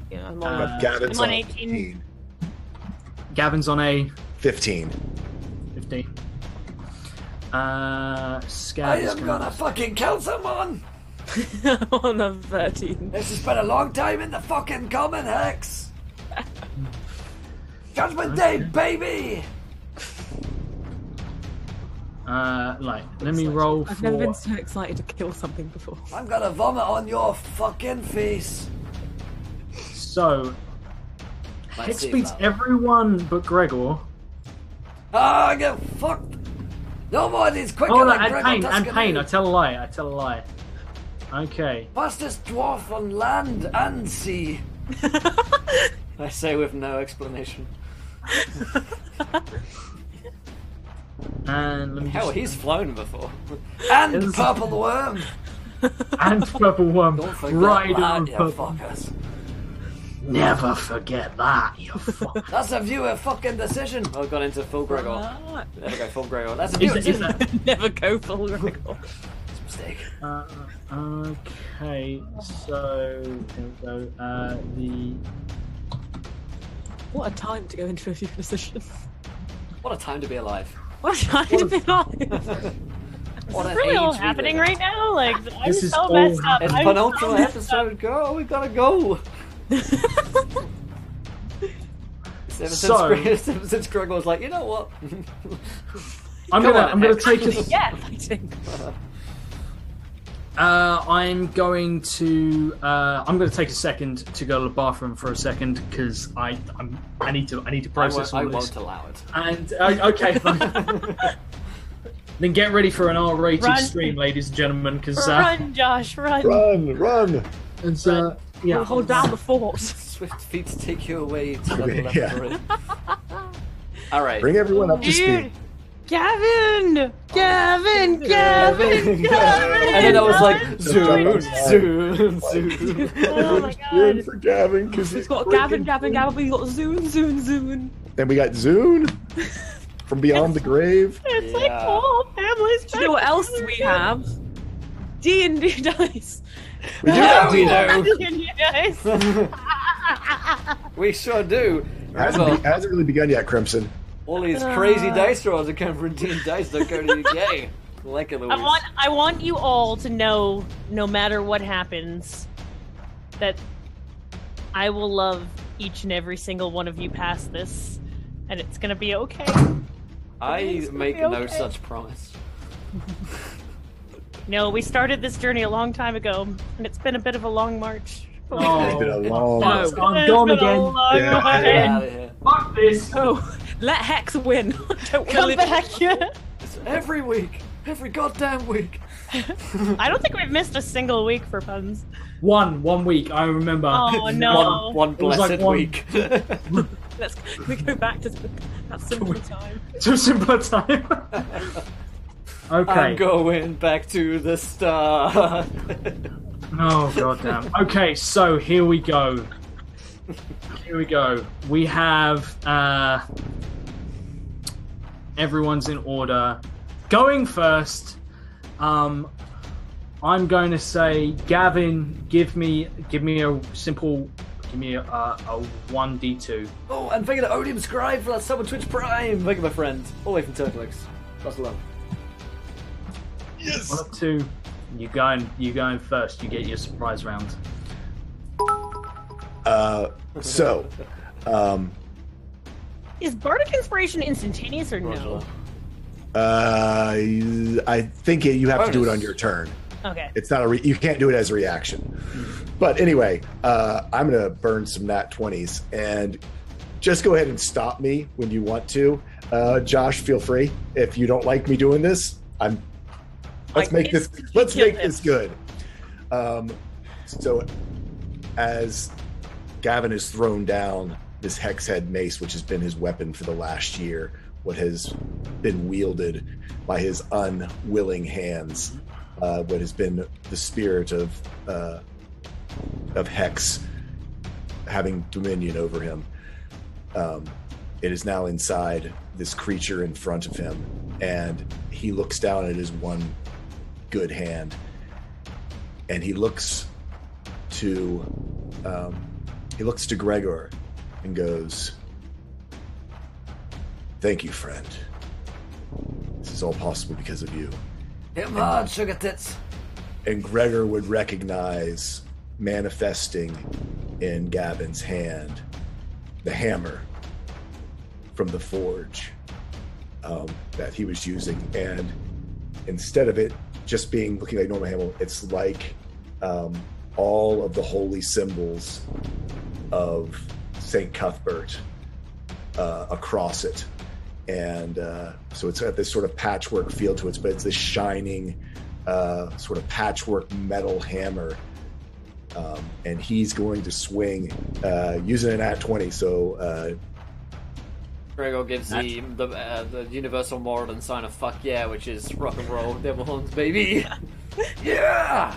Yeah, I'm on, Gavin's I'm on on 18. Gavin's on a 15. 15. Scab. I am gonna fucking kill someone! On a 13. This has been a long time in the fucking coming, Hex! Judgment Day, baby! Let me roll for. I've never been so excited to kill something before. I'm gonna vomit on your fucking face. So, Hex beats everyone but Gregor. Ah, get fucked! Nobody's quicker Oh, no, than Gregor and Tuscany. Pain. I tell a lie. Okay. Fastest dwarf on land and sea. I say with no explanation. And let me Hell, just... he's flown before. And It's- Purple Worm. And Purple Worm. Don't forget Rider that, of you Purple. fuckers. Never forget that, you fuck. That's a viewer fucking decision. Oh, got into full Gregor. Ah. There we go, full Gregor. That's a viewer Is decision. that... Never go full Gregor. It's a mistake. Okay, so here we go. What a time to go into a few positions. What a time to be alive. What a time to be alive. What an really all age we happening live in. right now? Like, I'm This is so all messed up. It's I'm penultimate so messed up. episode. Go, we gotta go. Since Gregor was like, you know what? I'm Come gonna on, Hex. take a... Yeah, fighting. I'm going to take a second to go to the bathroom for a second because I need to process I all this. won't allow it. And okay, fine. Then get ready for an R-rated Run. stream, ladies and gentlemen, because Run, Josh, run. Run! yeah, We'll hold down the fort. Swift feet take you away to the left Yeah. or right. All right. Bring everyone up to Dude, speed. Gavin! Gavin! And then I was like, zoom, zoom, zoom. Oh my Cheering god. for Gavin because We've got Gavin, we got Zoon. Then we got Zune from Beyond the Grave. It's Yeah. like whole families. Do you know what else we have? D&D dice. We do Yeah, have we Zune. know. We sure do. Hasn't really begun yet, Crimson. All these crazy dice rolls that come from D&D dice don't go to the UK. Like it, Louise. I want you all to know, no matter what happens, that I will love each and every single one of you past this, and it's gonna be okay. I It's gonna make be no okay. such promise. No, we started this journey a long time ago, and it's been a bit of a long march. Oh, It's been a long no, It's I'm been gone a again. long Yeah. way. Get out of here. Fuck this. Oh, let Hex win. Don't Come will it. back, yeah. It's every week. Every goddamn week. I don't think we've missed a single week for puns. One week, I remember. Oh no! One was blessed like one- week. Can we go back to that simple time? Too simple a time. Okay. I'm going back to the start. Oh goddamn. Okay, so here we go. We have everyone's in order. Going first. I'm going to say, Gavin, give me a 1d2. Oh, and thank you to Odium Scribe for that sub on Twitch Prime. Thank you, my friend. All the way from Turtlex. Lots of love. Yes. 1 or 2. You going first. You get your surprise round. So, Is Bardic Inspiration instantaneous or no? I think you have to do it Bonus. on your turn. Okay. It's not you can't do it as a reaction. But anyway, I'm gonna burn some nat 20s and just go ahead and stop me when you want to. Josh, feel free. If you don't like me doing this, let's make this good. So as Gavin has thrown down this hex head mace, which has been his weapon for the last year, what has been wielded by his unwilling hands, what has been the spirit of Hex having dominion over him. It is now inside this creature in front of him, and he looks down at his one good hand, and he looks to Gregor and goes, "Thank you, friend. This is all possible because of you." Hit him hard, sugar tits. And Gregor would recognize manifesting in Gavin's hand the hammer from the forge that he was using, and instead of it just looking like normal hammer, it's like all of the holy symbols of St. Cuthbert across it. And so it's got this sort of patchwork feel to it, but it's this shining sort of patchwork metal hammer. And he's going to swing using an at 20. So Gregor gives the universal Moradin sign of fuck yeah, which is rock and roll, devil horns, baby. Yeah!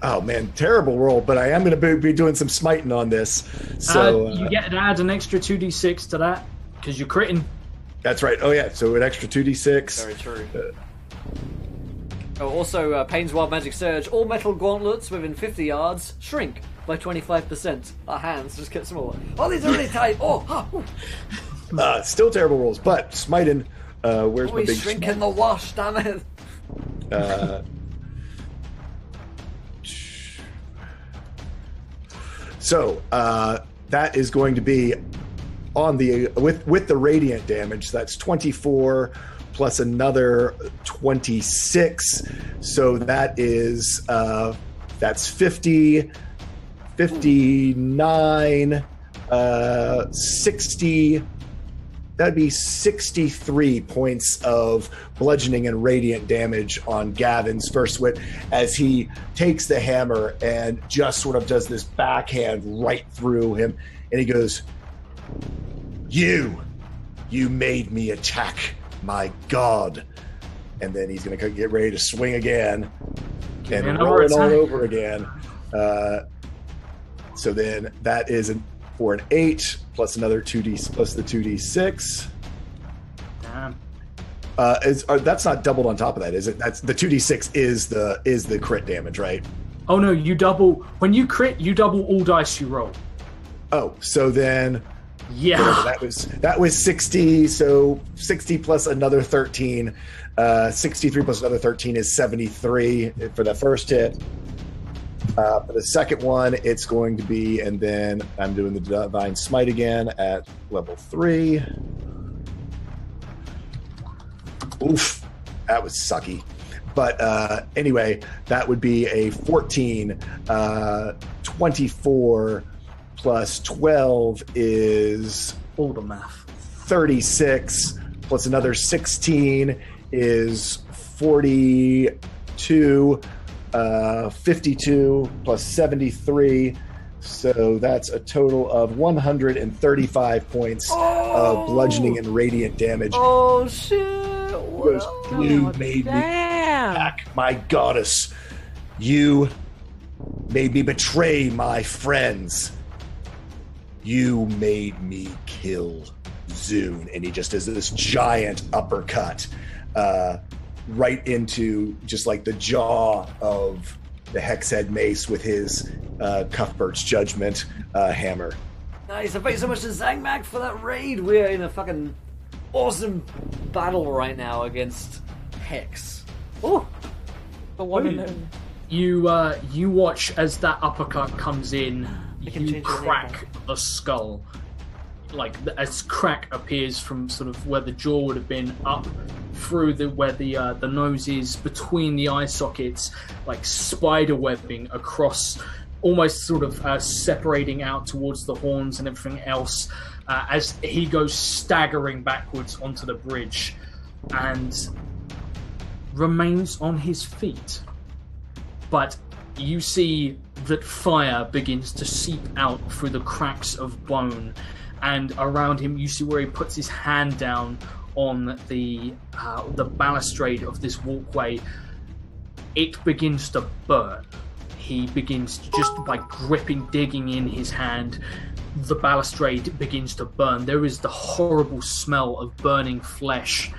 Oh man, terrible roll, but I am going to be doing some smiting on this. So you get to add an extra 2d6 to that because you're critting. That's right. Oh yeah, so an extra 2d6. Very true. Also, Payne's Wild Magic Surge. All metal gauntlets within 50 yards shrink by 25%. Our hands just get smaller. Oh, these are really tight. Still terrible rolls, but smiting. Where's my big shrink in the wash, damn it. So that is going to be on the with the radiant damage. That's 24 plus another 26. So that is that's 50, 59, 60. That'd be 63 points of bludgeoning and radiant damage on Gavin's first wit as he takes the hammer and just sort of does this backhand right through him. And he goes, You made me attack my god. And then he's going to get ready to swing again and roll it all over again. So then that is for an 8 plus another 2d plus the 2d6. Damn. That's not doubled on top of that, is it? That's the 2d6 is the crit damage, right? Oh no, you double when you crit. You double all dice you roll. Oh, so then yeah, that was 60. So 60 plus another 13. 63 plus another 13 is 73 for the first hit. For the second one, it's going to be, and then I'm doing the Divine Smite again at level 3. Oof, that was sucky. But anyway, that would be a 14. 24 plus 12 is all the math. 36 plus another 16 is 42. 52 plus 73, so that's a total of 135 points of bludgeoning and radiant damage. Oh shit! You made me attack my goddess. You made me betray my friends. You made me kill Zune. And he just does this giant uppercut right into just like the jaw of the Hexhead Mace with his Cuthbert's Judgment hammer. Nice. Thank you so much to Zangmak for that raid. We're in a fucking awesome battle right now against Hex. Oh, the one and only. You watch as that uppercut comes in. You crack the skull. Like as crack appears from sort of where the jaw would have been up through where the nose is, between the eye sockets, like spider webbing across, almost sort of separating out towards the horns and everything else, as he goes staggering backwards onto the bridge and remains on his feet. But you see that fire begins to seep out through the cracks of bone. And around him, you see where he puts his hand down on the balustrade of this walkway. It begins to burn. He begins just by digging in his hand. The balustrade begins to burn. There is the horrible smell of burning flesh.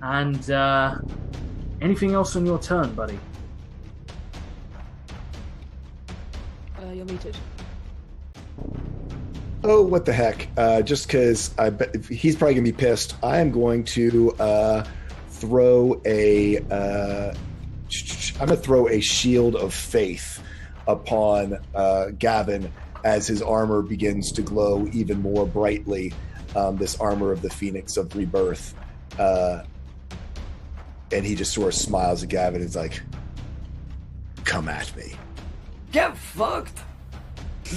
And anything else on your turn, buddy? You're muted. Oh, what the heck? Just because I bet he's probably going to be pissed, I am going to throw a shield of faith upon Gavin as his armor begins to glow even more brightly. This armor of the Phoenix of Rebirth. And he just sort of smiles at Gavin and is like, "Come at me. Get fucked,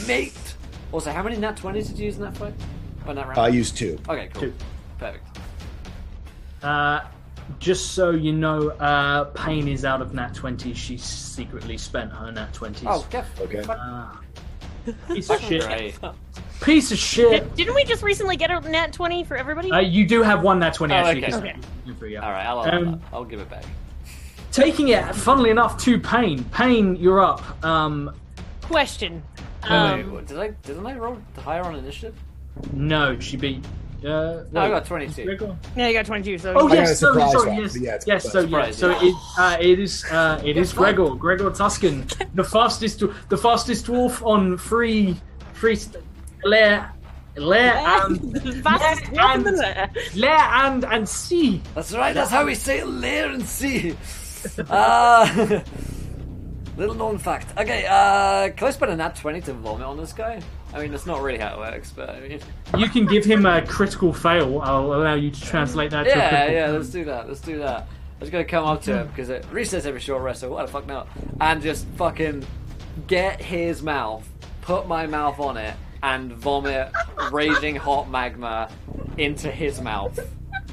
mate." Also, how many nat 20s did you use in that fight? Oh, that round? I used 2. Okay, cool. 2. Perfect. Just so you know, Pain is out of nat 20. She secretly spent her nat 20s. Oh, Kev. Okay. Piece of shit. Great. Piece of shit. Didn't we just recently get a nat 20 for everybody? You do have one nat 20 actually. okay. Okay. All right, I'll give it back. Taking it, funnily enough, to Pain. Pain, you're up. Question. Wait, didn't I roll higher on initiative? No, she beat. No, I got 22. Yeah, you got 22. So Oh I got a yes, sorry, surprise sorry, round, yes, but yeah, it's yes. a So surprise. it is Gregor Tuscan, the fastest dwarf on free lair and sea. That's right, that's how we say lair and sea. Little known fact. Okay, can I spend a nat 20 to vomit on this guy? I mean, that's not really how it works, but I mean... You can give him a critical fail. I'll allow you to translate that to a critical fail. Let's do that. I was gonna come up to him, because it resets every short rest, so what the fuck not? And just fucking get his mouth, put my mouth on it, and vomit raging hot magma into his mouth.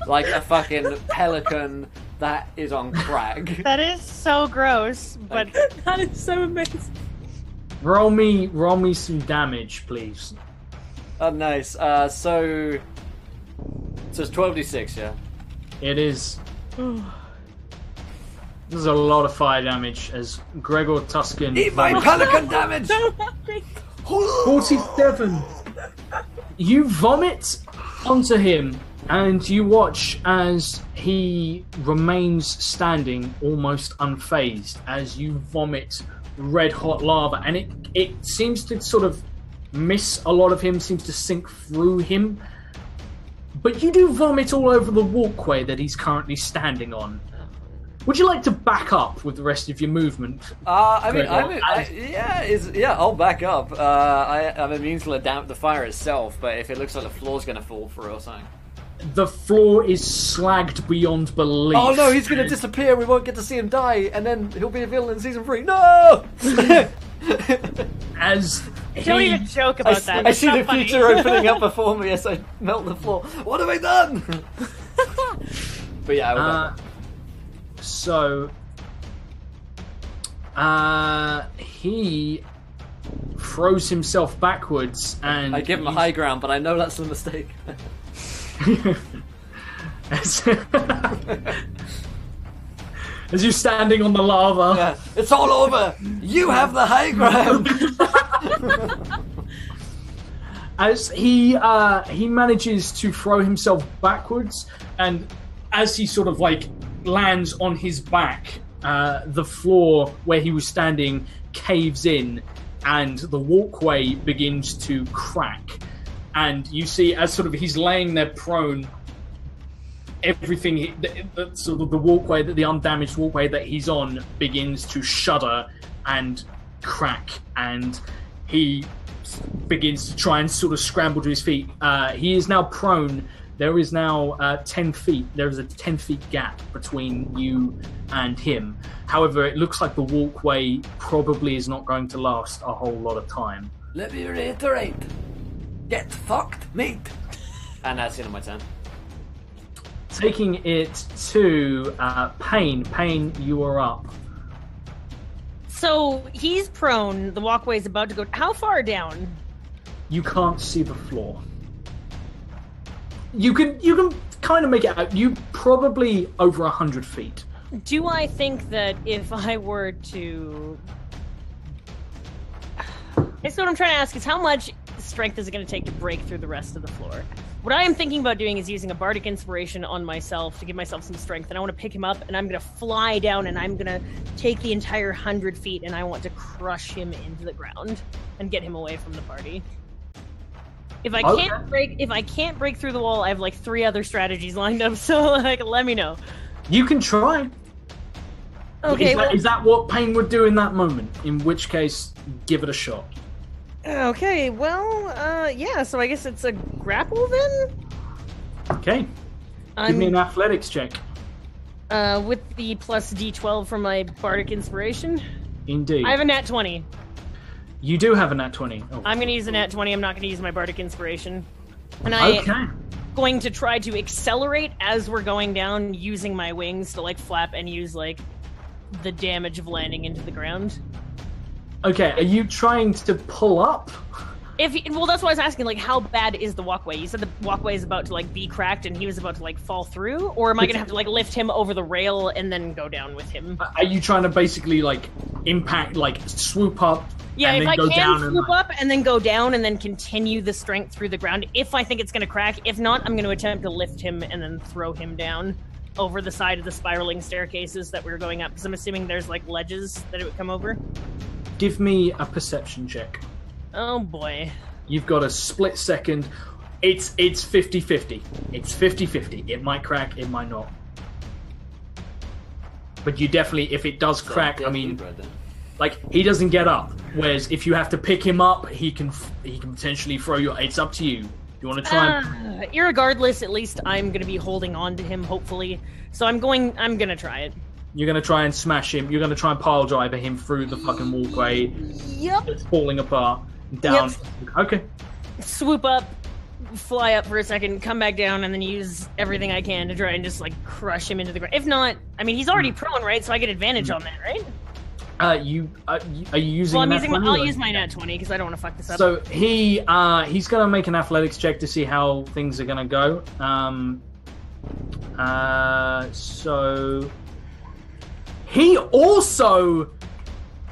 Like a fucking pelican that is on crack. that is so gross, but That is so amazing. Roll me some damage, please. Oh, nice. So it's 12d6, yeah? It is. There's a lot of fire damage as Gregor Tuscan. Eat my pelican damage! 47. You vomit onto him, and you watch as he remains standing, almost unfazed, as you vomit red hot lava, and it seems to sort of miss a lot of him, seems to sink through him. But you do vomit all over the walkway that he's currently standing on. Would you like to back up with the rest of your movement? I'll back up. I'm immune to the fire itself, but if it looks like the floor's gonna fall through or something. The floor is slagged beyond belief. Oh no, he's gonna disappear, we won't get to see him die, and then he'll be a villain in season 3. No! As don't even joke about that. I It's see not the funny. future opening up before me as I melt the floor. What have I done? But yeah, I will back up. So, he throws himself backwards, and I give him a high ground, but I know that's a mistake. As you're standing on the lava. Yeah, it's all over. You have the high ground. As he manages to throw himself backwards, and as he sort of like lands on his back, the floor where he was standing caves in, and the walkway begins to crack. And you see, as sort of he's laying there prone, everything, sort of the walkway, the undamaged walkway that he's on, begins to shudder and crack, and he begins to try and sort of scramble to his feet. He is now prone. There is now 10 feet. There is a 10 feet gap between you and him. However, it looks like the walkway probably is not going to last a whole lot of time. Let me reiterate. Get fucked, mate. And that's the end of my turn. Taking it to Pain. Pain, you are up. So he's prone. The walkway's about to go. How far down? You can't see the floor. You can kind of make it out. You probably over 100 feet. Do I think that if I were to... It's what I'm trying to ask is how much strength is it going to take to break through the rest of the floor? What I am thinking about doing is using a bardic inspiration on myself to give myself some strength, and I want to pick him up, and I'm going to fly down, and I'm going to take the entire 100 feet, and I want to crush him into the ground and get him away from the party. If I can't break through the wall, I have like 3 other strategies lined up, so like let me know. You can try. Okay, Is that what Pain would do in that moment? In which case, give it a shot. Okay, well, yeah, so I guess it's a grapple then? Okay. Give me an athletics check. With the plus D12 from my bardic inspiration? Indeed. I have a nat 20. You do have a nat 20. Oh. I'm going to use a nat 20. I'm not going to use my bardic inspiration. And I'm going to try to accelerate as we're going down, using my wings to like flap and use like the damage of landing into the ground. Okay, are you trying to pull up? Well, that's why I was asking, like, how bad is the walkway? You said the walkway is about to, like, be cracked and he was about to, like, fall through? Or am I going to have to, like, lift him over the rail and then go down with him? Are you trying to basically, like, impact, like, swoop up yeah, and if then I go can down swoop up and then go down and then continue the strength through the ground, if I think it's going to crack. If not, I'm going to attempt to lift him and then throw him down over the side of the spiraling staircases that we were going up. Because I'm assuming there's, like, ledges that it would come over. Give me a perception check. Oh, boy. You've got a split second. It's 50-50. It's 50-50. It might crack, it might not. But you definitely, if it does crack, I mean, like, he doesn't get up. Whereas if you have to pick him up, he can potentially throw you. It's up to you. You want to try and... Irregardless, at least I'm going to be holding on to him, hopefully. So I'm going to try it. You're going to try and smash him. You're going to try and pile driver him through the fucking walkway. Yep. It's falling apart. Down. Yep. Okay. Swoop up, fly up for a second, come back down, and then use everything I can to try and just, like, crush him into the ground. If not, I mean, he's already prone, right? So I get advantage on that, right? Are you using? Well, I'll use my nat 20 because I don't want to fuck this up. So he's gonna make an athletics check to see how things are gonna go. So he also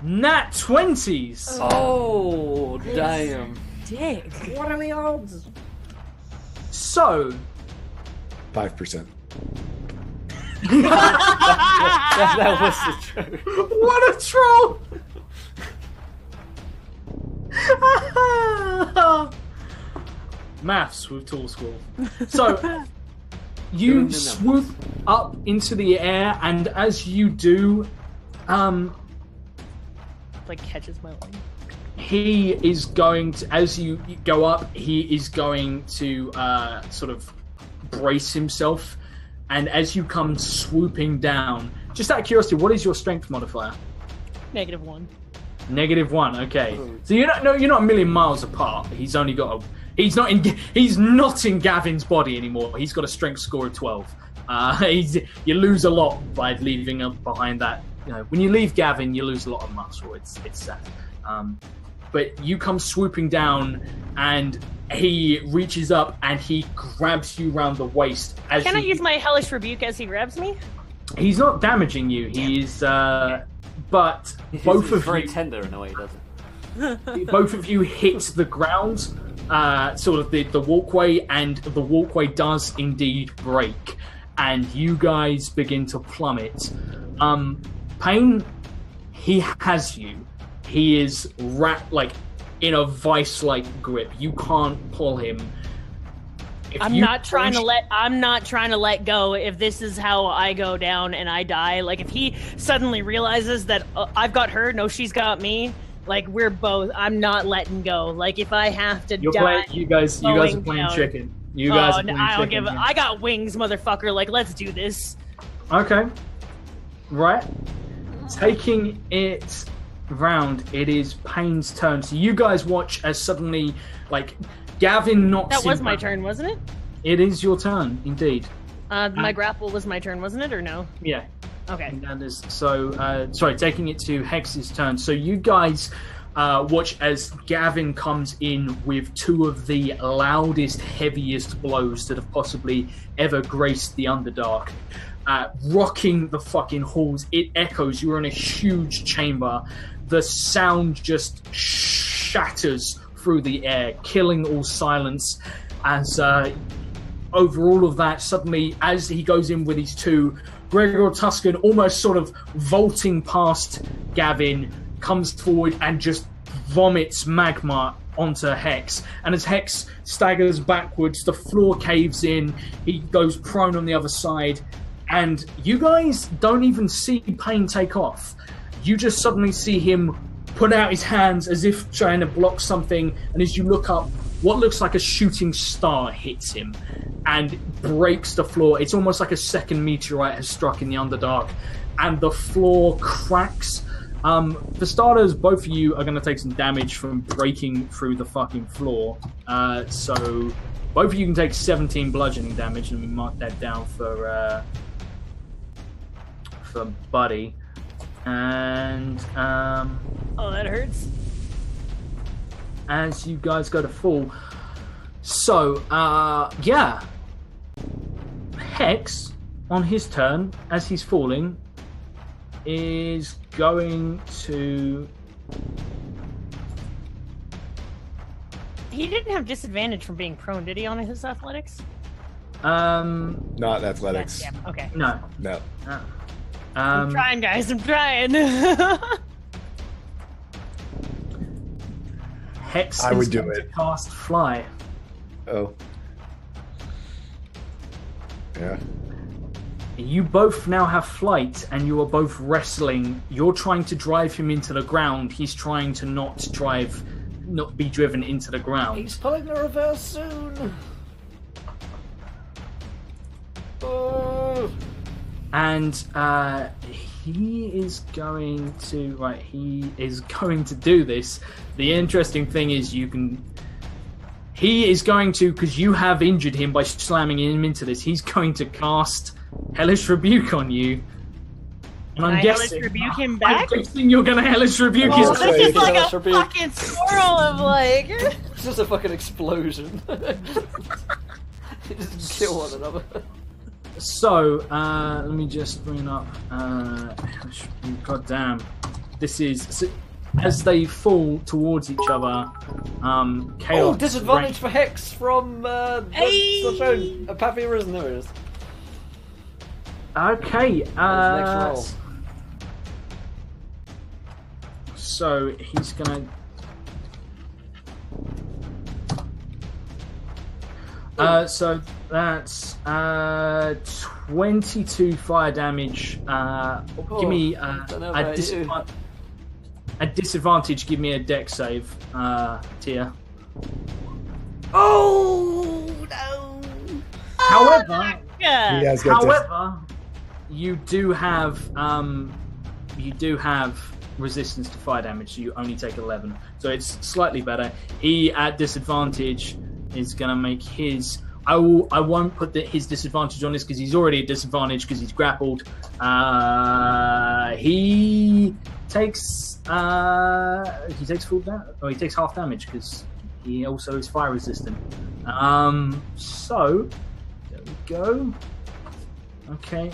nat 20s. Oh, damn! Dick. What are the odds? So 5%. that was the truth. what a troll! Maths with Tool School. So you swoop up into the air, and as you do, Like catches my line. he is going to, as you go up, he is going to sort of brace himself. And as you come swooping down, just out of curiosity, what is your strength modifier? -1. -1. Okay, so you're not a million miles apart. He's only got he's not in Gavin's body anymore. He's got a strength score of 12. You lose a lot by leaving him behind that. You know, when you leave Gavin, you lose a lot of muscle. It's sad. But you come swooping down, and he reaches up and he grabs you round the waist. Can I use my hellish rebuke as he grabs me? He's not damaging you. He's but both of very you tender in a way, doesn't it? both of you hit the ground, sort of the walkway, and the walkway does indeed break, and you guys begin to plummet. Pain, he has you. He is wrapped like in a vice-like grip. You can't pull him. I'm not trying to let go if this is how I go down and I die. Like, if he suddenly realizes that I've got her, no, she's got me, like, we're both, I'm not letting go. Like, if I have to die. You guys are playing down. chicken. You guys are playing I don't chicken. I got wings, motherfucker. Like, let's do this. Okay. Right. Taking it round, it is Payne's turn. So you guys watch as suddenly, like, Gavin knocks That was him my back. turn, wasn't it? It is your turn, indeed. My grapple was my turn, wasn't it, or no? Yeah. Okay. And that is, sorry, taking it to Hex's turn. So you guys watch as Gavin comes in with two of the loudest, heaviest blows that have possibly ever graced the Underdark. Rocking the fucking halls. It echoes. You're in a huge chamber. The sound just shatters through the air, killing all silence. As over all of that, suddenly, as he goes in with his two, Gregor Tuscan, almost sort of vaulting past Gavin, comes forward and just vomits magma onto Hex. And as Hex staggers backwards, the floor caves in. He goes prone on the other side. And you guys don't even see Payne take off. You just suddenly see him put out his hands as if trying to block something. And as you look up, what looks like a shooting star hits him and breaks the floor. It's almost like a second meteorite has struck in the Underdark. And the floor cracks For starters, both of you are going to take some damage from breaking through the fucking floor. So both of you can take 17 bludgeoning damage, and we mark that down for Buddy. And Oh, that hurts. as you guys go to fall, so yeah, Hex on his turn as he's falling is going to. He didn't have disadvantage from being prone, did he, on his athletics? Not athletics. Yeah, okay. No. I'm trying, guys. I'm trying. Hex I is would do going to it. cast Fly. Oh. Yeah. You both now have flight, and you are both wrestling. You're trying to drive him into the ground. He's trying to not be driven into the ground. He's pulling the reverse soon. Oh. And he is going to do this. The interesting thing is he is going to, because you have injured him by slamming him into this, he's going to cast Hellish Rebuke on you. And I'm guessing, Hellish Rebuke him back? I'm guessing you're going to Hellish Rebuke his This is like Hellish a Rebuke. fucking swirl of like... It's just a fucking explosion. They just kill one another. So, let me just bring up. God damn. This is. As they fall towards each other, Chaos. Oh, disadvantage for Hex from. Hey! What's shown? Pappy Risen, there it is. Okay. Next roll. So, he's gonna. So that's 22 fire damage. Give me a disadvantage. Give me a dex save, Tia. Oh no! However, Yeah. He has got this. however, you do have resistance to fire damage, so you only take 11. So it's slightly better. He at disadvantage is gonna make his. I won't put his disadvantage on this because he's already at disadvantage because he's grappled. He takes full damage. Oh, he takes half damage because he also is fire resistant. So there we go. Okay.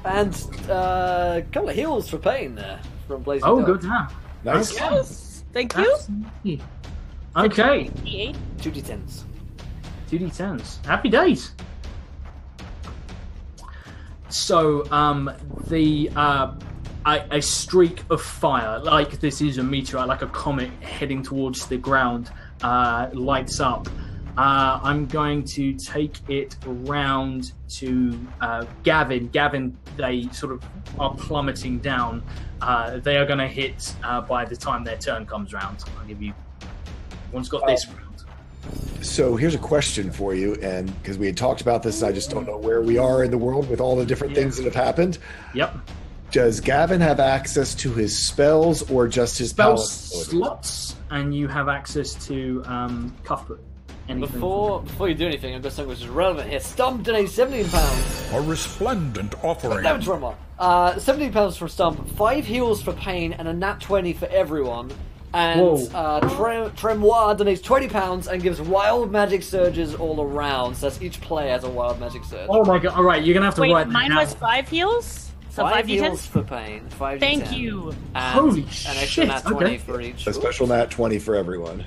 And a couple of heals for pain there from Blazing Oh, Dog. good now. Nice. Yes. Thank you. Absolutely. Okay. 8. 2d10s. 2d10s. Happy days. So, a streak of fire, like this is a meteorite, like a comet heading towards the ground, lights up. I'm going to take it around to Gavin. Gavin, they sort of are plummeting down. They are going to hit by the time their turn comes round. I'll give you. One's got this round. So here's a question for you, and because we had talked about this, I just don't know where we are in the world with all the different things that have happened. Yep. Does Gavin have access to his spells or just his Spell power? slots, and you have access to Cuthbert. Anything. Before you do anything, I've got something which is relevant here. Stump donates £17. A resplendent offering. Damage one more. £17 for Stump, 5 heals for pain, and a nat 20 for everyone. And Tremoir donates £20 and gives wild magic surges all around. So that's each player has a wild magic surge. Oh my god! All right, you're gonna have to Wait, write that mine down. was 5 heals? So 5 5 heals d10s? for pain. 5 Thank d10, you. And Holy an extra shit, nat 20 okay. for each A special nat 20 for everyone.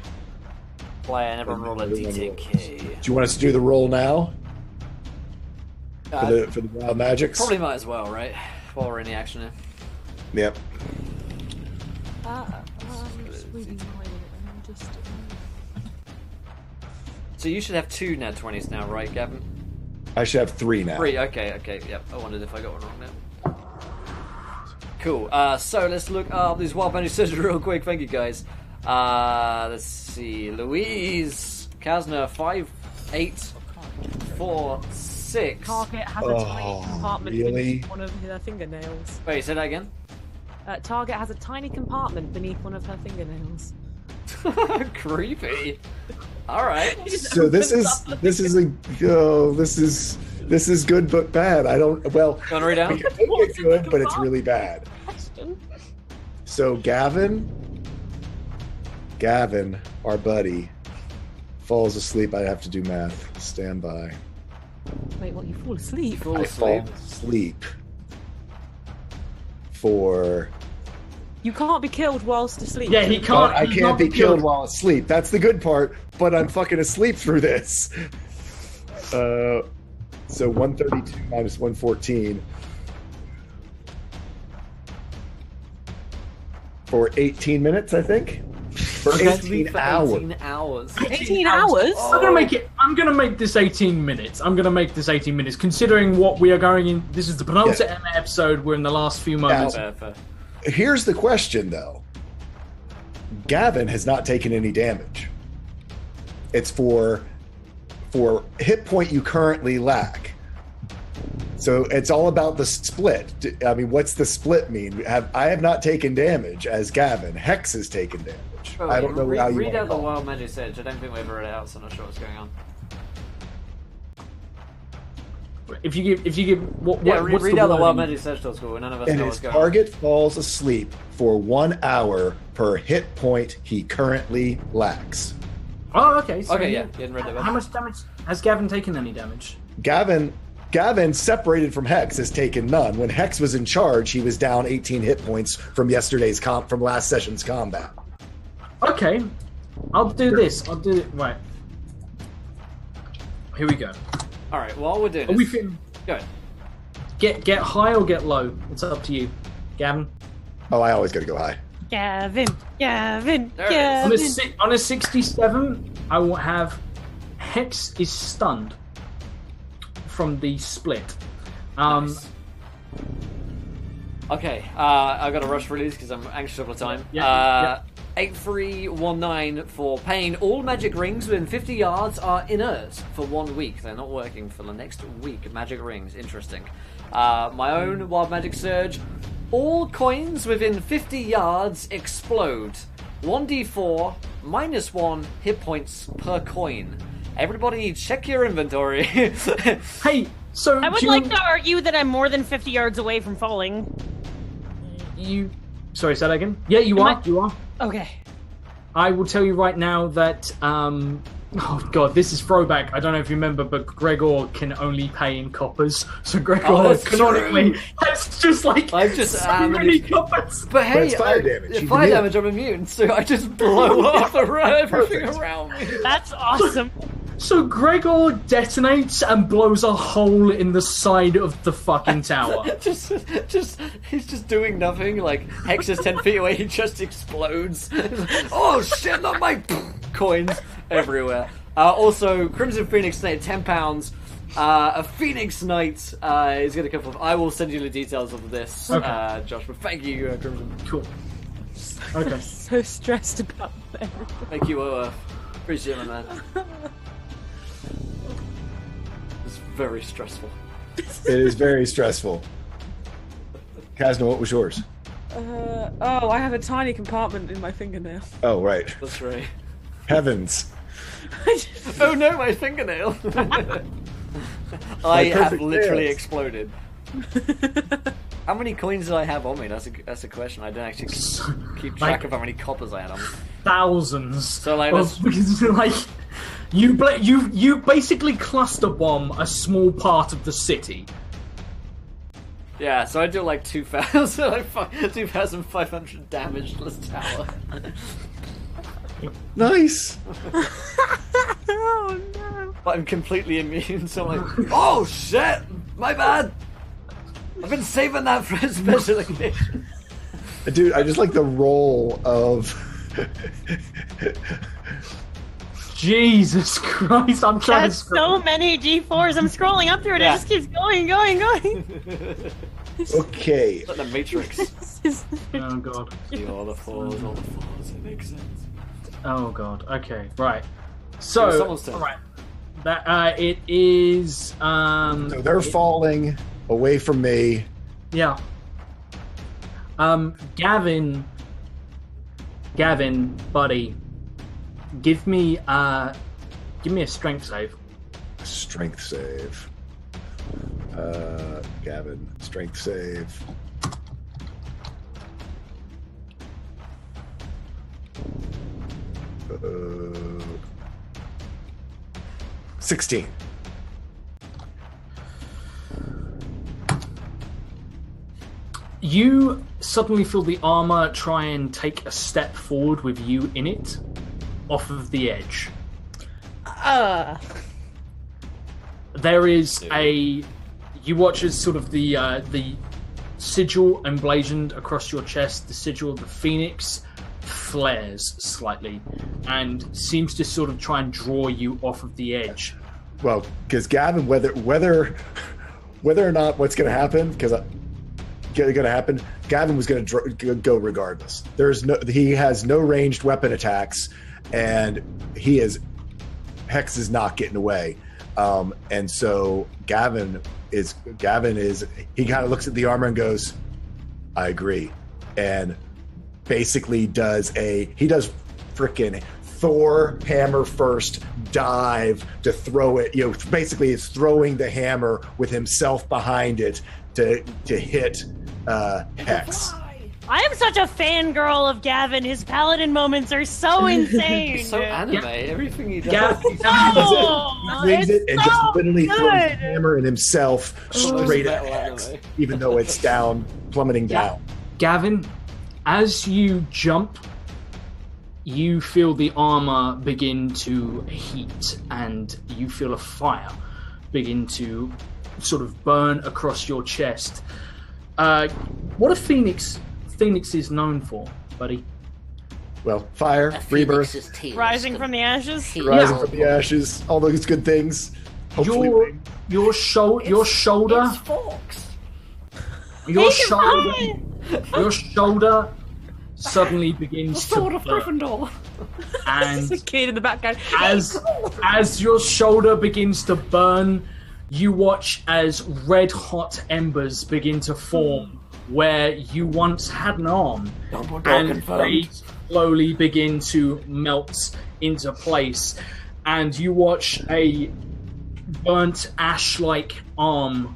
player, and everyone roll a d10k. Do you want us to do the roll now Uh, for the wild magics? Probably might as well, right? While we're in the action here. Yep. So you should have 2 nat 20s now, right, Gavin? I should have 3 now. 3, okay, yep. I wondered if I got one wrong now. Cool, so let's look up these wild magic surges real quick, thank you guys. Let's see, Louise, Kazna, 5, 8, 4, 6. Target has a tiny compartment really? beneath one of her fingernails. Wait, say that again? Target has a tiny compartment beneath one of her fingernails. Creepy. Alright. So this is good but bad. I don't. Well, You wanna read out? we can make it good, but it's really bad. Question. So Gavin, our buddy, falls asleep. I have to do math. Stand by. Wait, what? You fall asleep? Fall I fall asleep for. You can't be killed whilst asleep. Yeah, he But can't. I he's can't not be killed while asleep. That's the good part. But I'm fucking asleep through this. So 132 minus 114 for 18 minutes, I think. For 18 Sleep for hours. 18 hours. 18 hours? I'm gonna make this 18 minutes. Considering what we are going in. This is the penultimate episode. We're in the last few moments. Fair, fair. Here's the question, though. Gavin has not taken any damage. It's for hit point you currently lack. So it's all about the split. I mean, what's the split mean? I have not taken damage as Gavin. Hex has taken damage. Oh, I don't know how you read want out to the call it. Wild Magic Surge. I don't think we ever read it out, so I'm not sure what's going on. If you give what what's read out the Wild wording? Magic Surge till school. None of us And know his what's going target falls asleep for 1 hour per hit point he currently lacks. Oh, okay. So Okay, yeah, you didn't read that. How much damage has Gavin taken? Any damage? Gavin, separated from Hex, has taken none. When Hex was in charge, he was down 18 hit points from from last session's combat. Okay, I'll do this. I'll do it. Right. Here we go. Alright, while we're doing Are we this, feeling? go ahead. Get high or get low. It's up to you, Gavin. Oh, I always got to go high. Gavin. There it is. Gavin. On a 67, I will have Hex is stunned from the split. Nice. Okay, I got to rush for these because I'm anxious all the time. Yeah. 8319 for pain. All magic rings within 50 yards are inert for 1 week. They're not working for the next week. Magic rings, interesting. My own Wild Magic Surge. All coins within 50 yards explode. 1d4, -1 hit points per coin. Everybody check your inventory. Hey, so I would do like to argue that I'm more than 50 yards away from falling. you. Sorry, say that again. Yeah, you Am are. I- You are. Okay. I will tell you right now that oh god, this is throwback. I don't know if you remember, but Gregor can only pay in coppers. So Gregor that's canonically has just like I've just so many coppers. But hey, it's fire damage. You fire can do it. damage, I'm immune, so I just blow up everything Perfect. around me. That's awesome. So Gregor detonates and blows a hole in the side of the fucking tower. just, he's just doing nothing. Like Hex is 10 feet away, he just explodes. Oh shit! Not my coins everywhere. Also, Crimson Phoenix Knight, £10. A Phoenix Knight is going to come from. I will send you the details of this, Okay. Josh. But thank you, Crimson. Cool. Okay. So stressed about that. Thank you, appreciate it, man. It's very stressful. It is very stressful. Kazna, what was yours? Oh, I have a tiny compartment in my fingernail. Oh, right. That's right. Heavens. Oh no, my fingernail! I have perfect literally nails. exploded. How many coins did I have on me? That's a question. I don't actually keep track Like- of how many coppers I had on me. Thousands. So, like, like you basically cluster bomb a small part of the city. Yeah, so I do like 2,500 damage to this tower. Nice. Oh no! But I'm completely immune, so I'm like, oh shit! My bad! I've been saving that for a special occasion. Dude, I just like the roll of... Jesus Christ! I'm trying That's to scroll. so many D4s. I'm scrolling up through it. Yeah. It just keeps going. Okay. Like the Matrix. Oh god. See all the fours, it makes sense. Oh god. Okay. Right. So. Someone's turn. All right. That it is. So they're falling away from me. Yeah. Gavin, buddy, give me a strength save. Strength save. Gavin, strength save. 16. You suddenly feel the armor try and take a step forward with you in it, off of the edge. There is you watch as sort of the sigil emblazoned across your chest, the sigil of the phoenix, flares slightly and seems to sort of try and draw you off of the edge. Well, because Gavin, whether or not what's going to happen, Gavin was going to go regardless. He has no ranged weapon attacks, and Hex is not getting away. And so Gavin is he kind of looks at the armor and goes, I agree. And basically does frickin' Thor hammer first dive to throw it. Basically is throwing the hammer with himself behind it to hit Hex. I am such a fangirl of Gavin. His paladin moments are so insane. It's so anime. Everything he does. Gavin, Swings it and so just literally throws the good. hammer and himself straight at Hex, even though it's down, plummeting down. Gavin, as you jump, you feel the armor begin to heat, and you feel a fire begin to sort of burn across your chest. What a Phoenix is known for, buddy? Well, fire, rebirth, Rising from the ashes. rising from the ashes, all those good things. Hopefully, Your shoulder, It's Fox. your shoulder suddenly begins to Sword of burn. Gryffindor. And The kid in the background. as your shoulder begins to burn, you watch as red hot embers begin to form where you once had an arm, and they slowly begin to melt into place, and you watch a burnt ash-like arm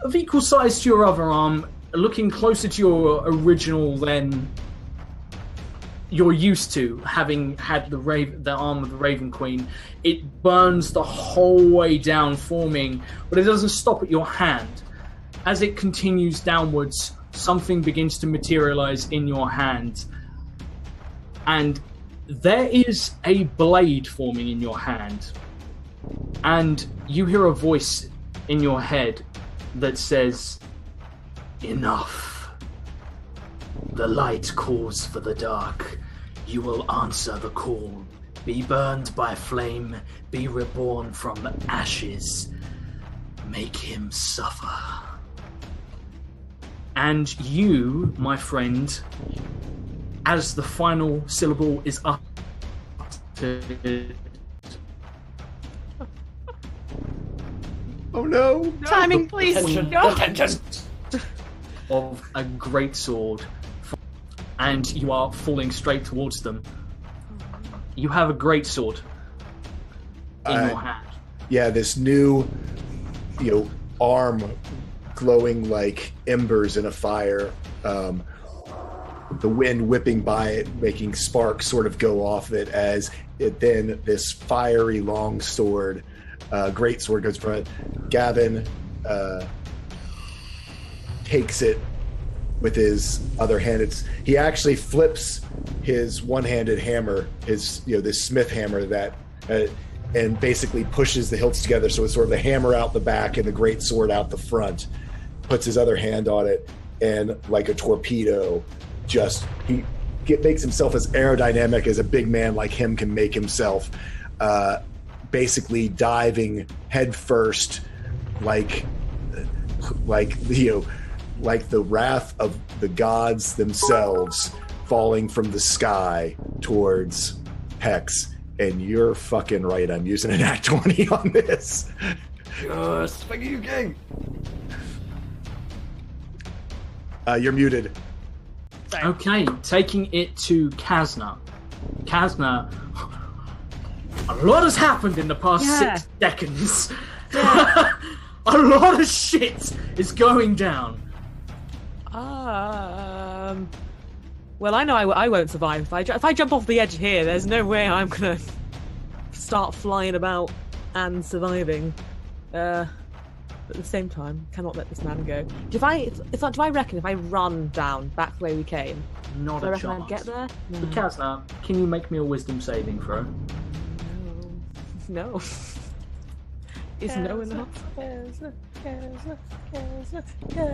of equal size to your other arm, looking closer to your original than you're used to, having had the arm of the Raven Queen. It burns the whole way down, forming, but it doesn't stop at your hand. As it continues downwards, something begins to materialize in your hand, and there is a blade forming in your hand, and you hear a voice in your head that says, "Enough. The light calls for the dark. You will answer the call. Be burned by flame. Be reborn from ashes. Make him suffer." And you, my friend, as the final syllable is uttered, oh no! Timing, please. No. Attention. of a great sword, and you are falling straight towards them. You have a great sword in your hand. Yeah, this new, arm glowing like embers in a fire. The wind whipping by it, making sparks sort of go off it as it then this fiery long sword, great sword goes in front. Gavin takes it with his other hand. He actually flips his one-handed hammer, his this smith hammer that, and basically pushes the hilts together, so it's sort of the hammer out the back and the great sword out the front. Puts his other hand on it, and like a torpedo, makes himself as aerodynamic as a big man like him can make himself. Basically diving head first, like the wrath of the gods themselves falling from the sky towards Hex, And you're fucking right. I'm using an Act 20 on this. Yes, thank you, King. You're muted. Sorry. Okay, taking it to Kazna. Kazna, a lot has happened in the past 6 seconds. A lot of shit is going down. Well, I know I won't survive. If I jump off the edge here, there's no way I'm gonna start flying about and surviving. At the same time, cannot let this man go. Do I reckon if I run down back the way we came, Not do I a reckon chance. I'd get there? No. Kazna, can you make me a wisdom saving throw? No. Is no enough?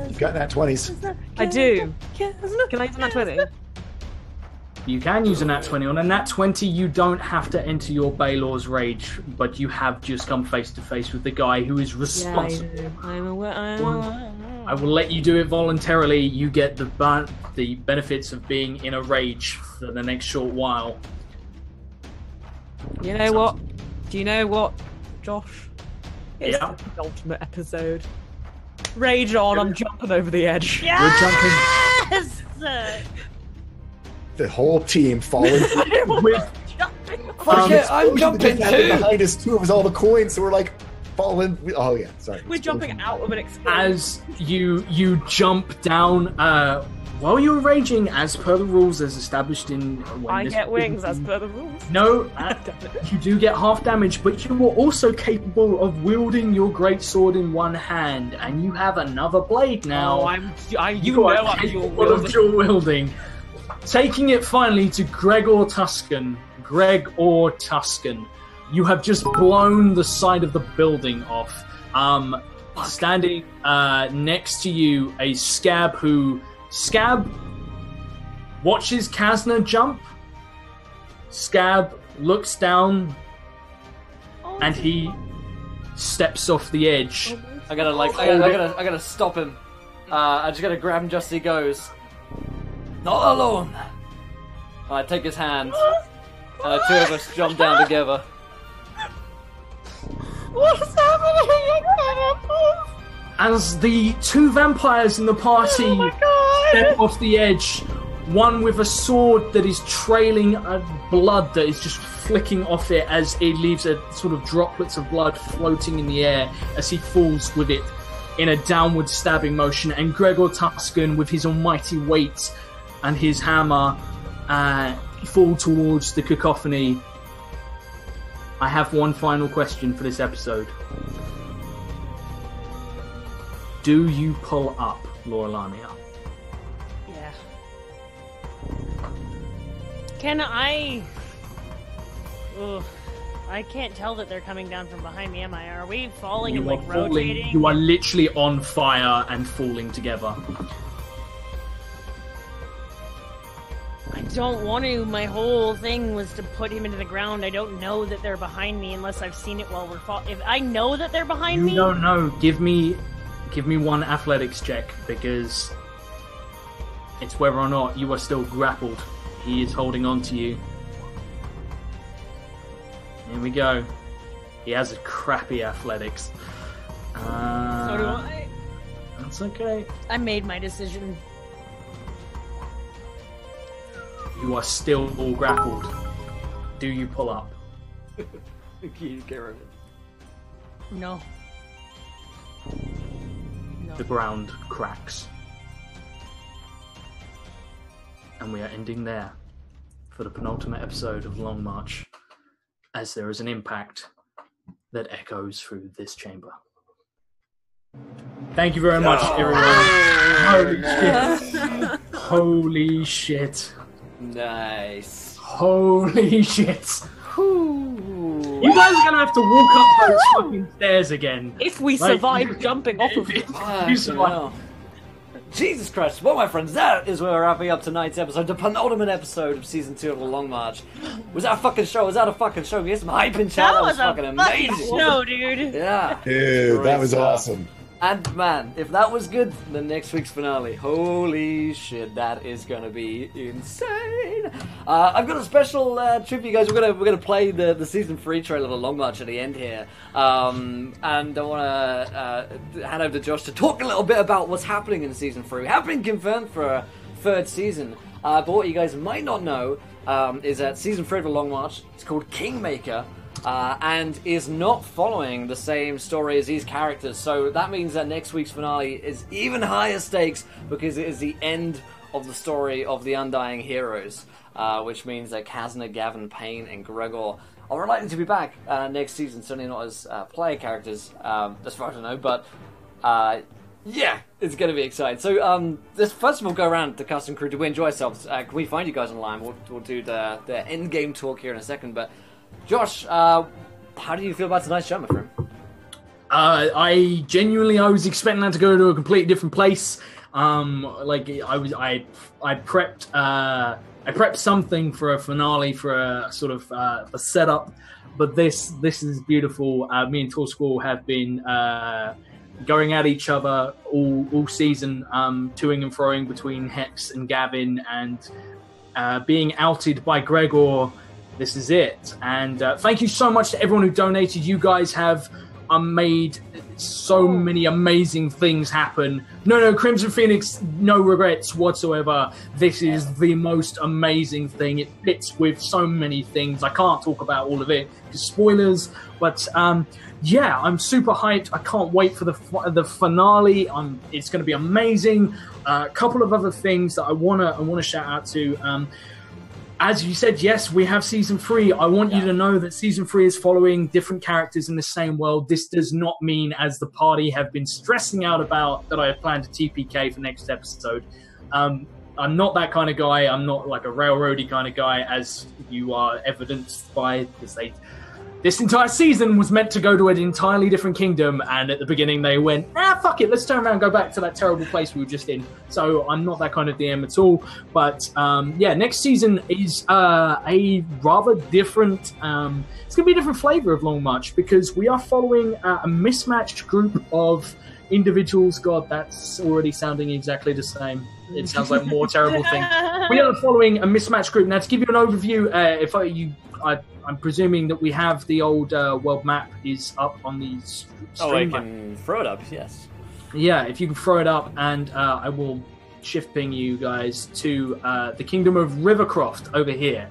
You've got Nat 20s. I do. Can I use that 20? You can use a nat 20. On a nat 20, you don't have to enter your Baylor's Rage, but you have just come face to face with the guy who is responsible. Yeah, I'm aware. I will let you do it voluntarily. You get the benefits of being in a rage for the next short while. You know what? Do you know what, Josh? It's Yeah. the ultimate episode. Rage on, I'm jumping over the edge. Yes! We're jumping The whole team falling. with Fuck it, I'm jumping too. Behind us, 2 of us, all the coins. So we're like falling. Oh yeah, sorry. We're jumping out of an explosion. as you jump down. While you're raging, as per the rules as established in. When I this- get wings as per the rules. No, you do get half damage, but you are also capable of wielding your great sword in one hand, and you have another blade now. Oh, I'm dual wielding. Taking it finally to Gregor Tuscan. You have just blown the side of the building off. Standing next to you, a Scab who... Scab watches Kazna jump. Scab looks down, and he steps off the edge. I gotta stop him. I just gotta grab him just as he goes. Not alone. And I take his hand, and the 2 of us jump down together. What's happening? As the 2 vampires in the party step off the edge, one with a sword that is trailing blood that is just flicking off it as it leaves a sort of droplets of blood floating in the air as he falls with it in a downward stabbing motion, and Gregor Tuscan with his almighty weight and his hammer fall towards the cacophony. I have one final question for this episode. Do you pull up, Lorelania? Yeah. Can I... Ugh. I can't tell that they're coming down from behind me, am I? Are we falling and, like, rotating? You are literally on fire and falling together. I don't want to. My whole thing was to put him into the ground. I don't know that they're behind me unless I've seen it while we're falling. If I know that they're behind me... You don't know. Give me one athletics check, because it's whether or not you are still grappled. He is holding on to you. Here we go. He has a crappy athletics. So do I. That's okay. I made my decision. You are still all grappled. Do you pull up? You care of it. No. No. The ground cracks. And we are ending there for the penultimate episode of Long March, as there is an impact that echoes through this chamber. Thank you very much, everyone. Holy shit. Holy shit. Nice. Holy shit. You guys are gonna have to walk up those fucking stairs again. If we survive jumping off of it. You survive. Jesus Christ. Well, my friends, that is where we're wrapping up tonight's episode, the penultimate episode of Season 2 of The Long March. Was that a fucking show? Was that a fucking show? Get some hype in chat. That was fucking amazing. Show, dude. Yeah. Dude, that was awesome. And man, if that was good, then next week's finale, holy shit, that is gonna be insane. I've got a special treat for you guys. We're gonna play the season 3 trailer, the Long March, at the end here, and I want to hand over to Josh to talk a little bit about what's happening in season 3. We have been confirmed for a 3rd season, but what you guys might not know is that season 3 of the Long March is called Kingmaker. And is not following the same story as these characters. So that means that next week's finale is even higher stakes because it is the end of the story of the Undying Heroes, which means that Kazna, Gavin, Payne, and Gregor are likely to be back next season. Certainly not as player characters, as far as I know, but yeah, it's going to be exciting. So let's first of all go around the cast and crew. Did we enjoy ourselves? Can we find you guys online? We'll do the end game talk here in a second, but Josh, how do you feel about tonight's show, my friend? I was expecting that to go to a completely different place. I prepped something for a finale, for a sort of a setup, but this is beautiful. Me and Torskal have been going at each other all season, toing and froing between Hex and Gavin, and being outed by Gregor. This is it. And thank you so much to everyone who donated. You guys have made so many amazing things happen. No, Crimson Phoenix, no regrets whatsoever. This is the most amazing thing. It fits with so many things. I can't talk about all of it because spoilers. But yeah, I'm super hyped. I can't wait for the finale. It's going to be amazing. A couple of other things that I wanna shout out to. As you said, yes, we have season 3. I want you to know that season 3 is following different characters in the same world. This does not mean, as the party have been stressing out about, that I have planned a TPK for next episode. I'm not that kind of guy. I'm not like a railroady kind of guy, as you are evidenced by this entire season was meant to go to an entirely different kingdom, and at the beginning they went, fuck it, let's turn around and go back to that terrible place we were just in. So I'm not that kind of DM at all. But yeah, next season is a rather different, it's going to be a different flavor of Long March, because we are following a mismatched group of individuals. God, that's already sounding exactly the same. It sounds like more terrible thing. We are following a mismatched group. Now, to give you an overview, I'm presuming that we have the old world map is up on the stream. Oh, I can throw it up, yes. Yeah, if you can throw it up, and I will shift ping you guys to the Kingdom of Rivercroft over here.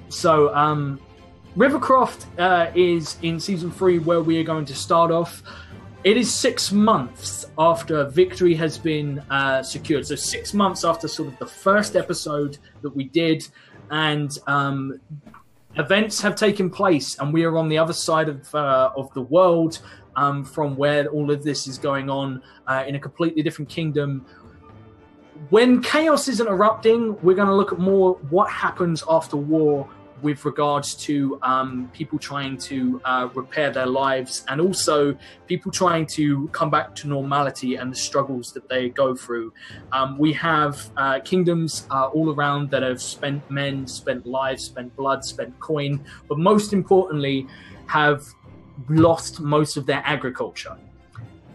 So, Rivercroft is in Season 3 where we are going to start off. It is 6 months after victory has been secured. So 6 months after sort of the first episode that we did, and events have taken place, and we are on the other side of the world from where all of this is going on, in a completely different kingdom. When chaos isn't erupting, we're going to look at more what happens after war with regards to people trying to repair their lives, and also people trying to come back to normality and the struggles that they go through. We have kingdoms all around that have spent men, spent lives, spent blood, spent coin, but most importantly have lost most of their agriculture.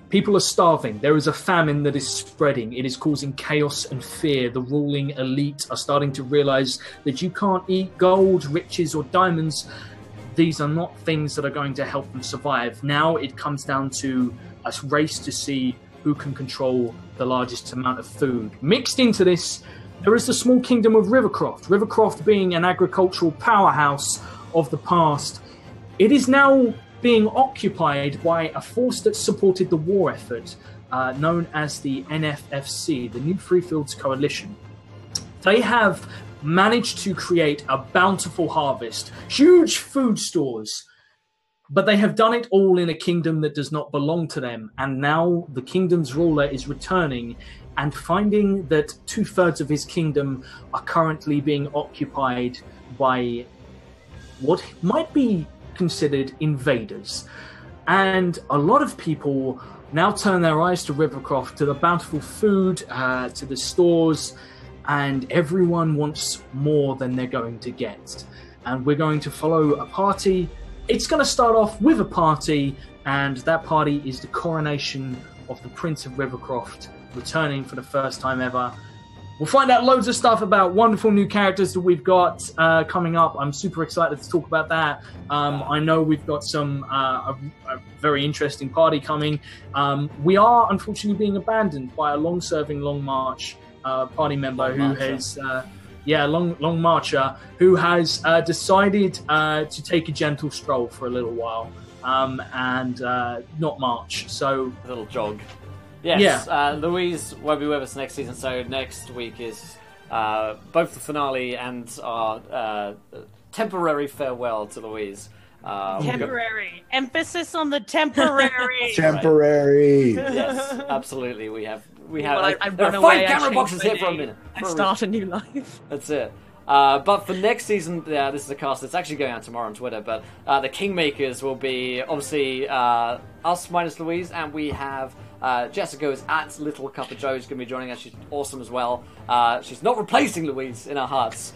People are starving. There is a famine that is spreading. It is causing chaos and fear. The ruling elite are starting to realize that you can't eat gold, riches, or diamonds. These are not things that are going to help them survive. Now it comes down to a race to see who can control the largest amount of food. Mixed into this, there is the small kingdom of Rivercroft. Rivercroft being an agricultural powerhouse of the past. It is now being occupied by a force that supported the war effort, known as the NFFC, the New Freefields Coalition. They have managed to create a bountiful harvest, huge food stores, but they have done it all in a kingdom that does not belong to them. And now the kingdom's ruler is returning and finding that 2/3 of his kingdom are currently being occupied by what might be considered invaders. And a lot of people now turn their eyes to Rivercroft, to the bountiful food, to the stores, and everyone wants more than they're going to get. And we're going to follow a party. It's going to start off with a party, and that party is the coronation of the Prince of Rivercroft returning for the first time ever. We'll find out loads of stuff about wonderful new characters that we've got coming up. I'm super excited to talk about that. I know we've got some a very interesting party coming. We are unfortunately being abandoned by a long-serving Long March party member Long Marcher, who has decided to take a gentle stroll for a little while and not march. So a little jog. Yes, Louise won't be with us next season, so next week is both the finale and our temporary farewell to Louise. Temporary. Emphasis on the temporary. Temporary. Yes, absolutely. We have. I'd There run are away, 5 camera boxes here for a name. minute. I start a new life. That's it. But for next season, this is a cast that's actually going out tomorrow on Twitter, but the Kingmakers will be, obviously, us minus Louise, and we have Jessica is at Little Cup of Joe, who's going to be joining us. She's awesome as well. She's not replacing Louise in our hearts.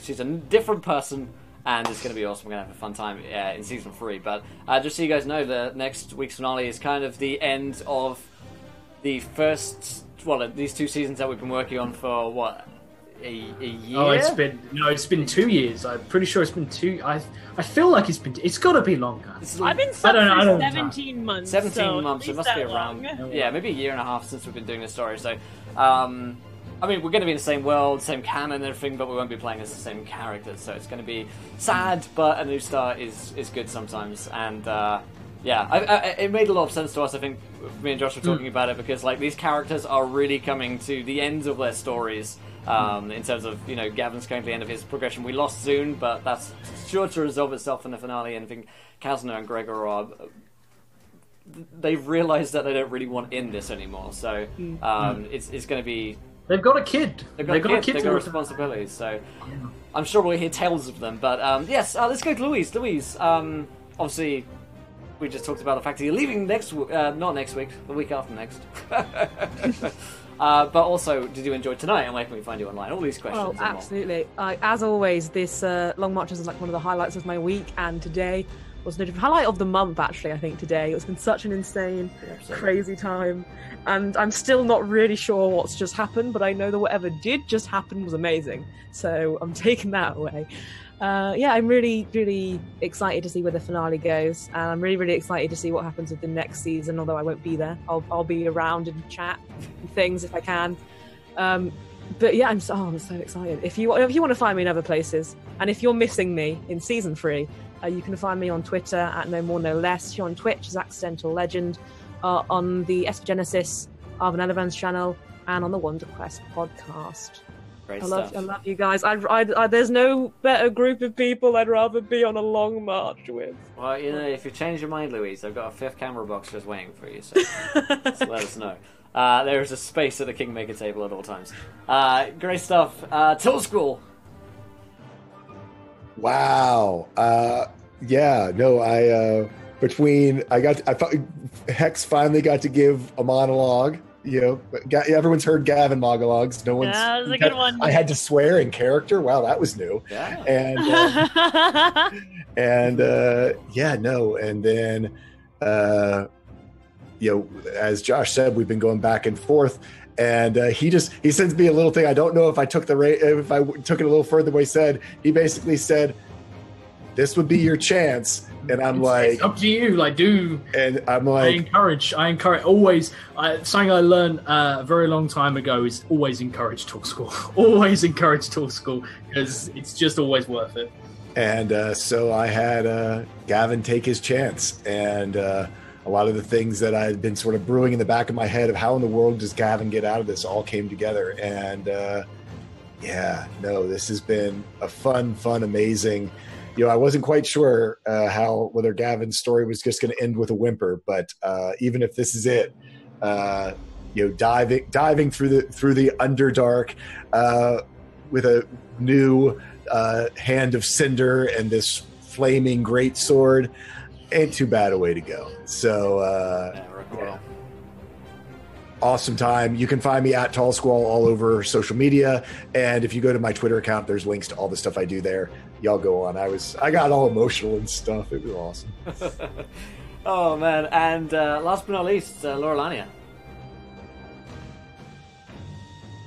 She's a different person, and it's going to be awesome. We're going to have a fun time in season 3. But just so you guys know, the next week's finale is kind of the end of the first, these 2 seasons that we've been working on for, a year? Oh, it's been 2 years. I'm pretty sure it's been 2. I feel like it's got to be longer. I've been stuck for 17 months. 17 months. It must be around. Yeah, maybe a year and a half since we've been doing this story. So, I mean, we're going to be in the same world, same canon and everything, but we won't be playing as the same characters. So it's going to be sad, but a new start is good sometimes. And it made a lot of sense to us. I think me and Josh were talking about it because these characters are really coming to the ends of their stories. In terms of, Gavin's coming to the end of his progression. We lost Zune, but that's sure to resolve itself in the finale, and I think Kazna and Gregor they've realised that they don't really want in this anymore, so it's going to be... They've got a kid. They've got responsibilities, so I'm sure we'll hear tales of them, but yes, let's go to Louise. Louise, obviously, we just talked about the fact that you're leaving not next week, the week after next. But also, did you enjoy tonight, and where can we find you online? All these questions. Oh, absolutely. As always, this Long Marches is one of the highlights of my week, and today was the highlight of the month, actually, I think, today. It's been such an insane, crazy time, and I'm still not really sure what's just happened, but I know that whatever did just happen was amazing, so I'm taking that away. I'm really, really excited to see where the finale goes, and I'm really, really excited to see what happens with the next season, although I won't be there. I'll be around and chat and things if I can. But yeah, I'm so excited. If you want to find me in other places, and if you're missing me in season 3, you can find me on Twitter at No More No Less. You're on Twitch as Accidental Legend, on the Esper-Genesis Arvan Elevans channel, and on the Wonder Quest podcast. I love you guys. There's no better group of people I'd rather be on a long march with. Well, if you change your mind, Louise, I've got a 5th camera box just waiting for you, so let us know. There is a space at the Kingmaker table at all times. Great stuff. Tool School. Wow. I thought Hex finally got to give a monologue. Everyone's heard Gavin monologues. No one's. Yeah, that was a good one. I had to swear in character. Wow, that was new. Yeah. And then as Josh said, we've been going back and forth. And he sends me a little thing. I don't know if I took if I took it a little further. What he said, he basically said, "This would be your chance." And I'm it's up to you. Do. And I'm like, I encourage always. Something I learned a very long time ago is always encourage Talk School. Always encourage Talk School because it's just always worth it. And so I had Gavin take his chance, and a lot of the things that I had been sort of brewing in the back of my head of how in the world does Gavin get out of this all came together. And this has been a fun, amazing. I wasn't quite sure whether Gavin's story was just going to end with a whimper, but even if this is it, diving through the Underdark with a new hand of cinder and this flaming great sword, ain't too bad a way to go. So awesome time. You can find me at Tall Squall all over social media, and if you go to my Twitter account, there's links to all the stuff I do there. Y'all go on. I got all emotional and stuff. It was awesome. Oh man, and last but not least, Laurelania.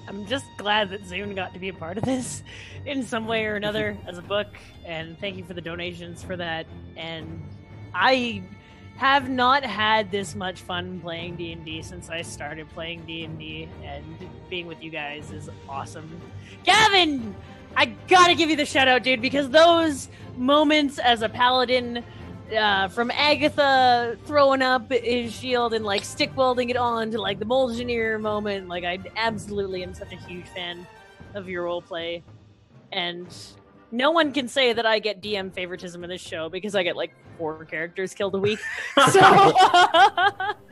I'm just glad that Zune got to be a part of this in some way or another as a book, and thank you for the donations for that. And I have not had this much fun playing D&D since I started playing D&D, and being with you guys is awesome. Gavin! I gotta give you the shout out, dude, because those moments as a paladin, from Agatha throwing up his shield and like stick welding it on to like the Molgeneer moment, like I absolutely am such a huge fan of your roleplay. And no one can say that I get DM favoritism in this show because I get like 4 characters killed a week. So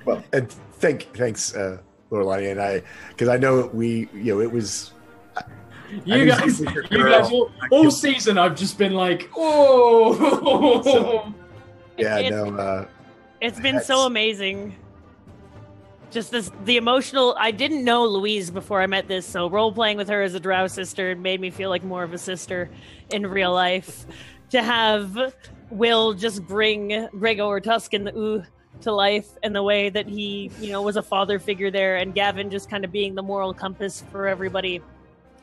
Well, and thanks, Lorelani and I, because I know it was. You guys, all season I've just been like, oh. So, it's been so amazing. Just the emotional. I didn't know Louise before I met this, so role playing with her as a drow sister made me feel like more of a sister in real life. To have Will just bring Gregor Tuscan to life in the way that he, was a father figure there, and Gavin just kind of being the moral compass for everybody,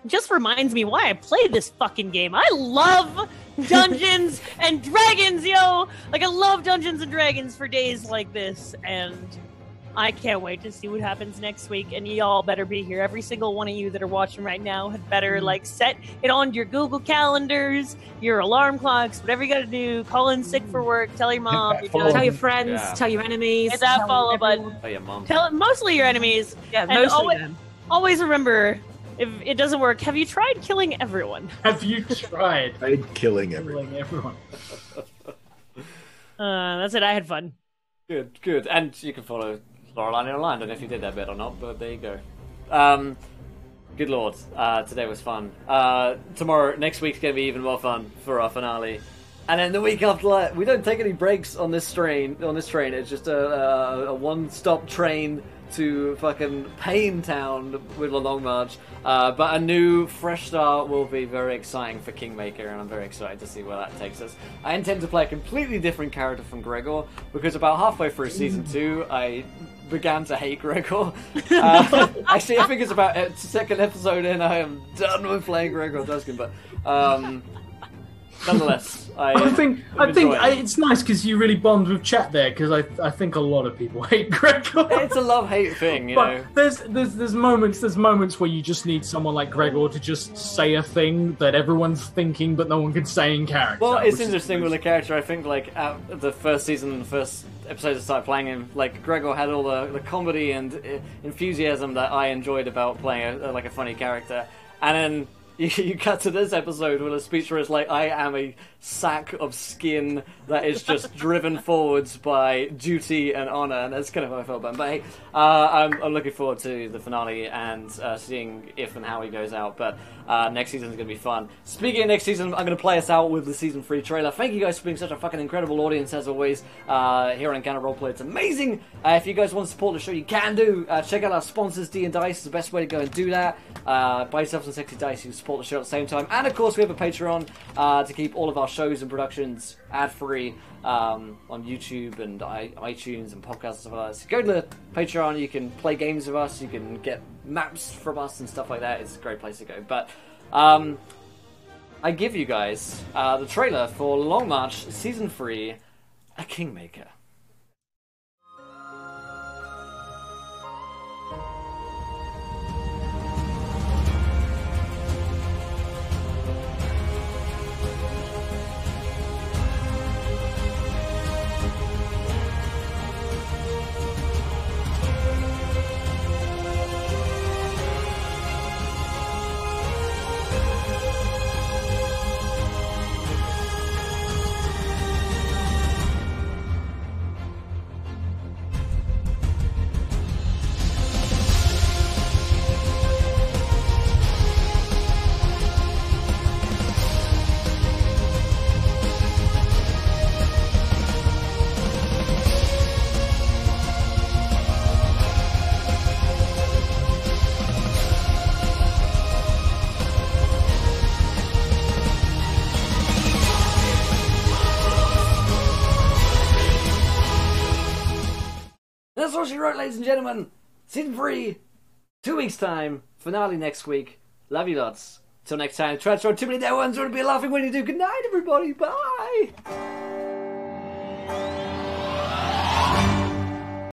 just reminds me why I play this fucking game. I love Dungeons and Dragons, yo! Like, I love Dungeons and Dragons for days like this, and I can't wait to see what happens next week, and y'all better be here. Every single one of you that are watching right now had better, set it on your Google calendars, your alarm clocks, whatever you gotta do. Call in sick for work, tell your mom. Tell your friends, tell your enemies. Hit that follow button. Tell your mom. Tell mostly your enemies. Yeah, and mostly them. Always remember, if it doesn't work, have you tried killing everyone? Have you tried killing everyone? That's it. I had fun. Good. And you can follow Laurelani online. I don't know if you did that bit or not, but there you go. Good lord. Today was fun. Next week's going to be even more fun for our finale. And then the week after that, we don't take any breaks on this train. It's just a one-stop train to fucking Pain Town with a long march. But a new, fresh start will be very exciting for Kingmaker, and I'm very excited to see where that takes us. I intend to play a completely different character from Gregor, because about halfway through Season 2, I began to hate Gregor. Actually, I think it's about the second episode in, I am done with playing Gregor Tuscan, but nonetheless, I think it's nice because you really bond with chat there, because I think a lot of people hate Gregor. It's a love-hate thing, you know. There's moments where you just need someone like Gregor to just say a thing that everyone's thinking but no one can say in character. Well, it's interesting with the character. I think at the first season, the first episodes I started playing him, Gregor had all the comedy and enthusiasm that I enjoyed about playing a funny character, and then you cut to this episode with a speech where it's like, I am a sack of skin that is just driven forwards by duty and honor, and that's kind of how I felt about him. But hey, I'm looking forward to the finale and seeing if and how he goes out. But next season is going to be fun. Speaking of next season, I'm going to play us out with the Season 3 trailer. Thank you guys for being such a fucking incredible audience, as always, here on Encounter Roleplay. It's amazing. If you guys want to support the show, you can do. Check out our sponsors, D&Dice. It's the best way to go and do that. Buy yourself some sexy dice. You support the show at the same time. And, of course, we have a Patreon to keep all of our shows and productions ad-free on YouTube and iTunes and podcasts and stuff like that. So go to the Patreon. You can play games with us. You can get maps from us and stuff like that. It's a great place to go. But I give you guys the trailer for Long March Season 3, A Kingmaker. That's all she wrote, ladies and gentlemen. Season 3, 2 weeks' time. Finale next week. Love you lots. Till next time, try to throw too many dead ones. Don't be laughing when you do. Good night, everybody. Bye.